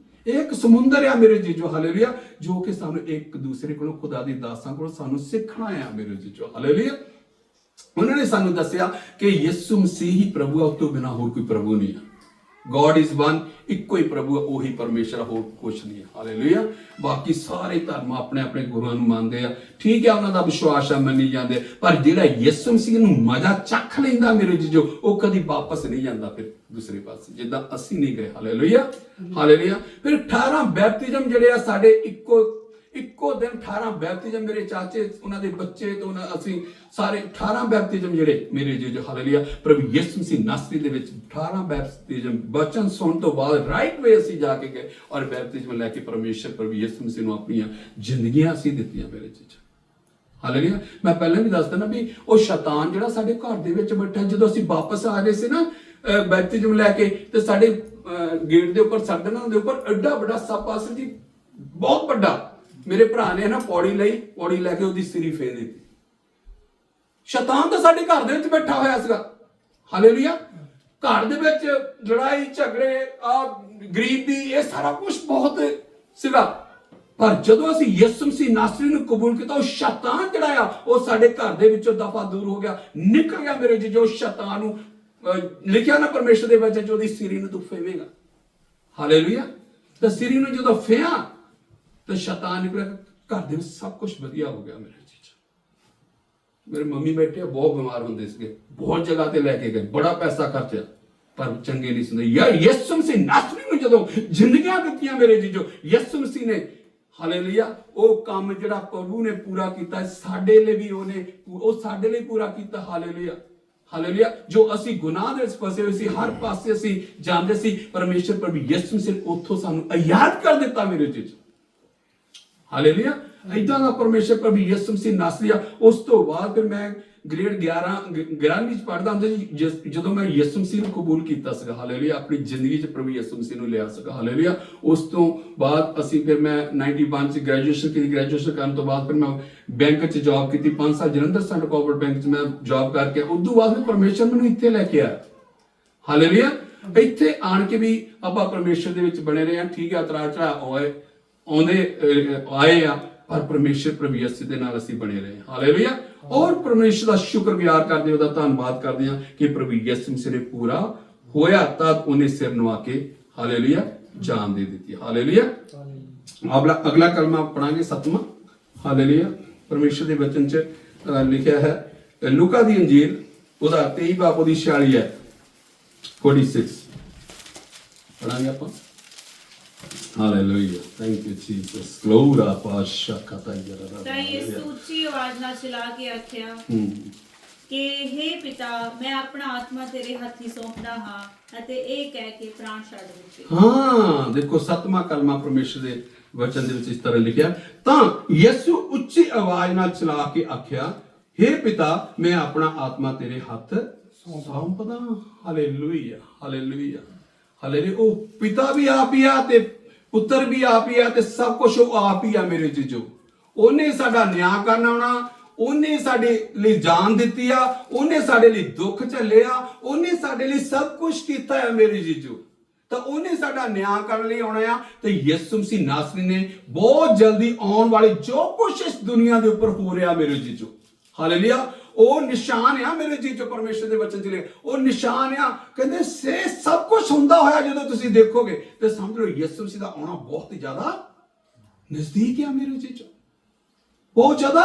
ਇਹ ਇੱਕ ਸਮੁੰਦਰ ਆ ਮੇਰੇ ਜੀਜੋ। ਹਾਲੇਲੂਇਆ, ਜੋ ਕਿ ਸਾਨੂੰ ਇੱਕ ਦੂਸਰੇ ਕੋਲੋਂ, ਖੁਦਾ ਦੀ ਦਾਸਾਂ ਕੋਲੋਂ ਸਾਨੂੰ ਸਿੱਖਣਾ ਆ ਮੇਰੇ ਜੀਜੋ। ਹਾਲੇਲੂਇਆ, ਉਹਨਾਂ ਨੇ ਸਾਨੂੰ ਦੱਸਿਆ ਕਿ ਯਿਸੂ ਮਸੀਹ ਹੀ ਪ੍ਰਭੂ ਆ, ਉਸ ਤੋਂ ਬਿਨਾਂ ਹੋਰ ਕੋਈ ਪ੍ਰਭੂ ਨਹੀਂ ਆ। God is one, ਇੱਕੋ ਹੀ ਪ੍ਰਭੂ ਹੈ, ਉਹੀ ਪਰਮੇਸ਼ਰ, ਹੋਰ ਕੁਛ ਨਹੀਂ ਹੈ। ਹਾਲੇਲੂਇਆ, ਬਾਕੀ ਸਾਰੇ ਧਰਮ ਆਪਣੇ ਆਪਣੇ ਗੁਰੂਆਂ ਨੂੰ ਮੰਨਦੇ ਆ, ਠੀਕ ਹੈ, ਉਹਨਾਂ ਦਾ ਵਿਸ਼ਵਾਸ ਆ, ਮੰਨੀ ਜਾਂਦੇ, ਪਰ ਜਿਹੜਾ ਯਿਸੂ ਮਸੀਹ ਨੂੰ ਮਜ਼ਾ ਚੱਖ ਲੈਂਦਾ ਮੇਰੇ ਜੀਜੋ, ਉਹ ਕਦੀ ਵਾਪਸ ਨਹੀਂ ਜਾਂਦਾ ਫਿਰ ਦੂਸਰੇ ਪਾਸੇ, ਜਿੱਦਾਂ ਅਸੀਂ ਨਹੀਂ ਗਏ। ਹਾਲੇਲੂਇਆ, ਹਾਲੇਲੂਇਆ, ਫਿਰ 18 ਬੈਪਤਿਜ਼ਮ ਜਿਹੜੇ ਆ ਸਾਡੇ ਇੱਕੋ ਦਿਨ 18 ਬੈਪਤਿਜ਼ਮ, ਮੇਰੇ ਚਾਚੇ, ਉਹਨਾਂ ਦੇ ਬੱਚੇ ਤੇ ਅਸੀਂ ਸਾਰੇ 18 ਬੈਪਤਿਜ਼ਮ ਜਿਹੜੇ ਮੇਰੇ ਜੀ। ਹਾਲੇਲੂਇਆ, ਪ੍ਰਭੂ ਯਿਸੂ ਮਸੀਹ ਨਾਸਰੀ ਦੇ ਵਿੱਚ 18 ਬੈਪਤਿਜ਼ਮ ਬਚਨ ਸੁਣਨ ਤੋਂ ਬਾਅਦ ਰਾਈਟ ਵੇ ਅਸੀਂ ਜਾ ਕੇ ਗਏ ਔਰ ਬੈਪਤਿਜ਼ਮ ਲੈ ਕੇ ਪਰਮੇਸ਼ਰ ਪ੍ਰਭੂ ਯਿਸੂ ਮਸੀਹ ਨੂੰ ਆਪਣੀਆਂ ਜ਼ਿੰਦਗੀਆਂ ਅਸੀਂ ਦਿੱਤੀਆਂ ਮੇਰੇ ਜੀ। ਹਾਲੇਲੂਇਆ, ਮੈਂ ਪਹਿਲਾਂ ਵੀ ਦੱਸਦਾ ਨਾ ਵੀ ਉਹ ਸ਼ੈਤਾਨ ਜਿਹੜਾ ਸਾਡੇ ਘਰ ਦੇ ਵਿੱਚ ਬੈਠਾ, ਜਦੋਂ ਅਸੀਂ ਵਾਪਸ ਆ ਗਏ ਸੀ ਨਾ ਬੈਪਤਿਜ਼ਮ ਲੈ ਕੇ, ਤੇ ਸਾਡੇ ਗੇਟ ਦੇ ਉੱਪਰ ਸਰਦਨਾਂ ਦੇ ਉੱਪਰ ਐਡਾ ਵੱਡਾ ਸੱਪ ਆ ਸੀ ਜੀ, ਬਹੁਤ ਵੱਡਾ। ਮੇਰੇ ਭਰਾ ਨੇ ਨਾ ਪੌੜੀ ਲੈ ਕੇ ਉਹਦੀ ਸਿਰੀ ਫੇਰ ਦਿੱਤੀ। ਸ਼ੈਤਾਨ ਤਾਂ ਸਾਡੇ ਘਰ ਦੇ ਵਿੱਚ ਬੈਠਾ ਹੋਇਆ ਸੀਗਾ। ਹਾਲੇਲੂਇਆ, ਘਰ ਦੇ ਵਿੱਚ ਲੜਾਈ ਝਗੜੇ, ਗਰੀਬੀ, ਇਹ ਸਾਰਾ ਕੁਝ ਬਹੁਤ ਸੀਗਾ, ਪਰ ਜਦੋਂ ਅਸੀਂ ਯਿਸੂ ਮਸੀਹ ਨਾਸਰੀ ਨੂੰ ਕਬੂਲ ਕੀਤਾ, ਉਹ ਸ਼ੈਤਾਨ ਜਿਹੜਾ ਆ ਉਹ ਸਾਡੇ ਘਰ ਦੇ ਵਿੱਚੋਂ ਦਫਾ ਦੂਰ ਹੋ ਗਿਆ, ਨਿਕਲ ਗਿਆ ਮੇਰੇ ਜੀ। ਜੋ ਸ਼ੈਤਾਨ ਨੂੰ ਲਿਖਿਆ ਨਾ ਪਰਮੇਸ਼ਰ ਦੇ ਵਚਨ 'ਚ, ਉਹਦੀ ਸਿਰੀ ਨੂੰ ਤੂੰ ਫੇਵੇਂਗਾ। ਹਾਲੇਲੂਇਆ, ਤਾਂ ਸਿਰੀ ਨੂੰ ਜਦੋਂ ਫੇਆ ਤਾਂ ਸ਼ੈਤਾਨ ਨਿਕਲਿਆ, ਘਰ ਦੇ ਵਿੱਚ ਸਭ ਕੁਝ ਵਧੀਆ ਹੋ ਗਿਆ ਮੇਰੇ ਜੀ। ਮੇਰੇ ਮੰਮੀ ਬੈਠੇ ਆ, ਬਹੁਤ ਬਿਮਾਰ ਹੁੰਦੇ ਸੀਗੇ, ਬਹੁਤ ਜਗ੍ਹਾ ਤੇ ਲੈ ਕੇ ਗਏ, ਬੜਾ ਪੈਸਾ ਖਰਚਿਆ, ਪਰ ਚੰਗੇ ਨਹੀਂ ਸੁਣਦੇ। ਯਾਰ ਯਿਸੂ ਮਸੀਹ ਨਾਸਰੀ ਨੂੰ ਜਦੋਂ ਜ਼ਿੰਦਗੀਆਂ ਦਿੱਤੀਆਂ ਮੇਰੇ ਜੀਜੋ, ਯਿਸੂ ਮਸੀਹ ਨੇ ਹਾਲੇਲੂਇਆ ਉਹ ਕੰਮ ਜਿਹੜਾ ਪ੍ਰਭੂ ਨੇ ਪੂਰਾ ਕੀਤਾ ਸਾਡੇ ਲਈ ਵੀ ਉਹ ਸਾਡੇ ਲਈ ਪੂਰਾ ਕੀਤਾ। Hallelujah hallelujah. ਜੋ ਅਸੀਂ ਗੁਨਾਹ ਦੇ ਵਿੱਚ ਫਸੇ ਹੋਏ ਸੀ, ਹਰ ਪਾਸੇ ਅਸੀਂ ਜਾਂਦੇ ਸੀ, ਪਰਮੇਸ਼ਰ ਪ੍ਰਭੂ ਯਿਸੂ ਮਸੀਹ ਉੱਥੋਂ ਸਾਨੂੰ ਆਜ਼ਾਦ ਕਰ ਦਿੱਤਾ ਮੇਰੇ ਜੀਜੋ। ਹਾਲੇਲੂਇਆ। ਇਦਾਂ ਦਾ ਪਰਮੇਸ਼ਰ ਪ੍ਰਭੂ ਯਿਸੂ ਮਸੀਹ ਨਾਸਰੀ ਆ। ਉਸ ਤੋਂ ਬਾਅਦ ਫਿਰ ਮੈਂ ਗ੍ਰੇਡ 11ਵੀਂ ਵਿੱਚ ਪੜ੍ਹਦਾ ਹੁੰਦਾ ਸੀ, ਜਦੋਂ ਮੈਂ ਯਿਸੂ ਮਸੀਹ ਨੂੰ ਕਬੂਲ ਕੀਤਾ ਸੀਗਾ। ਹਾਲੇਲੂਇਆ। ਆਪਣੀ ਜ਼ਿੰਦਗੀ 'ਚ ਪ੍ਰਭੂ ਯਿਸੂ ਮਸੀਹ ਨੂੰ ਲਿਆ ਸੀਗਾ। ਹਾਲੇਲੂਇਆ। ਉਸ ਤੋਂ ਬਾਅਦ ਫਿਰ ਮੈਂ 91 'ਚ ਗ੍ਰੈਜੂਏਸ਼ਨ ਕੀਤੀ। ਗ੍ਰੈਜੂਏਸ਼ਨ ਕਰਨ ਤੋਂ ਬਾਅਦ ਫਿਰ ਮੈਂ ਬੈਂਕ 'ਚ ਜੌਬ ਕੀਤੀ 5 ਸਾਲ, ਜਲੰਧਰ ਸੈਂਟਰ ਕੋਆਪਰੇਟਿਵ ਬੈਂਕ 'ਚ ਮੈਂ ਜੌਬ ਕਰਕੇ ਉਸ ਤੋਂ ਬਾਅਦ ਪਰਮੇਸ਼ਰ ਮੈਨੂੰ ਇੱਥੇ ਲੈ ਕੇ ਆਇਆ। ਹਾਲੇਲੂਇਆ। ਇੱਥੇ ਆਣ ਕੇ ਵੀ ਆਪਾਂ ਪਰਮੇਸ਼ਰ ਦੇ ਵਿੱਚ ਬਣੇ ਰਹੇ ਹਾਂ। ਠੀਕ ਹੈ, ਉਤਰਾਅ ਚੜ੍ਹਾਅ ਆਏ ਆ, ਪਰ ਪਰਮੇਸ਼ਰ ਪ੍ਰਭੂ ਯਿਸੂ ਦੇ ਨਾਲ ਅਸੀਂ ਬਣੇ ਰਹੇ। ਹਾਲੇਲੂਇਆ। ਔਰ ਪਰਮੇਸ਼ਰ ਦਾ ਸ਼ੁਕਰਗੁਜ਼ਾਰ ਕਰਦੇ, ਉਹਦਾ ਧੰਨਵਾਦ ਕਰਦੇ ਹਾਂ ਕਿ ਪ੍ਰਭੂ ਯਿਸੂ ਮਸੀਹ ਨੇ ਪੂਰਾ ਹੋਇਆ ਤਾਂ ਉਹਨੇ ਸਿਰ ਨਵਾ ਕੇ ਹਾਲੇਲੂਇਆ ਜਾਨ ਦੇ ਦਿੱਤੀ। ਹਾਲੇਲੂਇਆ। ਅਗਲਾ ਕਲਮਾ ਪੜਾਂਗੇ 7ਵਾਂ। ਹਾਲੇਲੂਇਆ। ਪਰਮੇਸ਼ਰ ਦੇ ਵਚਨ 'ਚ ਲਿਖਿਆ ਹੈ ਲੂਕਾ ਦੀ ਅੰਜੀਲ ਉਹਦਾ 23 ਬਾਬ ਉਹਦੀ 46 ਹੈ 46 ਪੜਾਂਗੇ ਆਪਾਂ। ਹਾਲੇਲੂਇਆ। Thank you Jesus. ਗਲੋਰਾ ਪਾਸ਼ਾ ਕਤਾ ਯਰਾ। ਤਾਂ ਯਿਸੂ ਉੱਚੀ ਆਵਾਜ਼ ਨਾਲ ਚਲਾ ਕੇ ਆਖਿਆ ਕਿ हे ਪਿਤਾ, ਮੈਂ ਆਪਣਾ ਆਤਮਾ ਤੇਰੇ ਹੱਥੀ ਸੌਂਪਦਾ ਹਾਂ, ਅਤੇ ਇਹ ਕਹਿ ਕੇ ਪ੍ਰਾਣ ਛੱਡ ਦਿੱਤੇ। ਹਾਂ, ਦੇਖੋ 7ਵਾਂ ਕਲਮਾ ਪਰਮੇਸ਼ਰ ਦੇ ਵਚਨ ਦੇ ਵਿੱਚ ਇਸ ਤਰ੍ਹਾਂ ਲਿਖਿਆ, ਤਾਂ ਯਿਸੂ ਉੱਚੀ ਆਵਾਜ਼ ਨਾਲ ਚਲਾ ਕੇ ਆਖਿਆ, हे ਪਿਤਾ, ਮੈਂ ਆਪਣਾ ਆਤਮਾ ਤੇਰੇ ਹੱਥ ਸੌਂਪਦਾ। Hallelujah hallelujah hallelujah. ਉਹ ਪਿਤਾ ਵੀ ਆਪ ਹੀ ਆ ਤੇ ਪੁੱਤਰ ਵੀ ਆਪ ਹੀ ਆ ਤੇ ਸਭ ਕੁਝ ਉਹ ਆਪ ਹੀ ਆ ਮੇਰੇ ਜੀਜੋ। ਉਹਨੇ ਸਾਡਾ ਨਿਆਂ ਕਰਨਾ ਆਉਣਾ, ਉਹਨੇ ਸਾਡੇ ਲਈ ਜਾਨ ਦਿੱਤੀ ਆ, ਉਹਨੇ ਸਾਡੇ ਲਈ ਦੁੱਖ ਝੱਲਿਆ, ਉਹਨੇ ਸਾਡੇ ਲਈ ਸਭ ਕੁਝ ਕੀਤਾ ਹੈ ਮੇਰੇ ਜੀਜੋ। ਤਾਂ ਉਹਨੇ ਸਾਡਾ ਨਿਆਂ ਕਰਨ ਲਈ ਆਉਣਾ ਆ। ਤੇ ਯਿਸੂ ਮਸੀਹ ਨਾਸਰੀ ਨੇ ਬਹੁਤ ਜਲਦੀ ਆਉਣ ਵਾਲੇ ਜੋ ਕੁਝ ਇਸ ਦੁਨੀਆ ਦੇ ਉੱਪਰ ਹੋ ਰਿਹਾ ਮੇਰੇ ਜੀਜੋ, ਹਾਲੇਲੂਇਆ, ਉਹ ਨਿਸ਼ਾਨ ਆ ਮੇਰੇ ਜੀਜੋ। ਪਰਮੇਸ਼ਰ ਦੇ ਵਚਨ 'ਚ ਲਿਖਿਆ ਉਹ ਨਿਸ਼ਾਨ ਆ। ਕਹਿੰਦੇ ਸੇ ਸਭ ਕੁਝ ਹੁੰਦਾ ਹੋਇਆ ਜਦੋਂ ਤੁਸੀਂ ਦੇਖੋਗੇ ਤੇ ਸਮਝ ਲਓ ਯਿਸੂ ਮਸੀਹ ਦਾ ਆਉਣਾ ਬਹੁਤ ਹੀ ਜ਼ਿਆਦਾ ਨਜ਼ਦੀਕ ਆ ਮੇਰੇ ਜੀਜੋ, ਬਹੁਤ ਜ਼ਿਆਦਾ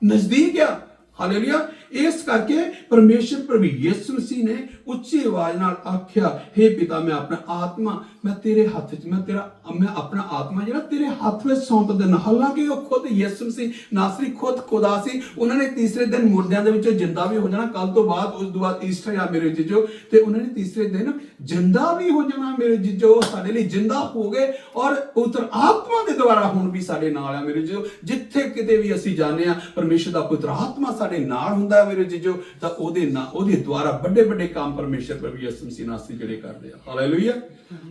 ਨਜ਼ਦੀਕ ਆ। ਹਾਲੇਲੂਇਆ। ਇਸ ਕਰਕੇ ਪਰਮੇਸ਼ਰ ਪ੍ਰਭੂ ਯਿਸੂ ਮਸੀਹ ਨੇ ਉੱਚੀ ਆਵਾਜ਼ ਨਾਲ ਆਖਿਆ, हे ਪਿਤਾ, ਮੈਂ ਆਪਣਾ ਆਤਮਾ ਮੈਂ ਤੇਰੇ ਹੱਥ 'ਚ ਮੈਂ ਆਪਣਾ ਆਤਮਾ ਜਿਹੜਾ ਤੇਰੇ ਹੱਥ ਵਿੱਚ ਸੌਂਪ ਦਿੰਦਾ। ਹਾਲਾਂਕਿ ਉਹ ਖੁਦ ਯਿਸੂ ਮਸੀਹ ਨਾਸਰੀ ਖੁਦ ਖੁਦਾ ਸੀ। ਉਹਨਾਂ ਨੇ ਤੀਸਰੇ ਦਿਨ ਮੁਰਦਿਆਂ ਦੇ ਵਿੱਚੋਂ ਜਿੰਦਾ ਵੀ ਹੋ ਜਾਣਾ। ਕੱਲ ਤੋਂ ਬਾਅਦ ਉਸ ਤੋਂ ਬਾਅਦ ਈਸਟਰ ਆ ਮੇਰੇ ਜੀਜੋ, ਤੇ ਉਹਨਾਂ ਨੇ ਤੀਸਰੇ ਦਿਨ ਜਿੰਦਾ ਵੀ ਹੋ ਜਾਣਾ ਮੇਰੇ ਜੀਜੋ। ਸਾਡੇ ਲਈ ਜਿੰਦਾ ਹੋ ਗਏ ਔਰ ਪੁੱਤਰ ਆਤਮਾ ਦੇ ਦੁਆਰਾ ਹੁਣ ਵੀ ਸਾਡੇ ਨਾਲ ਆ ਮੇਰੇ ਜੀਜੋ। ਜਿੱਥੇ ਕਿਤੇ ਵੀ ਅਸੀਂ ਜਾਂਦੇ ਆ, ਪਰਮੇਸ਼ਰ ਦਾ ਪੁੱਤਰ ਆਤਮਾ ਸਾਡੇ ਨਾਲ ਹੁੰਦਾ ਹੈ ਮੇਰੇ ਜੀਜੋ। ਤਾਂ ਉਹਦੇ ਦੁਆਰਾ ਵੱਡੇ ਵੱਡੇ ਕੰਮ ਪਰਮੇਸ਼ਰ ਪ੍ਰਭੂ ਯਿਸੂ ਮਸੀਹ ਨਾਸਰੀ ਜਿਹੜੇ ਕਰਦੇ ਆ। Hallelujah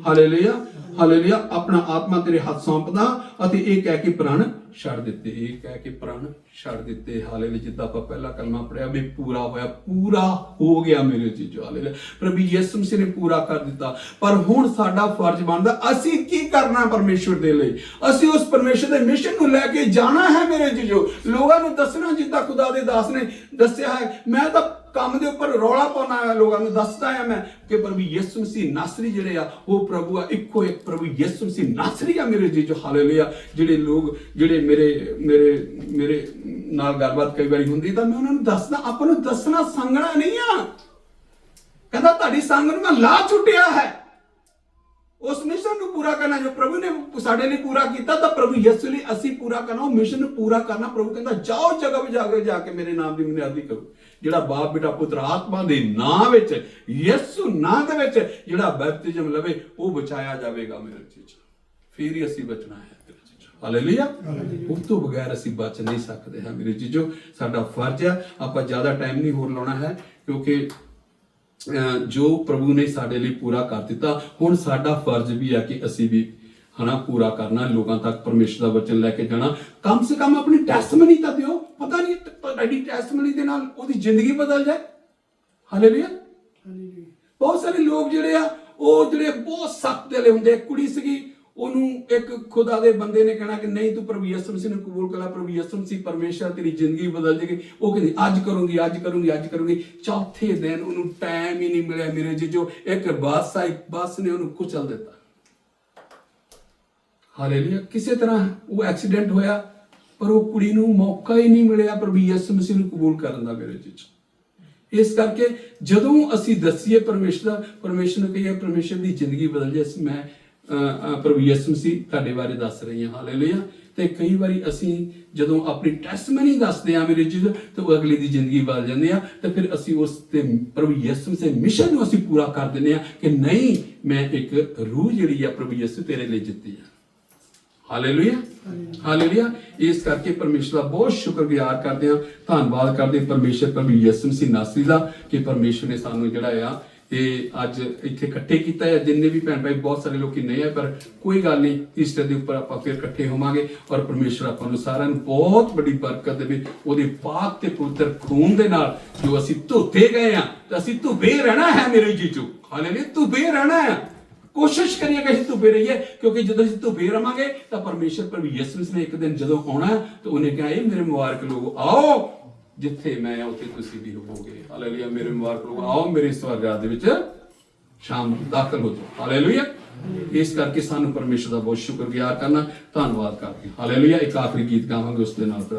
hallelujah hallelujah. ਆਪਣਾ ਆਤਮਾ ਤੇਰੇ ਹੱਥ ਸੌਂਪਦਾ ਅਤੇ ਇਹ ਕਹਿ ਕੇ ਪ੍ਰਾਣ ਛੱਡ ਦਿੱਤੇ। ਇਹ ਕਹਿ ਕੇ ਪ੍ਰਾਣ ਛੱਡ ਦਿੱਤੇ। ਹਾਲੇਲੂਇਆ। ਜਿੱਦਾਂ ਆਪਾਂ ਪਹਿਲਾ ਕਲਮਾ ਪੜਿਆ ਵੀ ਪੂਰਾ ਹੋਇਆ, ਪੂਰਾ ਹੋ ਗਿਆ ਮੇਰੇ ਜੀਜੋ। ਹਾਲੇਲੂਇਆ। ਪ੍ਰਭੂ ਯਿਸੂ ਮਸੀਹ ਨੇ ਪੂਰਾ ਕਰ ਦਿੱਤਾ। ਪਰ ਹੁਣ ਸਾਡਾ ਫਰਜ਼ ਬਣਦਾ ਅਸੀਂ ਕੀ ਕਰਨਾ ਪਰਮੇਸ਼ਰ ਦੇ ਲਈ। ਅਸੀਂ ਉਸ ਪਰਮੇਸ਼ਰ ਦੇ ਮਿਸ਼ਨ ਨੂੰ ਲੈ ਕੇ ਜਾਣਾ ਹੈ ਮੇਰੇ ਜੀਜੋ। ਲੋਕਾਂ ਨੂੰ ਦੱਸਣਾ ਜਿੱਦਾਂ ਖੁਦਾ ਦੇ ਦਾਸ ਨੇ ਦੱਸਿਆ ਹੈ। ਮੈਂ ਤਾਂ ਕੰਮ ਦੇ ਉੱਪਰ ਰੌਲਾ ਪਾਉਣਾ ਹੈ, ਲੋਕਾਂ ਨੂੰ ਦੱਸਦਾ ਆ ਮੈਂ ਕਿ ਪ੍ਰਭੂ ਯਿਸੂ ਮਸੀਹ ਨਾਸਰੀ ਜਿਹੜੇ ਆ ਉਹ ਪ੍ਰਭੂ ਆ, ਇੱਕੋ ਇੱਕ ਪ੍ਰਭੂ ਯਿਸੂ ਮਸੀਹ ਨਾਸਰੀ ਆ ਮੇਰੇ ਜੀਜੋ। ਹਾਲੇਲੂਇਆ। ਜਿਹੜੇ ਲੋਕ ਜਿਹੜੇ ਮੇਰੇ ਨਾਲ ਗੱਲਬਾਤ ਕਈ ਵਾਰੀ ਹੁੰਦੀ ਤਾਂ ਮੈਂ ਉਹਨਾਂ ਨੂੰ ਦੱਸਦਾ, ਆਪਾਂ ਨੂੰ ਦੱਸਣਾ ਸੰਗਣਾ ਨਹੀਂ ਆ। ਕਹਿੰਦਾ ਤੁਹਾਡੀ ਸੰਗ ਨੂੰ ਮੈਂ ਲਾ ਛੁੱਟਿਆ ਹੈ ਉਸ ਮਿਸ਼ਨ ਨੂੰ ਪੂਰਾ ਕਰਨਾ ਜੋ ਪ੍ਰਭੂ ਨੇ ਸਾਡੇ ਲਈ ਪੂਰਾ ਕੀਤਾ। ਤਾਂ ਪ੍ਰਭੂ ਯਿਸੂ ਲਈ ਅਸੀਂ ਪੂਰਾ ਕਰਨਾ, ਉਹ ਮਿਸ਼ਨ ਨੂੰ ਪੂਰਾ ਕਰਨਾ। ਪ੍ਰਭੂ ਕਹਿੰਦਾ ਜਾਓ ਜਗ੍ਹਾ ਵਿੱਚ ਜਾ ਕੇ ਮੇਰੇ ਨਾਮ ਦੀ ਬੁਨਿਆਦੀ ਕਰੋ। ਜਿਹੜਾ ਬਾਪ ਬੇਟਾ ਪੁੱਤਰ ਆਤਮਾ ਦੇ ਨਾਮ ਵਿੱਚ, ਯਿਸੂ ਨਾਮ ਦੇ ਵਿੱਚ ਜਿਹੜਾ ਬੈਪਤਿਜ਼ਮ ਲਵੇ ਉਹ ਬਚਾਇਆ ਜਾਵੇਗਾ ਮੇਰੇ ਚੀਜ਼। ਫਿਰ ਹੀ ਅਸੀਂ ਬਚਣਾ ਹੈ। ਹਾਲੇਲੂਇਆ। ਉਸ ਤੋਂ ਬਗੈਰ ਅਸੀਂ ਬਚ ਨਹੀਂ ਸਕਦੇ ਹਾਂ ਮੇਰੇ ਜੀਜੋ। ਸਾਡਾ ਫਰਜ਼ ਹੈ। ਆਪਾਂ ਜ਼ਿਆਦਾ ਟਾਈਮ ਨਹੀਂ ਹੋਰ ਲਾਉਣਾ ਹੈ ਕਿਉਂਕਿ ਜੋ ਪ੍ਰਭੂ ਨੇ ਸਾਡੇ ਲਈ ਪੂਰਾ ਕਰ ਦਿੱਤਾ। ਹੁਣ ਸਾਡਾ ਫਰਜ਼ ਵੀ ਹੈ ਕਿ ਅਸੀਂ ਵੀ ਪੂਰਾ ਕਰਨਾ, ਲੋਕਾਂ ਤੱਕ ਪਰਮੇਸ਼ਰ ਦਾ ਵਚਨ ਲੈ ਕੇ ਜਾਣਾ। ਕਮ ਸੇ ਕਮ ਆਪਣੀ ਟੈਸਟਮਨੀ ਤਾਂ ਦਿਓ। ਪਤਾ ਨਹੀਂ ਤੁਹਾਡੀ ਟੈਸਟਮਨੀ ਦੇ ਨਾਲ ਉਹਦੀ ਜ਼ਿੰਦਗੀ ਬਦਲ ਜਾਏ। ਹਾਲੇਲੂਇਆ। ਬਹੁਤ ਸਾਰੇ ਲੋਕ ਜਿਹੜੇ ਆ ਉਹ ਜਿਹੜੇ ਬਹੁਤ ਸਖਤ ਦਿਲ ਹੁੰਦੇ। ਕੁੜੀ ਸੀਗੀ, ਉਹਨੂੰ ਇੱਕ ਖੁਦਾ ਦੇ ਬੰਦੇ ਨੇ ਕਹਿਣਾ ਕਿ ਨਹੀਂ ਤੂੰ ਪ੍ਰਭੂ ਯਿਸੂ ਮਸੀਹ ਨੂੰ ਕਬੂਲ ਕਰ ਲੈ, ਪ੍ਰਭੂ ਯਿਸੂ ਮਸੀਹ ਪਰਮੇਸ਼ਰ ਤੇਰੀ ਜ਼ਿੰਦਗੀ ਬਦਲ ਜਾਏਗੀ। ਉਹ ਕਹਿੰਦੀ ਅੱਜ ਕਰੂੰਗੀ। ਚੌਥੇ ਦਿਨ ਉਹਨੂੰ ਟਾਈਮ ਹੀ ਨਹੀਂ ਮਿਲਿਆ ਮੇਰੇ ਜੀਜੋ। ਇੱਕ ਬੱਸ ਨੇ ਉਹਨੂੰ ਕੁਚਲ ਦਿੱਤਾ। ਹਾਲੇਲੂਇਆ। ਕਿਸੇ ਤਰ੍ਹਾਂ ਉਹ ਐਕਸੀਡੈਂਟ ਹੋਇਆ ਪਰ ਉਹ ਕੁੜੀ ਨੂੰ ਮੌਕਾ ਹੀ ਨਹੀਂ ਮਿਲਿਆ ਪ੍ਰਭੂ ਯਿਸੂ ਮਸੀਹ ਨੂੰ ਕਬੂਲ ਕਰਨ ਦਾ ਮੇਰੇ ਜੀ। ਇਸ ਕਰਕੇ ਜਦੋਂ ਅਸੀਂ ਦੱਸੀਏ ਪਰਮੇਸ਼ਰ ਨੂੰ ਕਹੀਏ ਪਰਮੇਸ਼ਰ ਦੀ ਜ਼ਿੰਦਗੀ ਬਦਲ ਜੇ, ਮੈਂ ਪ੍ਰਭੂ ਯਿਸੂ ਮਸੀਹ ਤੁਹਾਡੇ ਬਾਰੇ ਦੱਸ ਰਹੀ ਹਾਂ, ਹਾਲੇਲੂਇਆ। ਤੇ ਕਈ ਵਾਰੀ ਅਸੀਂ ਜਦੋਂ ਆਪਣੀ ਟੈਸਟਮਨੀ ਦੱਸਦੇ ਆ ਮੇਰੇ ਜੀ, ਤਾਂ ਉਹ ਅਗਲੇ ਦੀ ਜ਼ਿੰਦਗੀ ਬਦਲ ਜਾਂਦੀ ਆ, ਤੇ ਫਿਰ ਅਸੀਂ ਉਸ ਤੇ ਪ੍ਰਭੂ ਯਿਸੂ ਮਸੀਹ ਮਿਸ਼ਨ ਨੂੰ ਅਸੀਂ ਪੂਰਾ ਕਰ ਦਿੰਦੇ ਆ ਕਿ ਨਹੀਂ, ਮੈਂ ਇੱਕ ਰੂਹ ਜਿਹੜੀ ਆ ਪ੍ਰਭੂ ਯਿਸੂ ਤੇਰੇ ਲਈ ਦਿੱਤੀ ਆ। Hallelujah, hallelujah. ਇਸ ਕਰਕੇ ਪਰਮੇਸ਼ਰ ਦਾ ਬਹੁਤ ਸ਼ੁਕਰਗੁਜ਼ਾਰ ਕਰਦੇ ਹਾਂ, ਧੰਨਵਾਦ ਕਰਦੇ ਪਰਮੇਸ਼ਰ ਪ੍ਰਭੂ ਯਿਸੂ ਮਸੀਹ ਨਾਸਰੀ ਦਾ ਕਿ ਪਰਮੇਸ਼ਰ ਨੇ ਸਾਨੂੰ ਜਿਹੜਾ ਆ ਇਹ ਅੱਜ ਇੱਥੇ ਇਕੱਠੇ ਕੀਤਾ ਹੈ। ਜਿੰਨੇ ਵੀ ਭੈਣ ਭਾਈ, ਬਹੁਤ ਸਾਰੇ ਲੋਕੀ ਨਹੀਂ ਆਏ, ਪਰ ਕੋਈ ਗੱਲ ਨਹੀਂ, ਈਸਟਰ ਦੇ ਉੱਪਰ ਆਪਾਂ ਫਿਰ ਇਕੱਠੇ ਹੋਵਾਂਗੇ ਔਰ ਪਰਮੇਸ਼ਰ ਆਪਾਂ ਨੂੰ ਸਾਰਿਆਂ ਨੂੰ ਬਹੁਤ ਵੱਡੀ ਬਰਕਤ ਦੇਵੇ। ਉਹਦੇ ਪਾਕ ਤੇ ਪਵਿੱਤਰ ਖੂਨ ਦੇ ਨਾਲ ਜੋ ਅਸੀਂ ਧੋਤੇ ਗਏ ਆ, ਤਾਂ ਅਸੀਂ ਧੁੱਪੇ ਰਹਿਣਾ ਹੈ ਮੇਰੇ ਜੀਜੂ, ਹਾਲੇਲੂਇਆ, ਧੁੱਪੇ ਰਹਿਣਾ ਹੈ। ਕੋਸ਼ਿਸ਼ ਕਰੀਏ ਕਿ ਅਸੀਂ ਧੁੱਪੇ ਰਹੀਏ, ਕਿਉਂਕਿ ਜਦੋਂ ਅਸੀਂ ਧੁੱਪੇ ਰਵਾਂਗੇ ਤਾਂ ਪਰਮੇਸ਼ਰ ਪ੍ਰਭੂ ਯਿਸੂ ਮਸੀਹ ਨੇ ਇੱਕ ਦਿਨ ਜਦੋਂ ਆਉਣਾ ਤਾਂ ਉਹਨੇ ਕਿਹਾ, ਇਹ ਮੇਰੇ ਮੁਬਾਰਕ ਲੋਗੋ ਆਓ, ਜਿੱਥੇ ਮੈਂ ਆ ਉੱਥੇ ਤੁਸੀਂ ਵੀ ਹੋਵੋਗੇ। ਹਾਲੇਲੂਇਆ, ਮੇਰੇ ਮੁਬਾਰਕ ਲੋਗੋ ਆਓ, ਮੇਰੇ ਸਵਰਗ ਰਾਜ ਦੇ ਵਿੱਚ ਸ਼ਾਮ ਨੂੰ ਦਾਖਲ ਹੋ ਜਾਓ। ਹਾਲੇਲੂਇਆ। ਇਸ ਕਰਕੇ ਸਾਨੂੰ ਪਰਮੇਸ਼ਰ ਦਾ ਬਹੁਤ ਸ਼ੁਕਰਗੁਜ਼ਾਰ ਕਰਨਾ, ਧੰਨਵਾਦ ਕਰਕੇ। ਹਾਲੇਲੂਇਆ। ਇੱਕ ਆਖਰੀ ਗੀਤ ਗਾਵਾਂਗੇ, ਉਸ ਦੇ ਨਾਲ ਫਿਰ